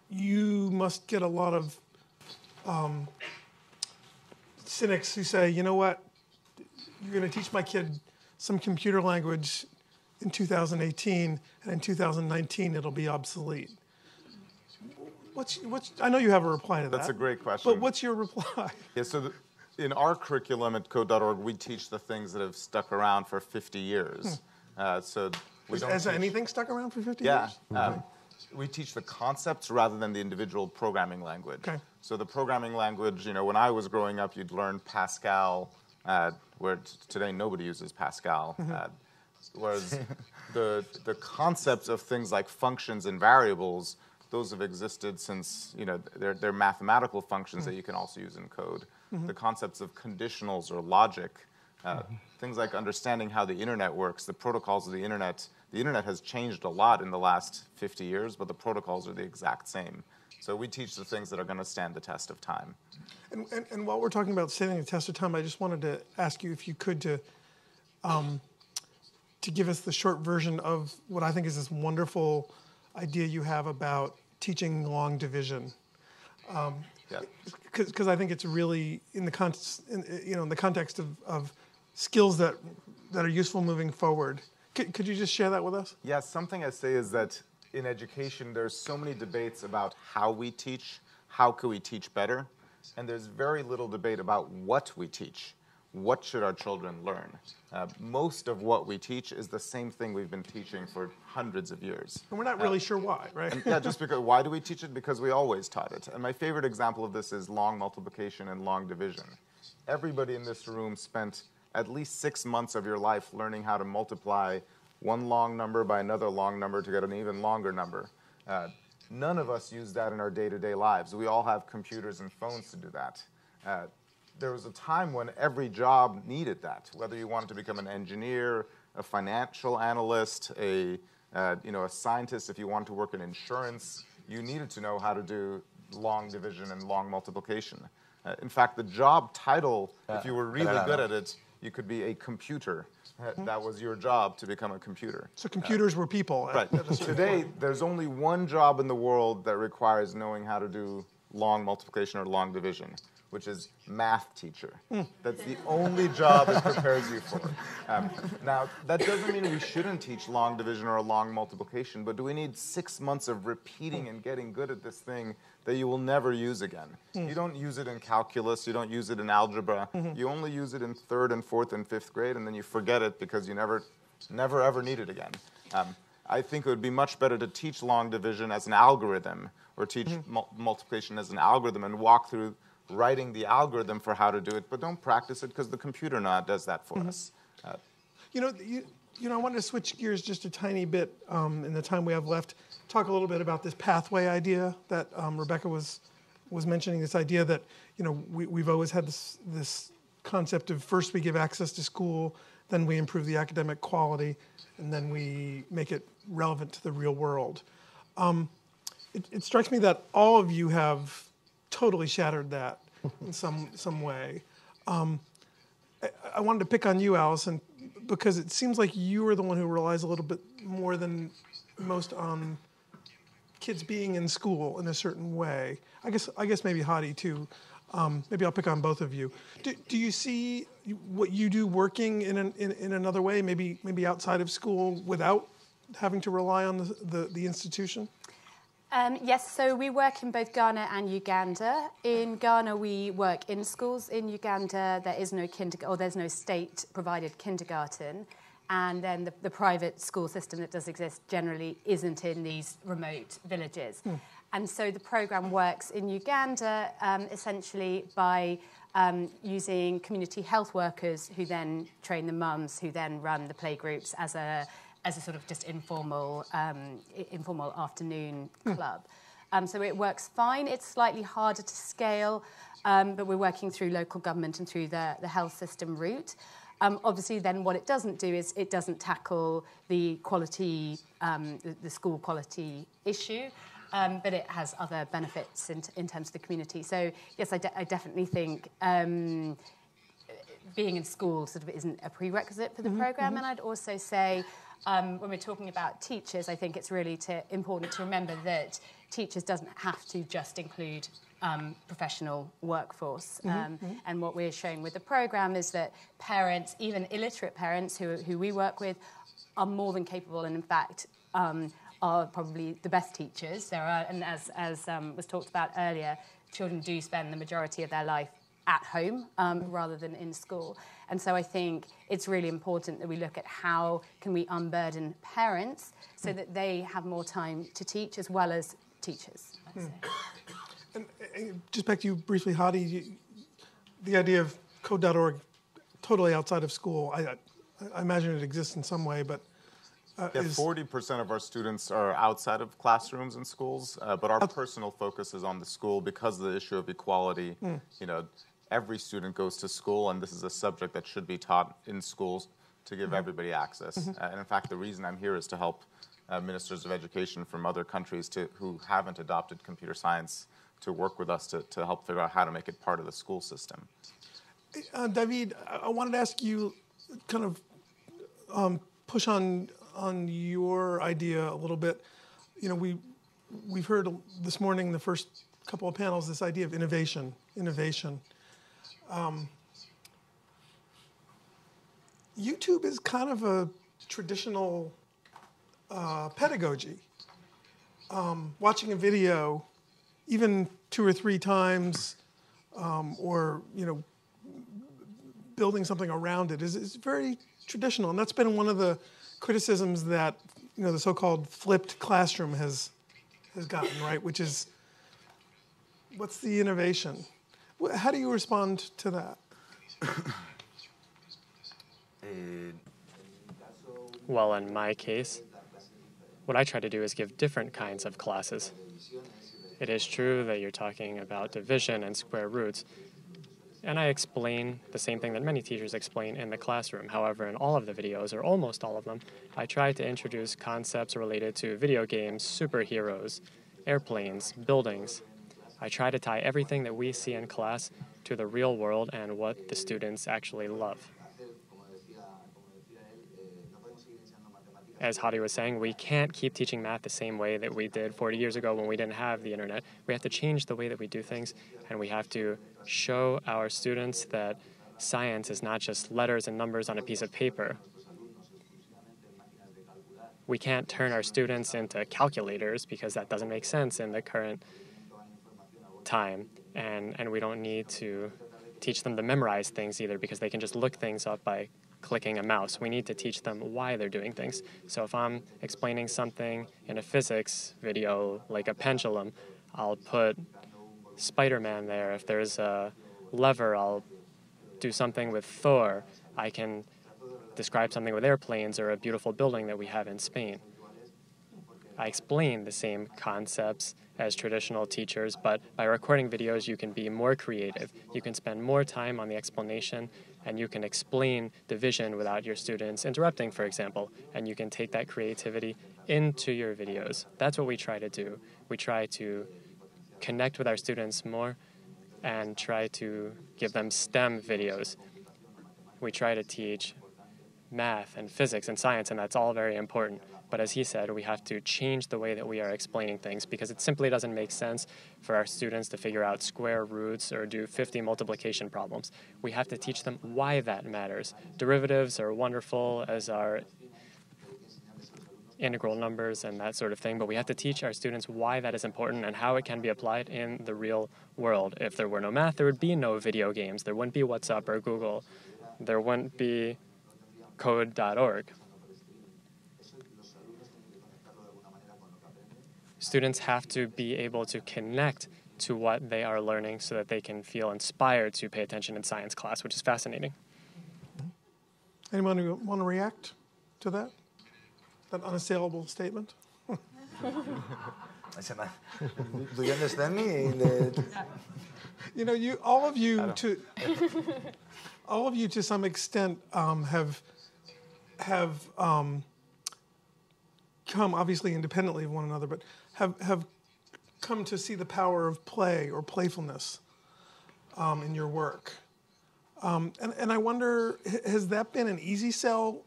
you must get a lot of cynics who say, you know what, you're going to teach my kid some computer language in 2018, and in 2019 it'll be obsolete. I know you have a reply to that. That's a great question. But what's your reply? Yeah, so in our curriculum at Code.org, we teach the things that have stuck around for 50 years. Has anything stuck around for 50 years? Yeah. We teach the concepts rather than the individual programming language. Okay. So the programming language, when I was growing up, you'd learn Pascal, where today nobody uses Pascal. Whereas the concepts of things like functions and variables, those have existed since, they're mathematical functions that you can also use in code. The concepts of conditionals or logic, things like understanding how the internet works, the protocols of the internet. The internet has changed a lot in the last 50 years, but the protocols are the exact same. So we teach the things that are going to stand the test of time. And while we're talking about standing the test of time, I just wanted to ask you if you could to give us the short version of what I think is this wonderful idea you have about teaching long division. Because I think it's really in the context of skills that are useful moving forward. Could you just share that with us? Yeah, something I say is that in education, there's so many debates about how we teach, how can we teach better, and there's very little debate about what we teach. What should our children learn? Most of what we teach is the same thing we've been teaching for hundreds of years. And we're not really sure why, right? Just because. Why do we teach it? Because we always taught it. And my favorite example of this is long multiplication and long division. Everybody in this room spent at least 6 months of your life learning how to multiply one long number by another long number to get an even longer number. None of us use that in our day-to-day lives. We all have computers and phones to do that. There was a time when every job needed that, whether you wanted to become an engineer, a financial analyst, a scientist. If you wanted to work in insurance, you needed to know how to do long division and long multiplication. In fact, the job title, if you were really good at it, you could be a computer. That was your job, to become a computer. So computers were people. Right. Today, there's only one job in the world that requires knowing how to do long multiplication or long division, which is math teacher. That's the only job it prepares you for. Now, that doesn't mean we shouldn't teach long division or long multiplication, but do we need 6 months of repeating and getting good at this thing that you will never use again? You don't use it in calculus, you don't use it in algebra, you only use it in 3rd and 4th and 5th grade, and then you forget it because you never ever need it again. I think it would be much better to teach long division as an algorithm, or teach multiplication as an algorithm and walk through writing the algorithm for how to do it, but don't practice it because the computer now does that for us. I wanted to switch gears just a tiny bit in the time we have left. Talk a little bit about this pathway idea that Rebecca was mentioning. This idea that we've always had this concept of first we give access to school, then we improve the academic quality, and then we make it relevant to the real world. It strikes me that all of you have totally shattered that in some way. I wanted to pick on you, Allison, because it seems like you are the one who relies a little bit more than most on kids being in school in a certain way. I guess maybe Hadi too. Maybe I'll pick on both of you. Do you see what you do working in another way, maybe outside of school, without having to rely on the institution? Yes, so we work in both Ghana and Uganda. In Ghana, we work in schools. In Uganda, there is no there's no state-provided kindergarten. And then the private school system that does exist generally isn't in these remote villages. And so the program works in Uganda essentially by using community health workers who then train the mums, who then run the playgroups as a sort of just informal afternoon club. So it works fine. It's slightly harder to scale, but we're working through local government and through the health system route. Obviously, then what it doesn't do is it doesn't tackle the quality, the school quality issue, but it has other benefits in terms of the community. So yes, I definitely think being in school sort of isn't a prerequisite for the program. And I'd also say when we're talking about teachers, I think it's really important to remember that teachers doesn't have to just include professional workforce. And what we're showing with the program is that parents, even illiterate parents who we work with, are more than capable and in fact are probably the best teachers. And as was talked about earlier, children do spend the majority of their life at home rather than in school. And so I think it's really important that we look at how can we unburden parents so that they have more time to teach as well as teachers. And just back to you briefly, Hadi, the idea of code.org totally outside of school, I imagine it exists in some way, but 40% of our students are outside of classrooms and schools, but our personal focus is on the school because of the issue of equality. You know, every student goes to school, and this is a subject that should be taught in schools to give everybody access. And in fact, the reason I'm here is to help ministers of education from other countries who haven't adopted computer science to work with us to help figure out how to make it part of the school system. David, I wanted to ask you, kind of push on your idea a little bit. You know, we've heard this morning, the first couple of panels, this idea of innovation. YouTube is kind of a traditional pedagogy. Watching a video, even 2 or 3 times, or building something around it is very traditional, and that's been one of the criticisms that the so-called flipped classroom has gotten, right? Which is, what's the innovation? How do you respond to that? Well, in my case, what I try to do is give different kinds of classes. It is true that you're talking about division and square roots, and I explain the same thing that many teachers explain in the classroom. However, in all of the videos, or almost all of them, I try to introduce concepts related to video games, superheroes, airplanes, buildings. I try to tie everything that we see in class to the real world and what the students actually love. As Hadi was saying, we can't keep teaching math the same way that we did 40 years ago when we didn't have the internet. We have to change the way that we do things, and we have to show our students that science is not just letters and numbers on a piece of paper. We can't turn our students into calculators because that doesn't make sense in the current time, and we don't need to teach them to memorize things either because they can just look things up by clicking a mouse. We need to teach them why they're doing things. So if I'm explaining something in a physics video, like a pendulum, I'll put Spider-Man there. If there's a lever, I'll do something with Thor. I can describe something with airplanes or a beautiful building that we have in Spain. I explain the same concepts as traditional teachers, but by recording videos, you can be more creative. You can spend more time on the explanation, and you can explain division without your students interrupting, for example, and you can take that creativity into your videos. That's what we try to do. We try to connect with our students more and try to give them STEM videos. We try to teach math and physics and science, and that's all very important. But as he said, we have to change the way that we are explaining things because it simply doesn't make sense for our students to figure out square roots or do 50 multiplication problems. We have to teach them why that matters. Derivatives are wonderful as are integral numbers and that sort of thing, but we have to teach our students why that is important and how it can be applied in the real world. If there were no math, there would be no video games. There wouldn't be WhatsApp or Google. There wouldn't be code.org. Students have to be able to connect to what they are learning so that they can feel inspired to pay attention in science class, which is fascinating. Anyone who want to react to that? That unassailable statement? Do you understand me? You know, all of you to some extent have come, obviously independently of one another, but have come to see the power of play or playfulness in your work. And I wonder, has that been an easy sell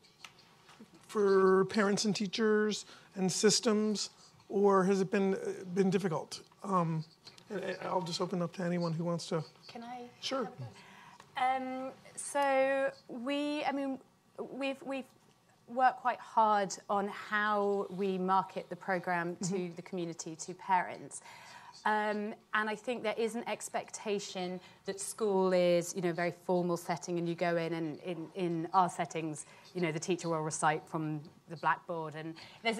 for parents and teachers and systems, or has it been difficult? And I'll just open up to anyone who wants to. Can I? Sure. So we've worked quite hard on how we market the program to the community, to parents. And I think there is an expectation that school is, a very formal setting, and you go in, and in our settings, the teacher will recite from the blackboard, and there's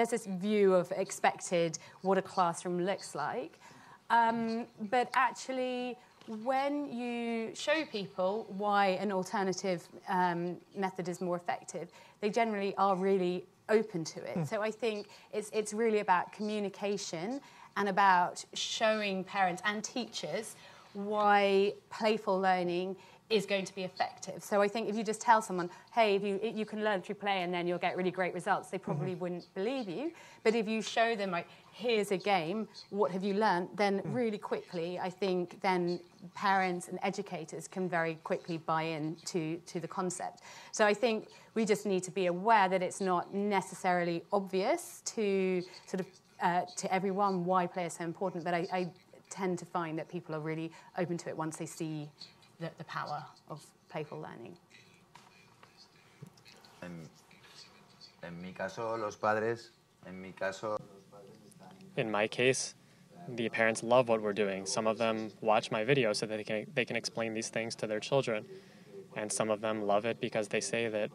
this view of expected what a classroom looks like. But actually, when you show people why an alternative method is more effective, they generally are really open to it. So I think it's really about communication and about showing parents and teachers why playful learning is going to be effective. So I think if you just tell someone, hey, if you can learn through play and then you'll get really great results, they probably wouldn't believe you. But if you show them, like, here's a game, what have you learned, then really quickly, I think then parents and educators can very quickly buy in to the concept. So I think we just need to be aware that it's not necessarily obvious to sort of to everyone why play is so important, but I tend to find that people are really open to it once they see the power of playful learning. En mi caso, los padres, en mi caso... In my case, the parents love what we're doing. Some of them watch my videos so that they can explain these things to their children. And some of them love it because they say that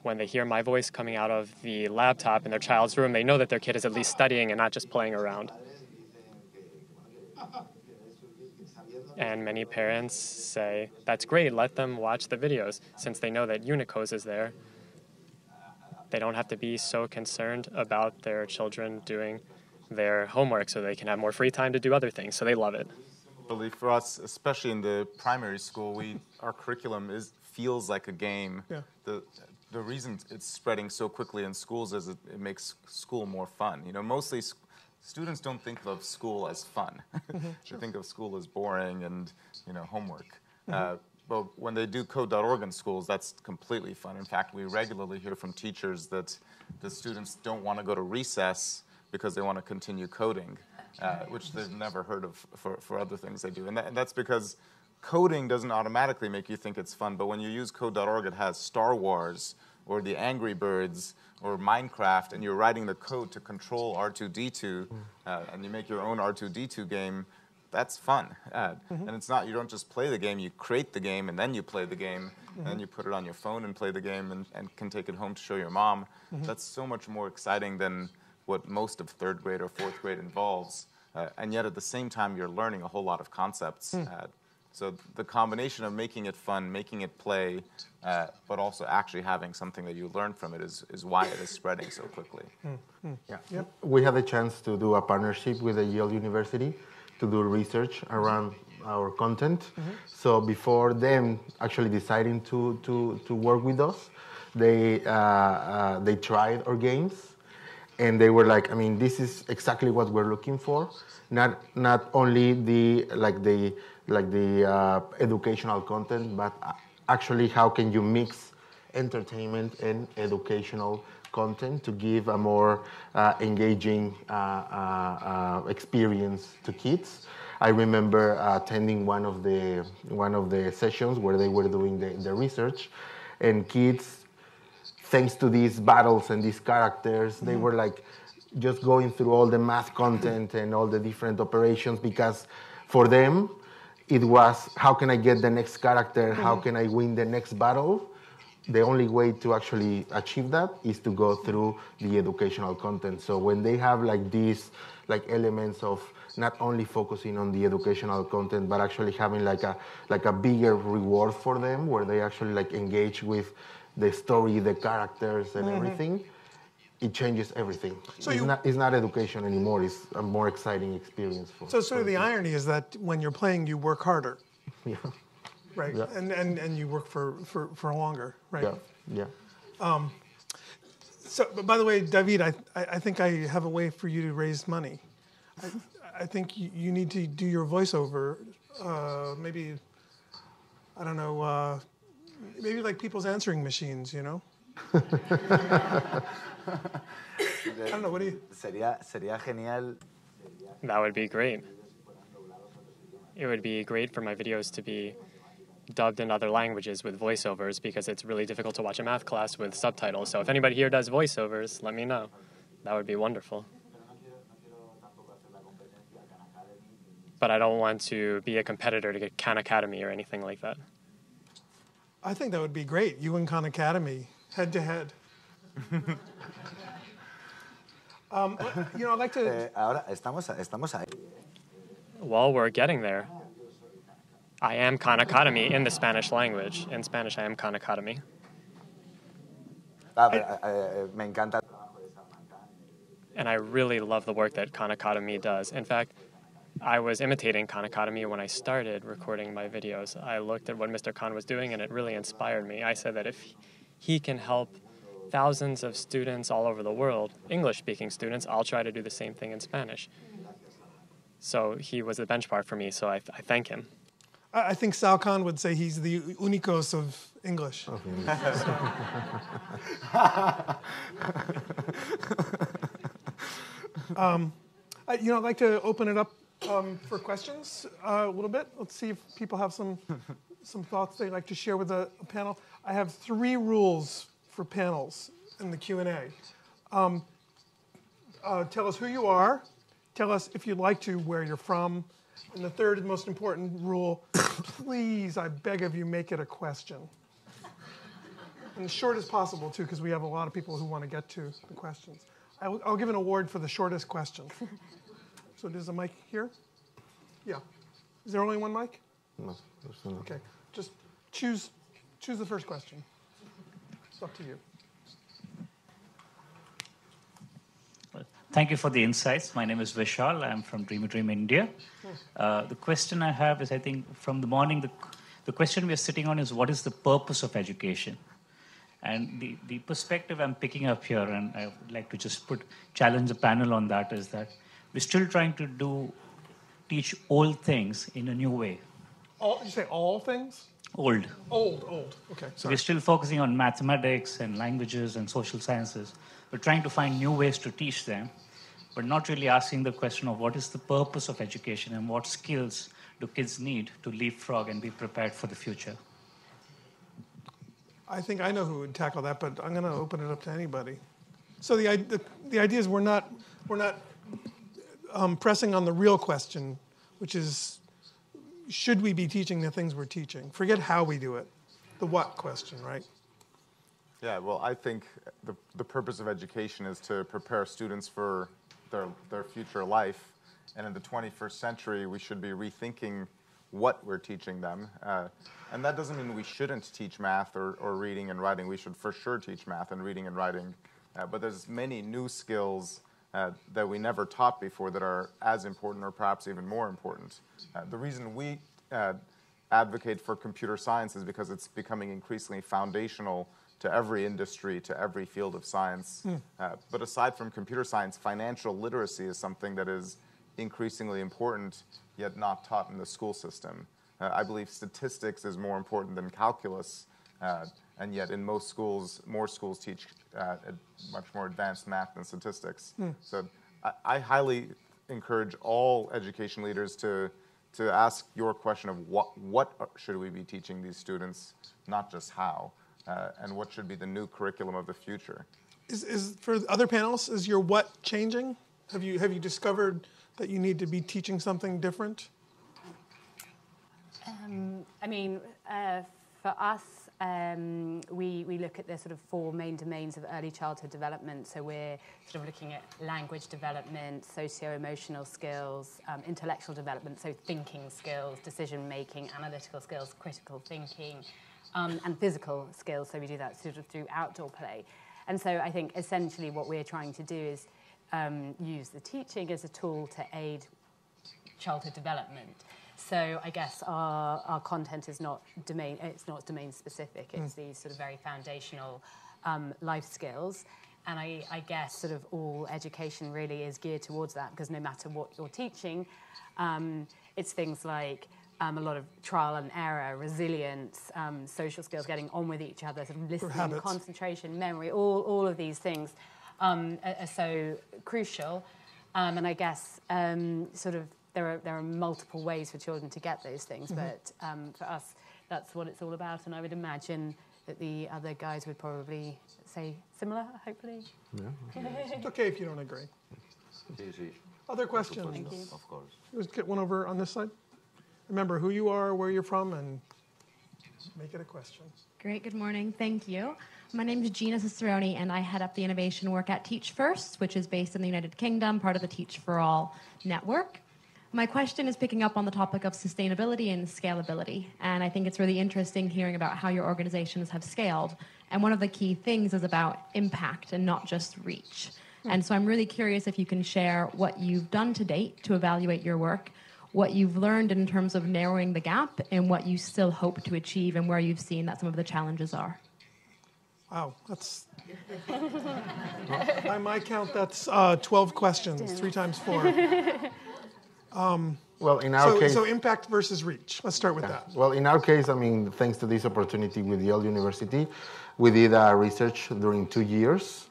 when they hear my voice coming out of the laptop in their child's room, they know that their kid is at least studying and not just playing around. And many parents say, that's great, let them watch the videos. Since they know that Unicos is there, they don't have to be so concerned about their children doing their homework so they can have more free time to do other things. So they love it. For us, especially in the primary school, our curriculum feels like a game. Yeah. The reason it's spreading so quickly in schools is it makes school more fun. Mostly students don't think of school as fun. They think of school as boring and homework. But when they do code.org in schools, that's completely fun. In fact, we regularly hear from teachers that the students don't want to go to recess because they want to continue coding, which they've never heard of for other things they do. And that's because coding doesn't automatically make you think it's fun, but when you use code.org, it has Star Wars or the Angry Birds or Minecraft, and you're writing the code to control R2-D2, and you make your own R2-D2 game. That's fun. And it's not, you don't just play the game, you create the game, and then you play the game, and then you put it on your phone and play the game and can take it home to show your mom. That's so much more exciting than what most of third grade or fourth grade involves. And yet at the same time, you're learning a whole lot of concepts. So the combination of making it fun, making it play, but also actually having something that you learn from it is why it is spreading so quickly. Yeah. Yep. We had a chance to do a partnership with the Yale University to do research around our content. So before them actually deciding to work with us, they tried our games, and they were like, I mean, this is exactly what we're looking for. Not only the educational content, but actually how can you mix entertainment and educational content to give a more engaging experience to kids. I remember attending one of the sessions where they were doing the research, and kids, thanks to these battles and these characters, they were like just going through all the math content and all the different operations, because for them it was, how can I get the next character? How can I win the next battle? The only way to actually achieve that is to go through the educational content. So when they have like these like elements of not only focusing on the educational content, but actually having like a bigger reward for them, where they actually like engage with the story, the characters, and everything, it changes everything. So it's not education anymore. It's a more exciting experience. So sort of the irony is that when you're playing, you work harder. Yeah. Right. Yeah. And you work for longer. Right. Yeah. Yeah. So, but by the way, David, I think I have a way for you to raise money. I think you need to do your voiceover. Maybe, I don't know. Maybe like people's answering machines, you know. I don't know. What do you? Sería genial. That would be great. It would be great for my videos to be dubbed in other languages with voiceovers, because it's really difficult to watch a math class with subtitles. So if anybody here does voiceovers, let me know. That would be wonderful. But I don't want to be a competitor to get Khan Academy or anything like that. I think that would be great. You and Khan Academy, head to head. I'd like to. Ahora estamos ahí. Well, we're getting there. I am Khan Academy in the Spanish language. In Spanish, I am Khan Academy. Me encanta. And I really love the work that Khan Academy does. In fact, I was imitating Khan Academy when I started recording my videos. I looked at what Mr. Khan was doing, and it really inspired me. I said that if he can help thousands of students all over the world, English-speaking students, I'll try to do the same thing in Spanish. So he was a benchmark for me, so I thank him. I think Sal Khan would say he's the unicos of English. I'd like to open it up for questions a little bit. Let's see if people have some thoughts they'd like to share with the panel. I have 3 rules for panels in the Q&A. Tell us who you are. Tell us, if you'd like to, where you're from. And the third and most important rule, please, I beg of you, make it a question. And as short as possible, too, because we have a lot of people who want to get to the questions. I'll give an award for the shortest question. So there's a mic here? Yeah. Is there only one mic? No, there's not. Okay. Just choose the first question. It's up to you. Thank you for the insights. My name is Vishal. I'm from Dream India. The question I have is, I think from the morning, the question we are sitting on is, what is the purpose of education? And the perspective I'm picking up here, and I would like to just challenge the panel on that, is that we're still trying to teach old things in a new way. You say all things? Old. Old. Okay, so we're still focusing on mathematics and languages and social sciences. We're trying to find new ways to teach them, but not really asking the question of what is the purpose of education and what skills do kids need to leapfrog and be prepared for the future. I think I know who would tackle that, but I'm going to open it up to anybody. So the idea is we're not pressing on the real question, which is, should we be teaching the things we're teaching? Forget how we do it. The what question, right? Yeah, well, I think the purpose of education is to prepare students for their future life. And in the 21st century, we should be rethinking what we're teaching them. And that doesn't mean we shouldn't teach math or reading and writing. We should for sure teach math and reading and writing. But there's many new skills that we never taught before that are as important or perhaps even more important. The reason we advocate for computer science is because it's becoming increasingly foundational to every industry, to every field of science. But aside from computer science, financial literacy is something that is increasingly important, yet not taught in the school system. I believe statistics is more important than calculus, And yet in most schools, more schools teach much more advanced math and statistics. So I highly encourage all education leaders to ask your question of what should we be teaching these students, not just how, and what should be the new curriculum of the future. Is for other panelists, is your what changing? Have you discovered that you need to be teaching something different? I mean, for us, we look at the sort of 4 main domains of early childhood development. So we're sort of looking at language development, socio-emotional skills, intellectual development, so thinking skills, decision-making, analytical skills, critical thinking, and physical skills. So we do that sort of through outdoor play. And so I think essentially what we're trying to do is use the teaching as a tool to aid childhood development. So I guess our content is not domain specific. It's these sort of very foundational life skills. And I guess sort of all education really is geared towards that, because no matter what you're teaching, it's things like a lot of trial and error, resilience, social skills, getting on with each other, sort of listening, concentration, memory, all of these things are so crucial. And I guess sort of there are multiple ways for children to get those things, but for us, that's what it's all about. And I would imagine that the other guys would probably say similar, hopefully. Yeah. It's okay if you don't agree. Other questions? Thank you. Of course. Let's get one over on this side. Remember who you are, where you're from, and make it a question. Great, good morning, thank you. My name is Gina Cicerone, and I head up the innovation work at Teach First, which is based in the United Kingdom, part of the Teach for All network. My question is picking up on the topic of sustainability and scalability, and I think it's really interesting hearing about how your organizations have scaled. And one of the key things is about impact and not just reach. And so I'm really curious if you can share what you've done to date to evaluate your work, what you've learned in terms of narrowing the gap, and what you still hope to achieve, and where you've seen that some of the challenges are. Wow, that's, by my count, that's 12 questions, 3 times 4. Well, in our case... So impact versus reach. Let's start with that. Well, in our case, I mean, thanks to this opportunity with Yale University, we did research during 2 years.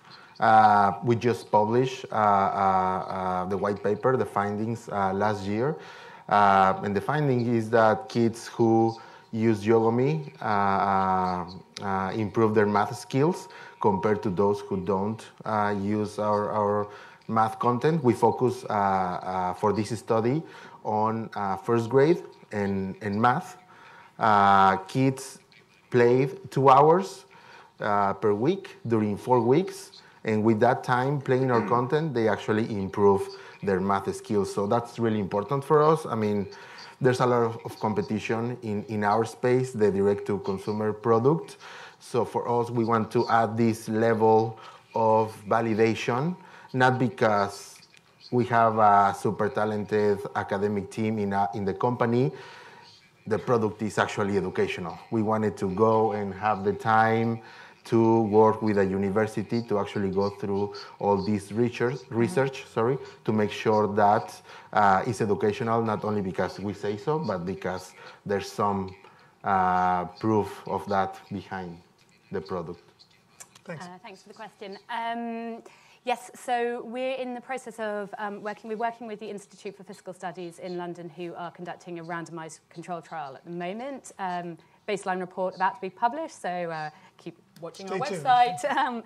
We just published the white paper, the findings, last year. And the finding is that kids who use Yogomi improve their math skills compared to those who don't use our math content. We focus for this study on first grade and math. Kids played 2 hours per week during 4 weeks, and with that time playing our content, they actually improve their math skills. So that's really important for us. I mean, there's a lot of competition in our space, the direct-to-consumer product. So for us, we want to add this level of validation, not because we have a super talented academic team in the company. The product is actually educational. We wanted to go and have the time to work with a university to actually go through all this research, to make sure that it's educational, not only because we say so, but because there's some proof of that behind the product. Thanks. Thanks for the question. Yes, so we're in the process of we're working with the Institute for Fiscal Studies in London, who are conducting a randomized control trial at the moment. Baseline report about to be published, so keep watching our website.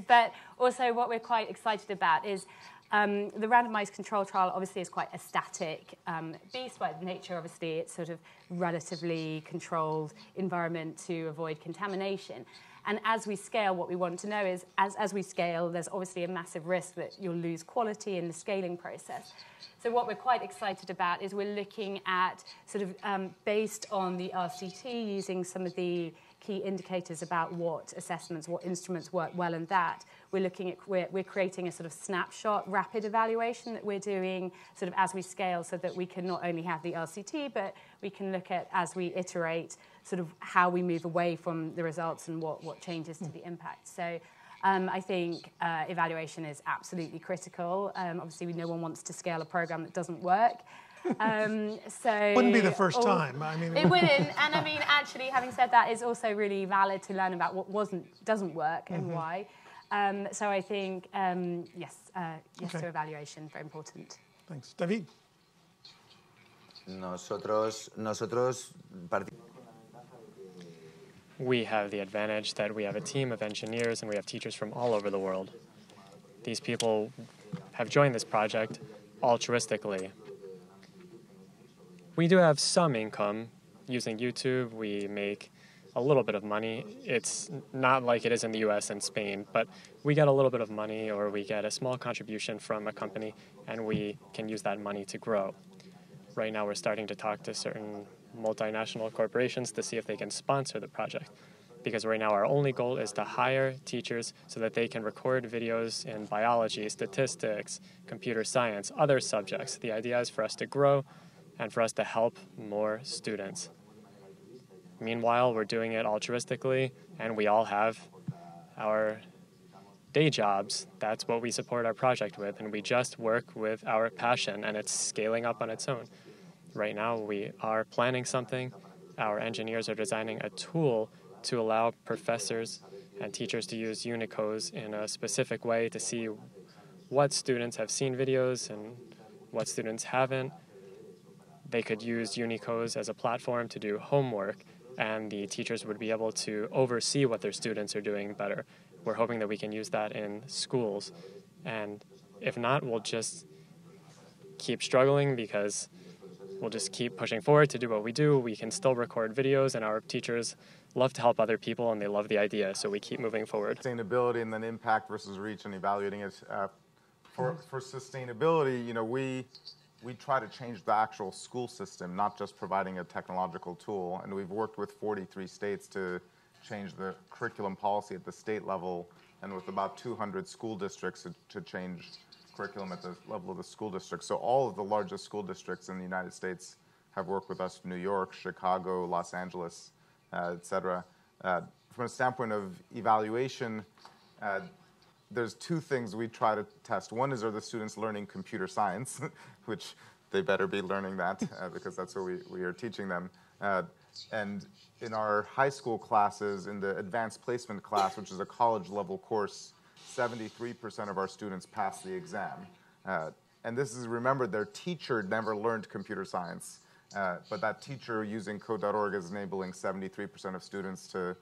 But also what we're quite excited about is the randomized control trial obviously is quite a static beast by nature. Obviously, it's sort of relatively controlled environment to avoid contamination. And as we scale, what we want to know is, as we scale, there's obviously a massive risk that you'll lose quality in the scaling process. So what we're quite excited about is we're looking at sort of based on the RCT, using some of the key indicators about what assessments, what instruments work well in that. We're looking at, we're creating a sort of snapshot rapid evaluation that we're doing sort of as we scale, so that we can not only have the RCT, but we can look at, as we iterate, sort of how we move away from the results and what changes to the impact. So I think evaluation is absolutely critical. Obviously, no one wants to scale a program that doesn't work. So wouldn't be the first time. I mean, it wouldn't. And I mean, actually, having said that, it's also really valid to learn about what doesn't work and why. So I think yes to evaluation, very important. Thanks, David. We have the advantage that we have a team of engineers and we have teachers from all over the world. These people have joined this project altruistically. We do have some income. Using YouTube, we make a little bit of money. It's not like it is in the US and Spain, but we get a little bit of money, or we get a small contribution from a company, and we can use that money to grow. Right now we're starting to talk to certain multinational corporations to see if they can sponsor the project. Because right now our only goal is to hire teachers so that they can record videos in biology, statistics, computer science, other subjects. The idea is for us to grow and for us to help more students. Meanwhile, we're doing it altruistically, and we all have our day jobs. That's what we support our project with, and we just work with our passion, and it's scaling up on its own. Right now, we are planning something. Our engineers are designing a tool to allow professors and teachers to use Unicos in a specific way to see what students have seen videos and what students haven't. They could use Unicos as a platform to do homework, and the teachers would be able to oversee what their students are doing better. We're hoping that we can use that in schools. And if not, we'll just keep struggling because we'll just keep pushing forward to do what we do. We can still record videos, and our teachers love to help other people, and they love the idea, so we keep moving forward. Sustainability and then impact versus reach and evaluating it. For sustainability, you know, we try to change the actual school system, not just providing a technological tool. And we've worked with 43 states to change the curriculum policy at the state level, and with about 200 school districts to change curriculum at the level of the school district. So all of the largest school districts in the United States have worked with us: New York, Chicago, Los Angeles, et cetera. From a standpoint of evaluation, there's two things we try to test. One is, are the students learning computer science, which they better be learning that because that's what we are teaching them. And in our high school classes, in the advanced placement class, which is a college level course, 73% of our students pass the exam. And this is, remember, their teacher never learned computer science, but that teacher using code.org is enabling 73% of students to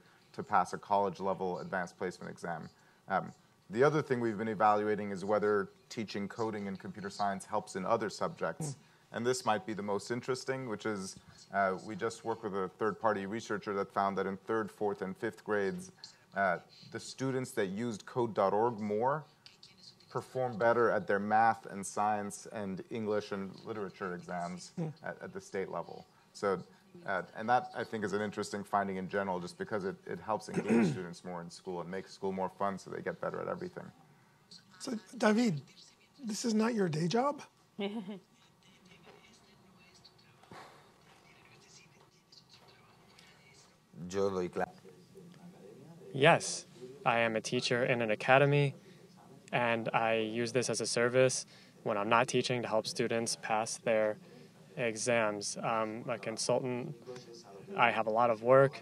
pass a college level advanced placement exam. The other thing we've been evaluating is whether teaching coding and computer science helps in other subjects. And this might be the most interesting, which is we just worked with a third-party researcher that found that in 3rd, 4th, and 5th grades, the students that used code.org more perform better at their math and science and English and literature exams at the state level. So, and that, I think, is an interesting finding in general, just because it helps engage students more in school and makes school more fun so they get better at everything. So, David, this is not your day job? Yes, I am a teacher in an academy, and I use this as a service when I'm not teaching to help students pass their exams. I'm a consultant. I have a lot of work,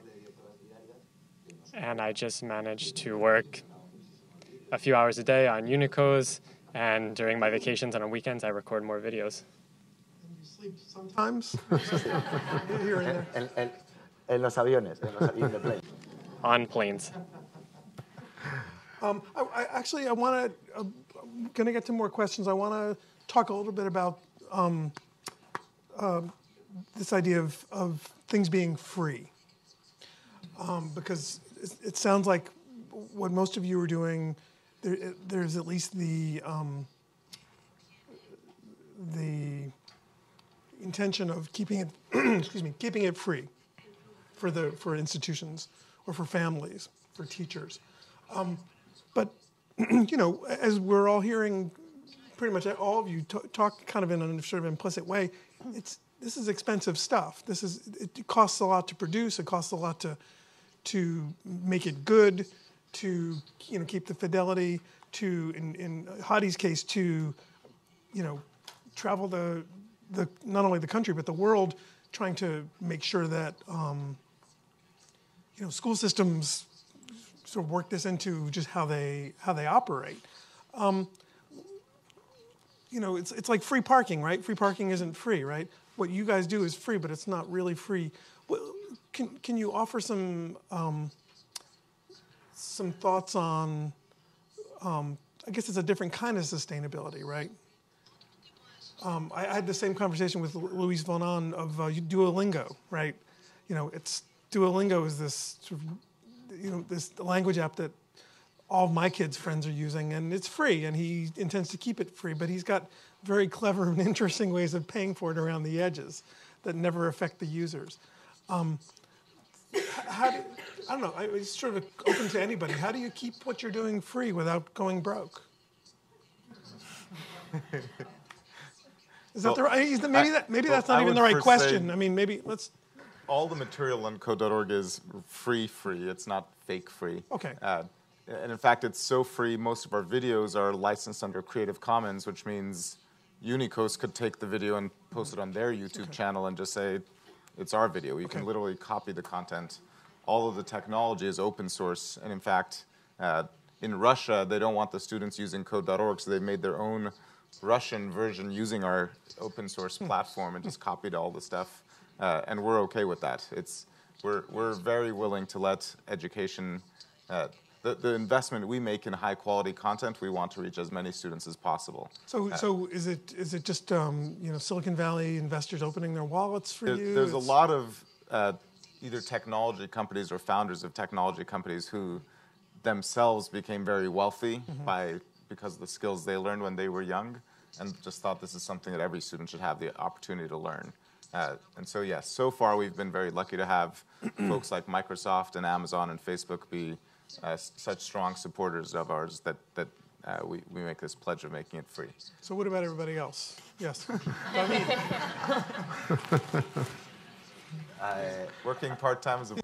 and I just manage to work a few hours a day on Unicos, and during my vacations and on weekends, I record more videos. You sleep sometimes? Here and there. En los aviones, in the plane. On planes. I want to, I'm going to get to more questions. I want to talk a little bit about this idea of things being free. Because it sounds like what most of you are doing, there's at least the intention of keeping it, excuse me, keeping it free for institutions or for families, for teachers. But, you know, as we're all hearing, pretty much all of you talk kind of in a sort of implicit way, this is expensive stuff. It costs a lot to produce. It costs a lot to make it good, to, you know, keep the fidelity, to, in Hadi's case, to, you know, travel the not only the country but the world trying to make sure that school systems sort of work this into just how they operate. It's like free parking, right? Free parking isn't free, right? What you guys do is free, but it's not really free. Can you offer some thoughts on? I guess it's a different kind of sustainability, right? I had the same conversation with Luis Vonan of Duolingo, right? Duolingo is this sort of, this language app that all of my kids' friends are using, and it's free, and he intends to keep it free, but he's got very clever and interesting ways of paying for it around the edges that never affect the users. I don't know, it's sort of open to anybody. How do you keep what you're doing free without going broke? Is that the right? Maybe that's not even the right question. I mean, maybe let's. All the material on code.org is free. It's not fake free. Okay. And in fact, it's so free, most of our videos are licensed under Creative Commons, which means Unicos could take the video and post it on their YouTube channel and just say, it's our video. You can literally copy the content. All of the technology is open source. And in fact, in Russia, they don't want the students using code.org, so they made their own Russian version using our open source platform and just copied all the stuff. And we're okay with that. We're very willing to let education, the investment we make in high quality content, we want to reach as many students as possible. So is it just Silicon Valley investors opening their wallets for you? There's a lot of either technology companies or founders of technology companies who themselves became very wealthy because of the skills they learned when they were young, and just thought this is something that every student should have the opportunity to learn. And so yes, so far we've been very lucky to have folks like Microsoft and Amazon and Facebook be such strong supporters of ours that we make this pledge of making it free. So what about everybody else? Yes. Working part-time as a...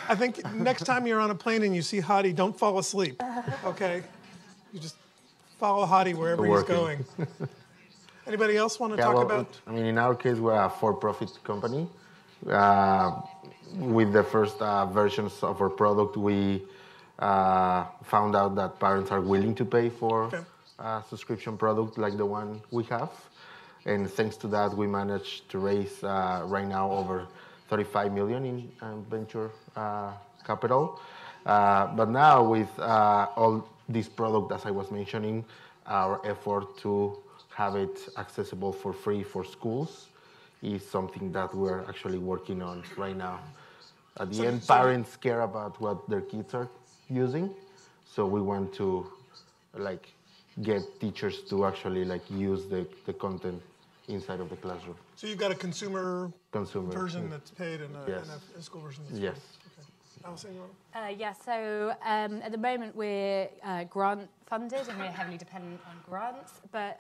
I think next time you're on a plane and you see Hadi, don't fall asleep, okay? You just follow Hadi wherever he's going. Anybody else want to talk about? I mean, in our case, we're a for-profit company. With the first versions of our product, we found out that parents are willing to pay for a subscription product like the one we have. And thanks to that, we managed to raise right now over 35 million in venture capital. But now with all this product, as I was mentioning, our effort to have it accessible for free for schools is something that we're actually working on right now. At the end, parents care about what their kids are using, so we want to get teachers to actually use the content inside of the classroom. So you've got a consumer version that's paid and a school version that's free. Yes. Alison, so at the moment we're grant funded and we're heavily dependent on grants, but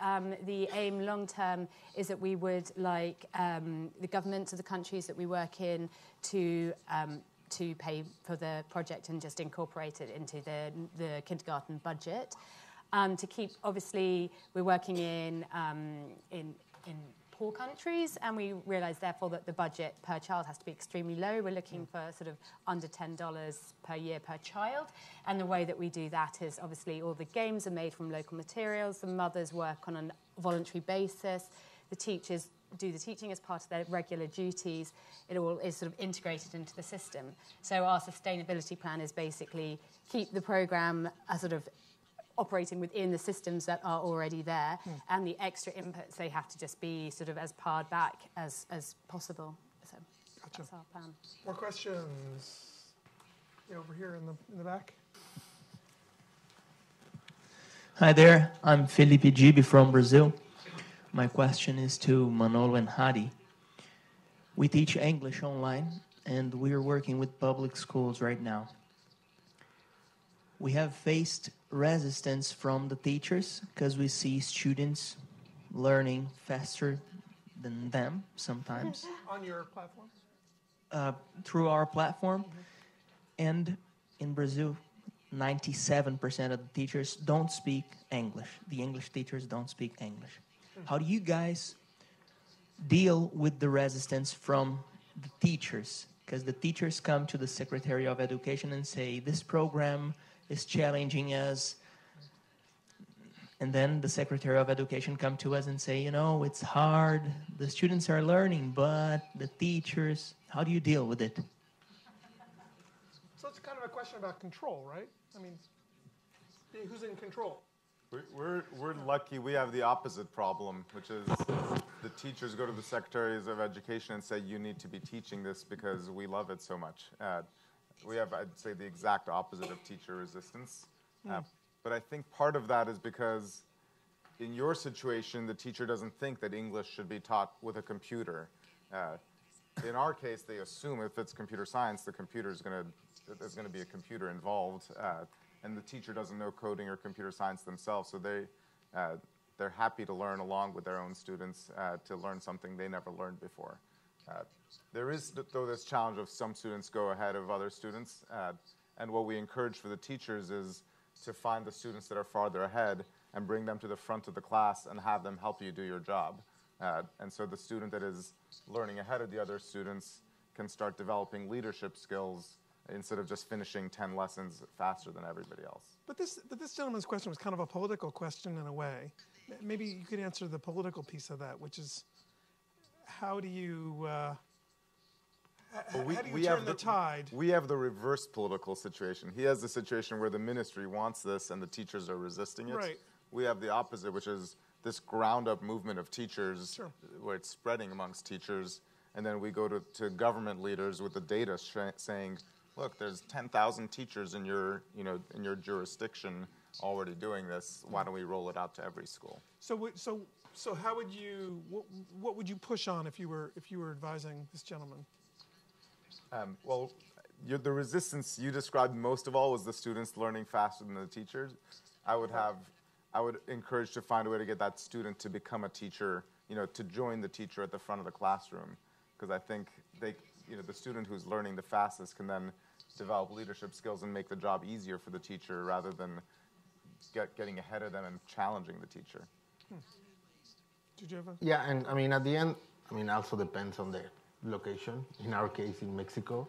the aim long term is that we would like the governments of the countries that we work in to pay for the project and just incorporate it into the kindergarten budget. To keep, obviously, we're working in poor countries, and we realise therefore that the budget per child has to be extremely low. We're looking for sort of under $10 per year per child, and the way that we do that is obviously all the games are made from local materials, the mothers work on a voluntary basis, the teachers do the teaching as part of their regular duties. It all is sort of integrated into the system. So our sustainability plan is basically keep the programme sort of operating within the systems that are already there, and the extra inputs, they have to just be sort of as pared back as possible. So that's our plan. More questions? Over here in the back. Hi there, I'm Felipe Gibi from Brazil. My question is to Manolo and Hadi. We teach English online, and we are working with public schools right now. We have faced resistance from the teachers because we see students learning faster than them sometimes. On your platform? Through our platform. And in Brazil, 97% of the teachers don't speak English. The English teachers don't speak English. How do you guys deal with the resistance from the teachers? Because the teachers come to the Secretary of Education and say, this program is challenging us. And then the Secretary of Education come to us and say, you know, it's hard. The students are learning, but the teachers, how do you deal with it? So it's kind of a question about control, right? I mean, who's in control? We're lucky we have the opposite problem, which is the teachers go to the secretaries of education and say, you need to be teaching this because we love it so much. We have, I'd say, the exact opposite of teacher resistance. But I think part of that is because in your situation, the teacher doesn't think that English should be taught with a computer. In our case, they assume if it's computer science, there's going to be a computer involved. And the teacher doesn't know coding or computer science themselves, so they're happy to learn along with their own students to learn something they never learned before. There is, though, this challenge of some students go ahead of other students, and what we encourage for the teachers is to find the students that are farther ahead and bring them to the front of the class and have them help you do your job. And so the student that is learning ahead of the other students can start developing leadership skills instead of just finishing 10 lessons faster than everybody else. But this gentleman's question was kind of a political question in a way. Maybe you could answer the political piece of that, which is how do you turn the tide? We have the reverse political situation. He has the situation where the ministry wants this and the teachers are resisting it. Right. We have the opposite, which is this ground-up movement of teachers, where it's spreading amongst teachers, and then we go to government leaders with the data saying, look, there's 10,000 teachers in your jurisdiction already doing this. Why don't we roll it out to every school? So how would you what would you push on if you were advising this gentleman? Well, the resistance you described most of all was the students learning faster than the teachers. I would encourage to find a way to get that student to become a teacher, to join the teacher at the front of the classroom, because I think the student who's learning the fastest can then develop leadership skills and make the job easier for the teacher rather than getting ahead of them and challenging the teacher. Did you ever? Yeah, and I mean, at the end, also depends on the location. In our case, in Mexico,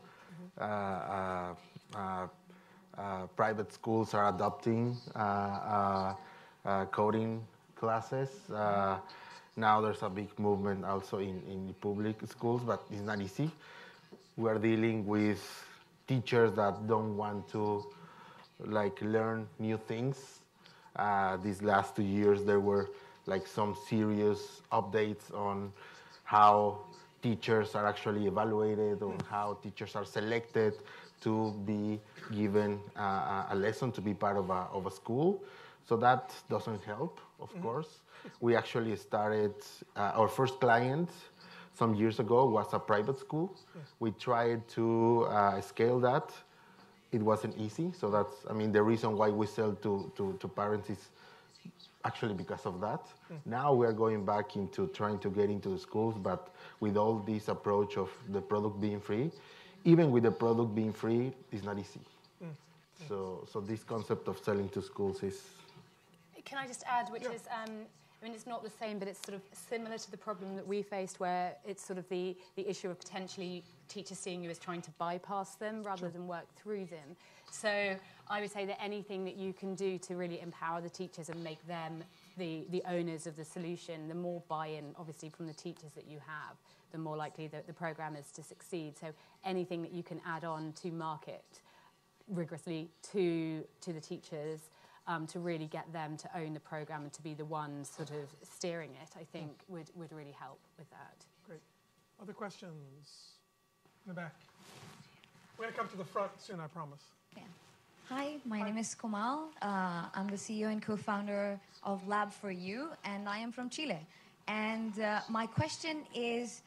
private schools are adopting coding classes. Now there's a big movement also in public schools, but it's not easy. We're dealing with teachers that don't want to learn new things. These last 2 years, there were some serious updates on how teachers are actually evaluated, on how teachers are selected to be given a lesson to be part of a school. So that doesn't help, of course. We actually started, our first client some years ago was a private school. We tried to scale that. It wasn't easy. So that's, the reason why we sell to parents is actually because of that. Now we're going back into trying to get into the schools, but with all this approach of the product being free, even with the product being free, it's not easy. So this concept of selling to schools is... Can I just add, which is, it's not the same, but it's sort of similar to the problem that we faced, where it's sort of the issue of potentially teachers seeing you as trying to bypass them rather than work through them. So I would say that anything that you can do to really empower the teachers and make them the owners of the solution, the more buy-in, obviously, from the teachers that you have, the more likely that the program is to succeed. So anything that you can add on to market rigorously to the teachers, to really get them to own the program and to be the ones sort of steering it, I think would really help with that. Great. Other questions? In the back. We're going to come to the front soon, I promise. Yeah. Hi, my name is Komal. I'm the CEO and co-founder of Lab4U, and I am from Chile. And my question is,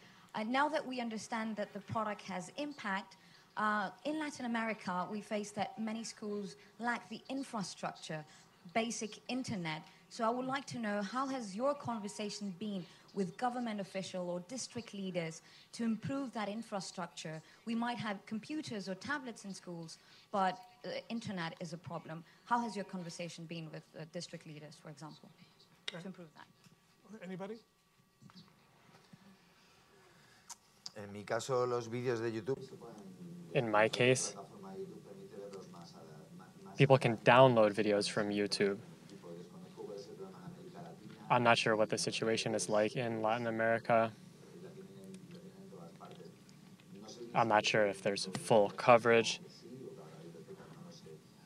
now that we understand that the product has impact, in Latin America, we face that many schools lack the infrastructure, basic internet. So I would like to know, how has your conversation been with government official or district leaders to improve that infrastructure? We might have computers or tablets in schools, but internet is a problem. How has your conversation been with district leaders, for example, to improve that? Anybody? En mi caso, los vídeos de YouTube. In my case, people can download videos from YouTube. I'm not sure what the situation is like in Latin America. I'm not sure if there's full coverage.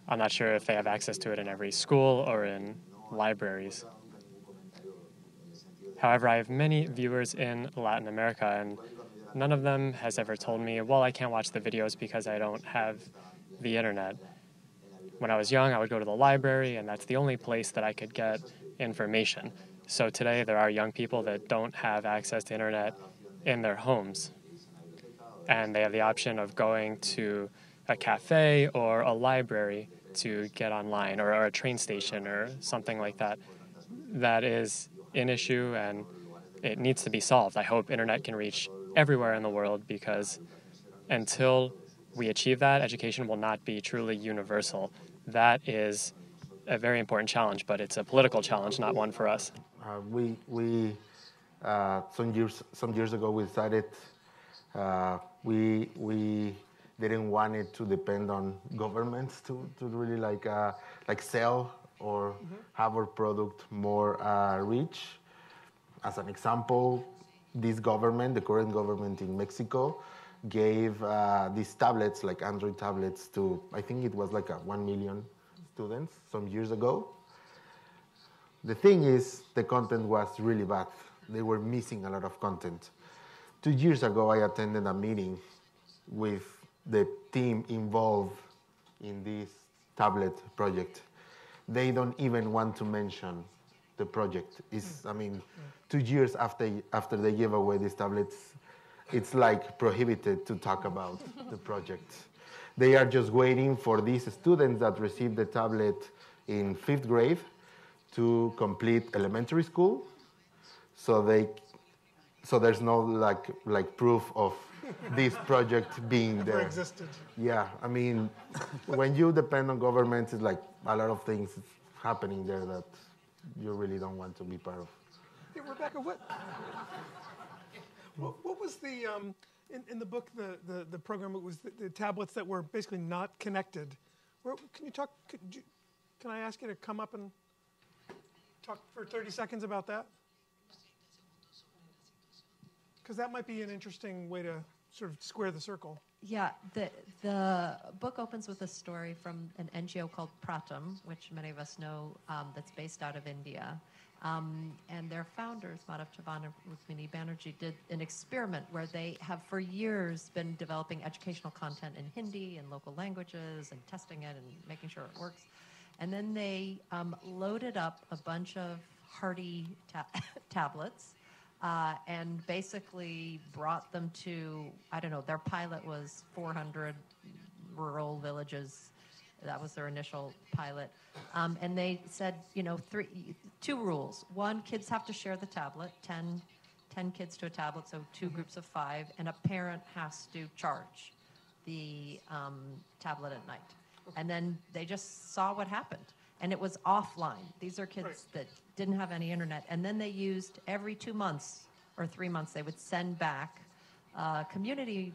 I'm not sure if they have access to it in every school or in libraries. However, I have many viewers in Latin America, and none of them has ever told me, well, I can't watch the videos because I don't have the internet. When I was young, I would go to the library, and that's the only place that I could get information. So today, there are young people that don't have access to internet in their homes. And they have the option of going to a cafe or a library to get online, or a train station or something like that. That is an issue, and it needs to be solved. I hope internet can reach everywhere in the world, because until we achieve that, education will not be truly universal. That is a very important challenge, but it's a political challenge, not one for us. Some years ago we decided we didn't want it to depend on governments to really like sell or have our product more reach. As an example, this government, the current government in Mexico, gave these tablets, like Android tablets, to, I think it was like 1 million students some years ago. The thing is, the content was really bad. They were missing a lot of content. 2 years ago, I attended a meeting with the team involved in this tablet project. They don't even want to mention the project. It's, I mean, 2 years after they gave away these tablets, it's like prohibited to talk about the project. They are just waiting for these students that received the tablet in 5th grade to complete elementary school, so there's no like proof of this project being there. Existed. Yeah, I mean, when you depend on government, it's like a lot of things happening there that you really don't want to be part of. Hey, Rebecca, what was the in the book the program? It was the tablets that were basically not connected. Can you talk? Can I ask you to come up and talk for 30 seconds about that? Because that might be an interesting way to sort of square the circle. Yeah, the book opens with a story from an NGO called Pratam, which many of us know, that's based out of India. And their founders, Madhav Chavan and Rukmini Banerjee, did an experiment where they have for years been developing educational content in Hindi and local languages and testing it and making sure it works. And then they loaded up a bunch of Hardy tablets and basically brought them to, I don't know, their pilot was 400 rural villages. That was their initial pilot. And they said, you know, 2 rules. 1, kids have to share the tablet, 10 kids to a tablet, so 2 groups of 5, and a parent has to charge the tablet at night. And then they just saw what happened. And it was offline. These are kids that didn't have any internet. And then they used every 2 months or 3 months, they would send back a community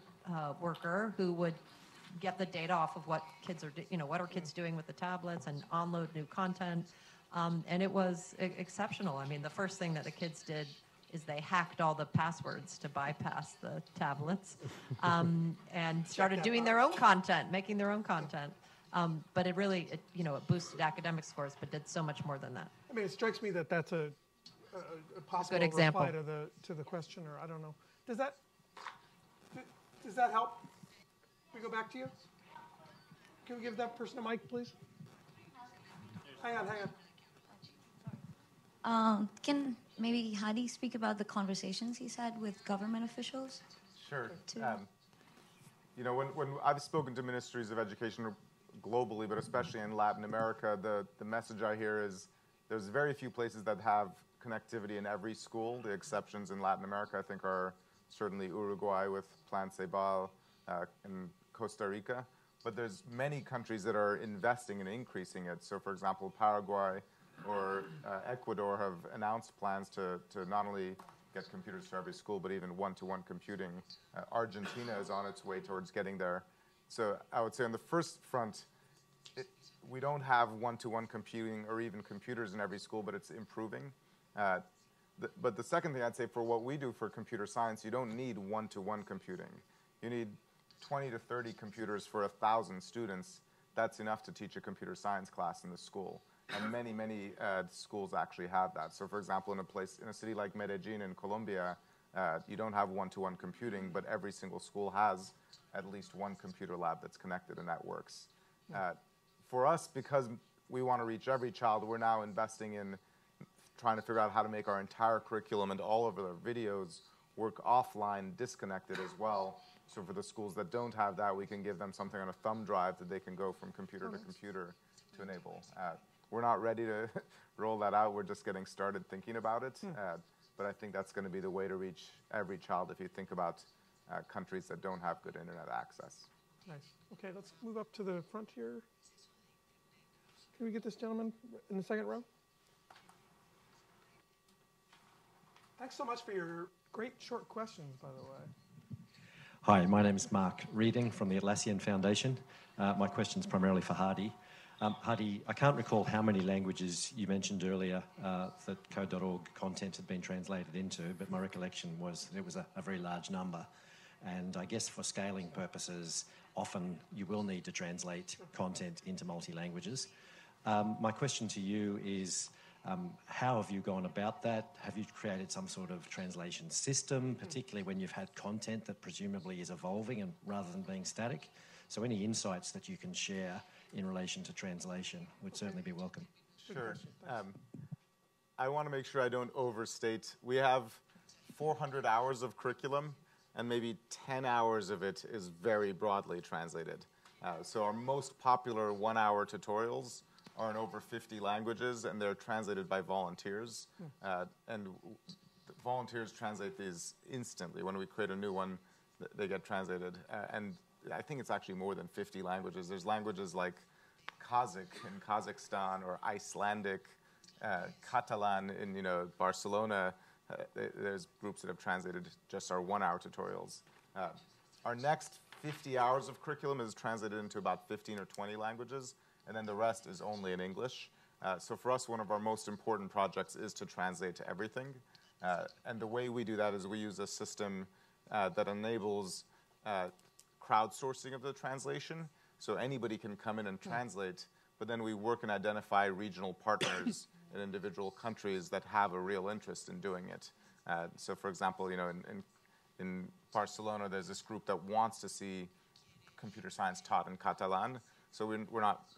worker who would get the data off of what kids are, what are kids doing with the tablets and onload new content. And it was exceptional. I mean, the first thing that the kids did is they hacked all the passwords to bypass the tablets and started doing their own content, making their own content. But it really, it boosted academic scores, but did so much more than that. I mean, it strikes me that that's a possible good example. reply to the question, or I don't know. Does that help? Can we go back to you? Can we give that person a mic, please? Hang on. Can maybe Hadi speak about the conversations he's had with government officials? Sure. When I've spoken to ministries of education globally, but especially in Latin America, the message I hear is there's very few places that have connectivity in every school. The exceptions in Latin America, I think, are certainly Uruguay with Plan Ceibal and Costa Rica. But there's many countries that are investing and increasing it. So, for example, Paraguay or Ecuador have announced plans to not only get computers to every school, but even one-to-one computing. Argentina is on its way towards getting there. So I would say on the first front, we don't have one-to-one computing or even computers in every school, but it's improving. But the second thing I'd say, for what we do for computer science, you don't need one-to-one computing. You need 20 to 30 computers for 1,000 students. That's enough to teach a computer science class in the school. And many schools actually have that. So, for example, in a city like Medellin in Colombia, you don't have one-to-one computing, but every single school has at least one computer lab that's connected and that works. For us, because we want to reach every child, we're now investing in trying to figure out how to make our entire curriculum and all of our videos work offline, disconnected as well. So for the schools that don't have that, we can give them something on a thumb drive that they can go from computer to computer to enable. We're not ready to roll that out. We're just getting started thinking about it. But I think that's going to be the way to reach every child if you think about countries that don't have good internet access. Nice. Okay, let's move up to the front here. Can we get this gentleman in the second row? Thanks so much for your great short questions, by the way. Hi, my name is Mark Reading from the Atlassian Foundation. My question is primarily for Hardy. Hardy, I can't recall how many languages you mentioned earlier that Code.org content had been translated into, but my recollection was it was a very large number. And I guess for scaling purposes, often you will need to translate content into multi-languages. My question to you is, how have you gone about that? Have you created some sort of translation system, particularly when you've had content that presumably is evolving and rather than being static? So any insights that you can share in relation to translation would certainly be welcome. Sure. I want to make sure I don't overstate. We have 400 hours of curriculum, and maybe 10 hours of it is very broadly translated. So our most popular one-hour tutorials are in over 50 languages, and they're translated by volunteers. And volunteers translate these instantly. When we create a new one, they get translated. And I think it's actually more than 50 languages. There's languages like Kazakh in Kazakhstan, or Icelandic, Catalan in Barcelona. There's groups that have translated just our one-hour tutorials. Our next 50 hours of curriculum is translated into about 15 or 20 languages, and then the rest is only in English. So for us, one of our most important projects is to translate to everything. And the way we do that is we use a system that enables crowdsourcing of the translation. So anybody can come in and translate, but then we work and identify regional partners in individual countries that have a real interest in doing it. So for example, in Barcelona, there's this group that wants to see computer science taught in Catalan. So we're not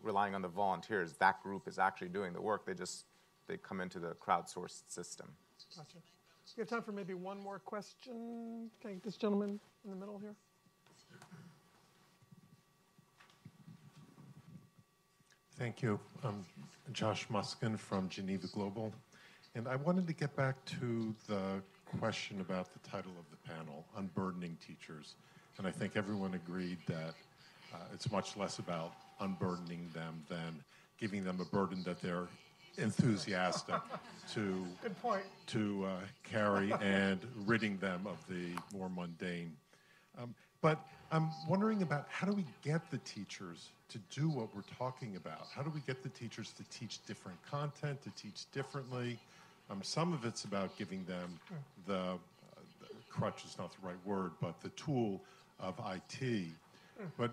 relying on the volunteers. That group is actually doing the work. They come into the crowdsourced system. Gotcha. We have time for maybe one more question. Can I get this gentleman in the middle here? Thank you. I'm Josh Muskin from Geneva Global. And I wanted to get back to the question about the title of the panel, Unburdening Teachers. And I think everyone agreed that it's much less about unburdening them than giving them a burden that they're enthusiastic to carry and ridding them of the more mundane. But I'm wondering about how do we get the teachers to do what we're talking about? How do we get the teachers to teach different content, to teach differently? Some of it's about giving them the crutch is not the right word, but the tool of IT. But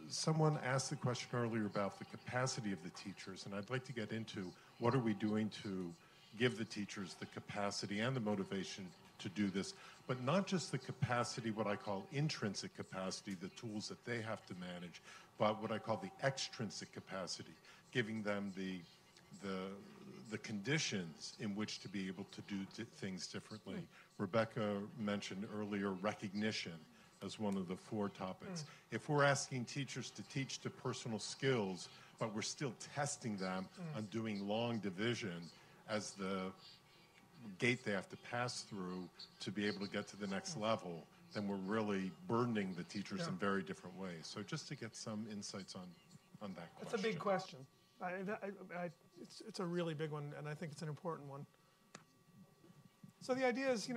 someone asked the question earlier about the capacity of the teachers, and I'd like to get into what are we doing to give the teachers the capacity and the motivation to do this, but not just the capacity, what I call intrinsic capacity, the tools that they have to manage, but what I call the extrinsic capacity, giving them the conditions in which to be able to do things differently. Rebecca mentioned earlier recognition as one of the 4 topics. If we're asking teachers to teach to personal skills, but we're still testing them on doing long division, as the gate they have to pass through to be able to get to the next level, then we're really burdening the teachers in very different ways. So just to get some insights on that question. It's a big question. It's a really big one, and I think it's an important one. So the idea is,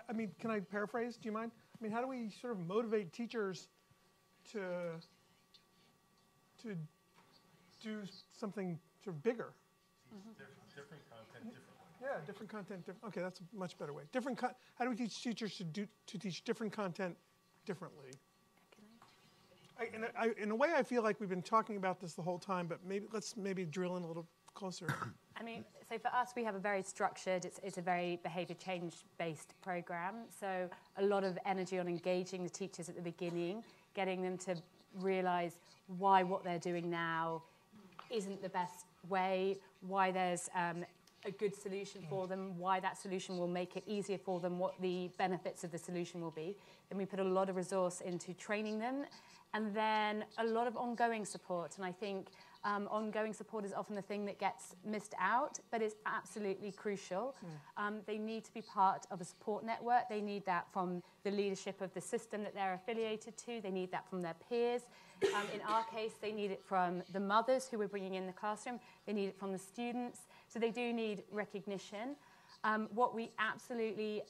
I mean, can I paraphrase? Do you mind? I mean, how do we sort of motivate teachers to do something sort of bigger? Different content, differently. Yeah, different content. Okay, that's a much better way. How do we teach teachers to teach different content differently? In a way, I feel like we've been talking about this the whole time, but let's drill in a little closer. I mean, so for us, we have a very structured, it's a very behavior change-based program. So a lot of energy on engaging the teachers at the beginning, getting them to realize why what they're doing now isn't the best way, why there's a good solution for them, why that solution will make it easier for them, what the benefits of the solution will be. Then we put a lot of resource into training them, and then a lot of ongoing support. And I think ongoing support is often the thing that gets missed out, but it's absolutely crucial. They need to be part of a support network. They need that from the leadership of the system that they're affiliated to. They need that from their peers. In our case, they need it from the mothers who we're bringing in the classroom. They need it from the students. So they do need recognition. What we absolutely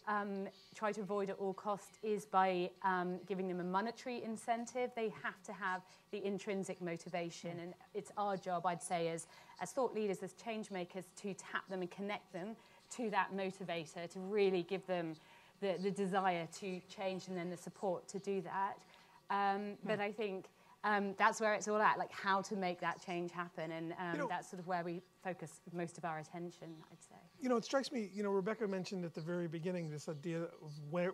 try to avoid at all costs is by giving them a monetary incentive. They have to have the intrinsic motivation, and it's our job, I'd say, as thought leaders, as change makers, to tap them and connect them to that motivator, to really give them the desire to change and then the support to do that. But I think that's where it's all at, like how to make that change happen, and that's sort of where we focus most of our attention, I'd say. It strikes me, Rebecca mentioned at the very beginning this idea of where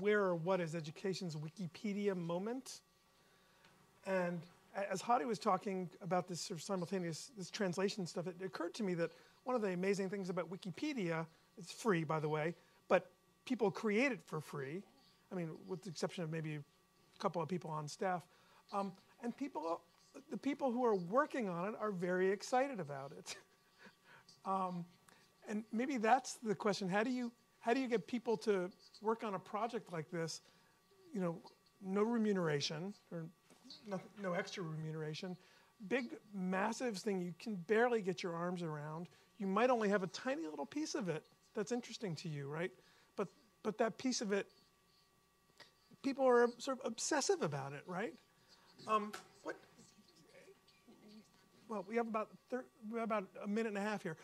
or what is education's Wikipedia moment. And as Hadi was talking about this sort of simultaneous, this translation stuff, it occurred to me that one of the amazing things about Wikipedia, it's free, by the way, but people create it for free. I mean, with the exception of maybe a couple of people on staff. And the people who are working on it are very excited about it. And maybe that's the question. How do you get people to work on a project like this? No remuneration or no extra remuneration. Big, massive thing you can barely get your arms around. You might only have a tiny little piece of it that's interesting to you, right? But that piece of it, people are sort of obsessive about it, right? Well, we have about a minute and a half here.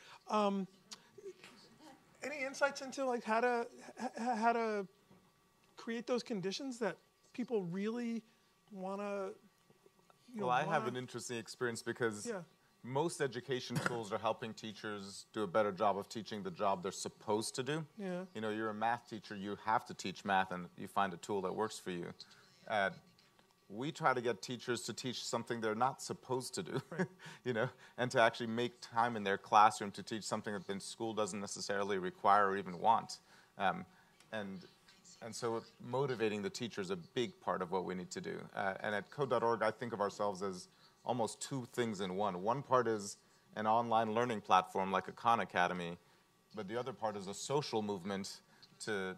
Any insights into like how to create those conditions that people really want to? Well, I have an interesting experience because most education tools are helping teachers do a better job of teaching the job they're supposed to do. Yeah. You're a math teacher, you have to teach math, and you find a tool that works for you. We try to get teachers to teach something they're not supposed to do, right. And to actually make time in their classroom to teach something that the school doesn't necessarily require or even want. And so motivating the teacher is a big part of what we need to do. And at Code.org, I think of ourselves as almost two things in one. One part is an online learning platform like a Khan Academy, but the other part is a social movement to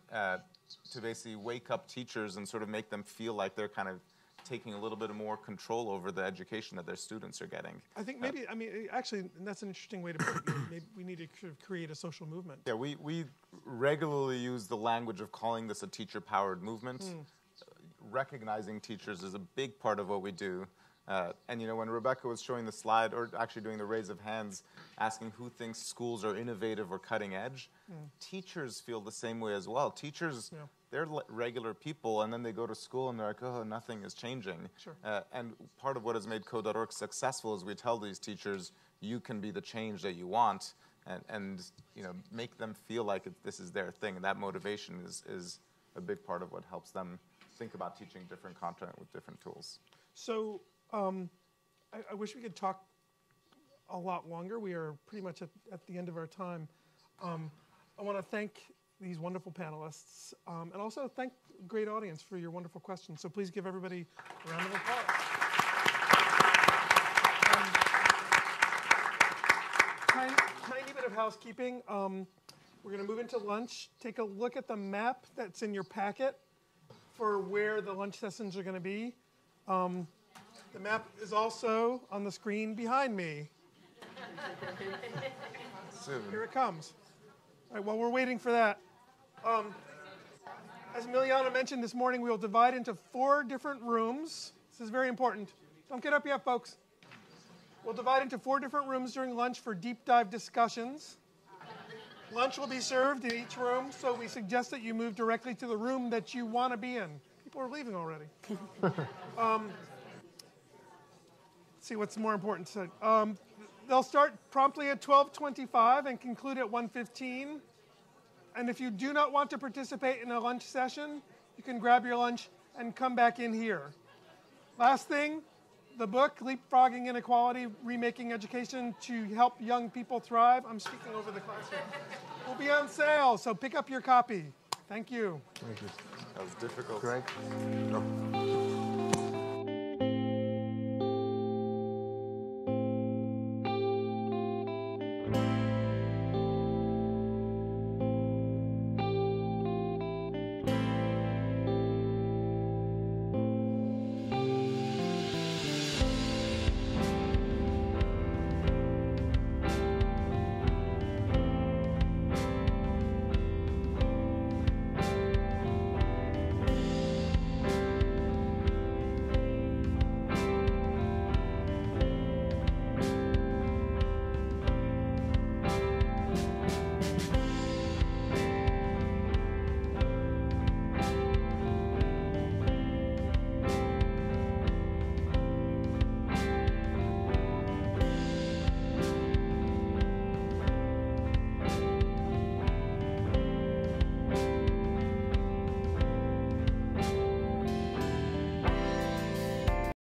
basically wake up teachers and sort of make them feel like they're kind of taking a little bit more control over the education that their students are getting. I think maybe, actually, that's an interesting way to put it. Maybe we need to sort of create a social movement. Yeah, we regularly use the language of calling this a teacher-powered movement. Recognizing teachers is a big part of what we do. And when Rebecca was showing the slide, or actually doing the raise of hands, asking who thinks schools are innovative or cutting edge, teachers feel the same way as well. Teachers, they're regular people, and then they go to school and they're like, oh, nothing is changing. Sure. And part of what has made Code.org successful is we tell these teachers, you can be the change that you want, and make them feel like this is their thing. And that motivation is a big part of what helps them think about teaching different content with different tools. So I wish we could talk a lot longer. We are pretty much at the end of our time. I want to thank these wonderful panelists and also thank the great audience for your wonderful questions. So please give everybody a round of applause. Tiny bit of of housekeeping. We're going to move into lunch. Take a look at the map that's in your packet for where the lunch sessions are going to be. The map is also on the screen behind me. Here it comes. All right, while we're waiting for that, as Emiliana mentioned this morning, we will divide into 4 different rooms. This is very important. Don't get up yet, folks. We'll divide into 4 different rooms during lunch for deep dive discussions. Lunch will be served in each room, so we suggest that you move directly to the room that you want to be in. People are leaving already. Let's see what's more important. They'll start promptly at 12:25 and conclude at 1:15. And if you do not want to participate in a lunch session, you can grab your lunch and come back in here. Last thing, the book, Leapfrogging Inequality, Remaking Education to Help Young People Thrive, I'm speaking over the classroom, will be on sale, so pick up your copy. Thank you. Thank you. That was difficult. Greg? No.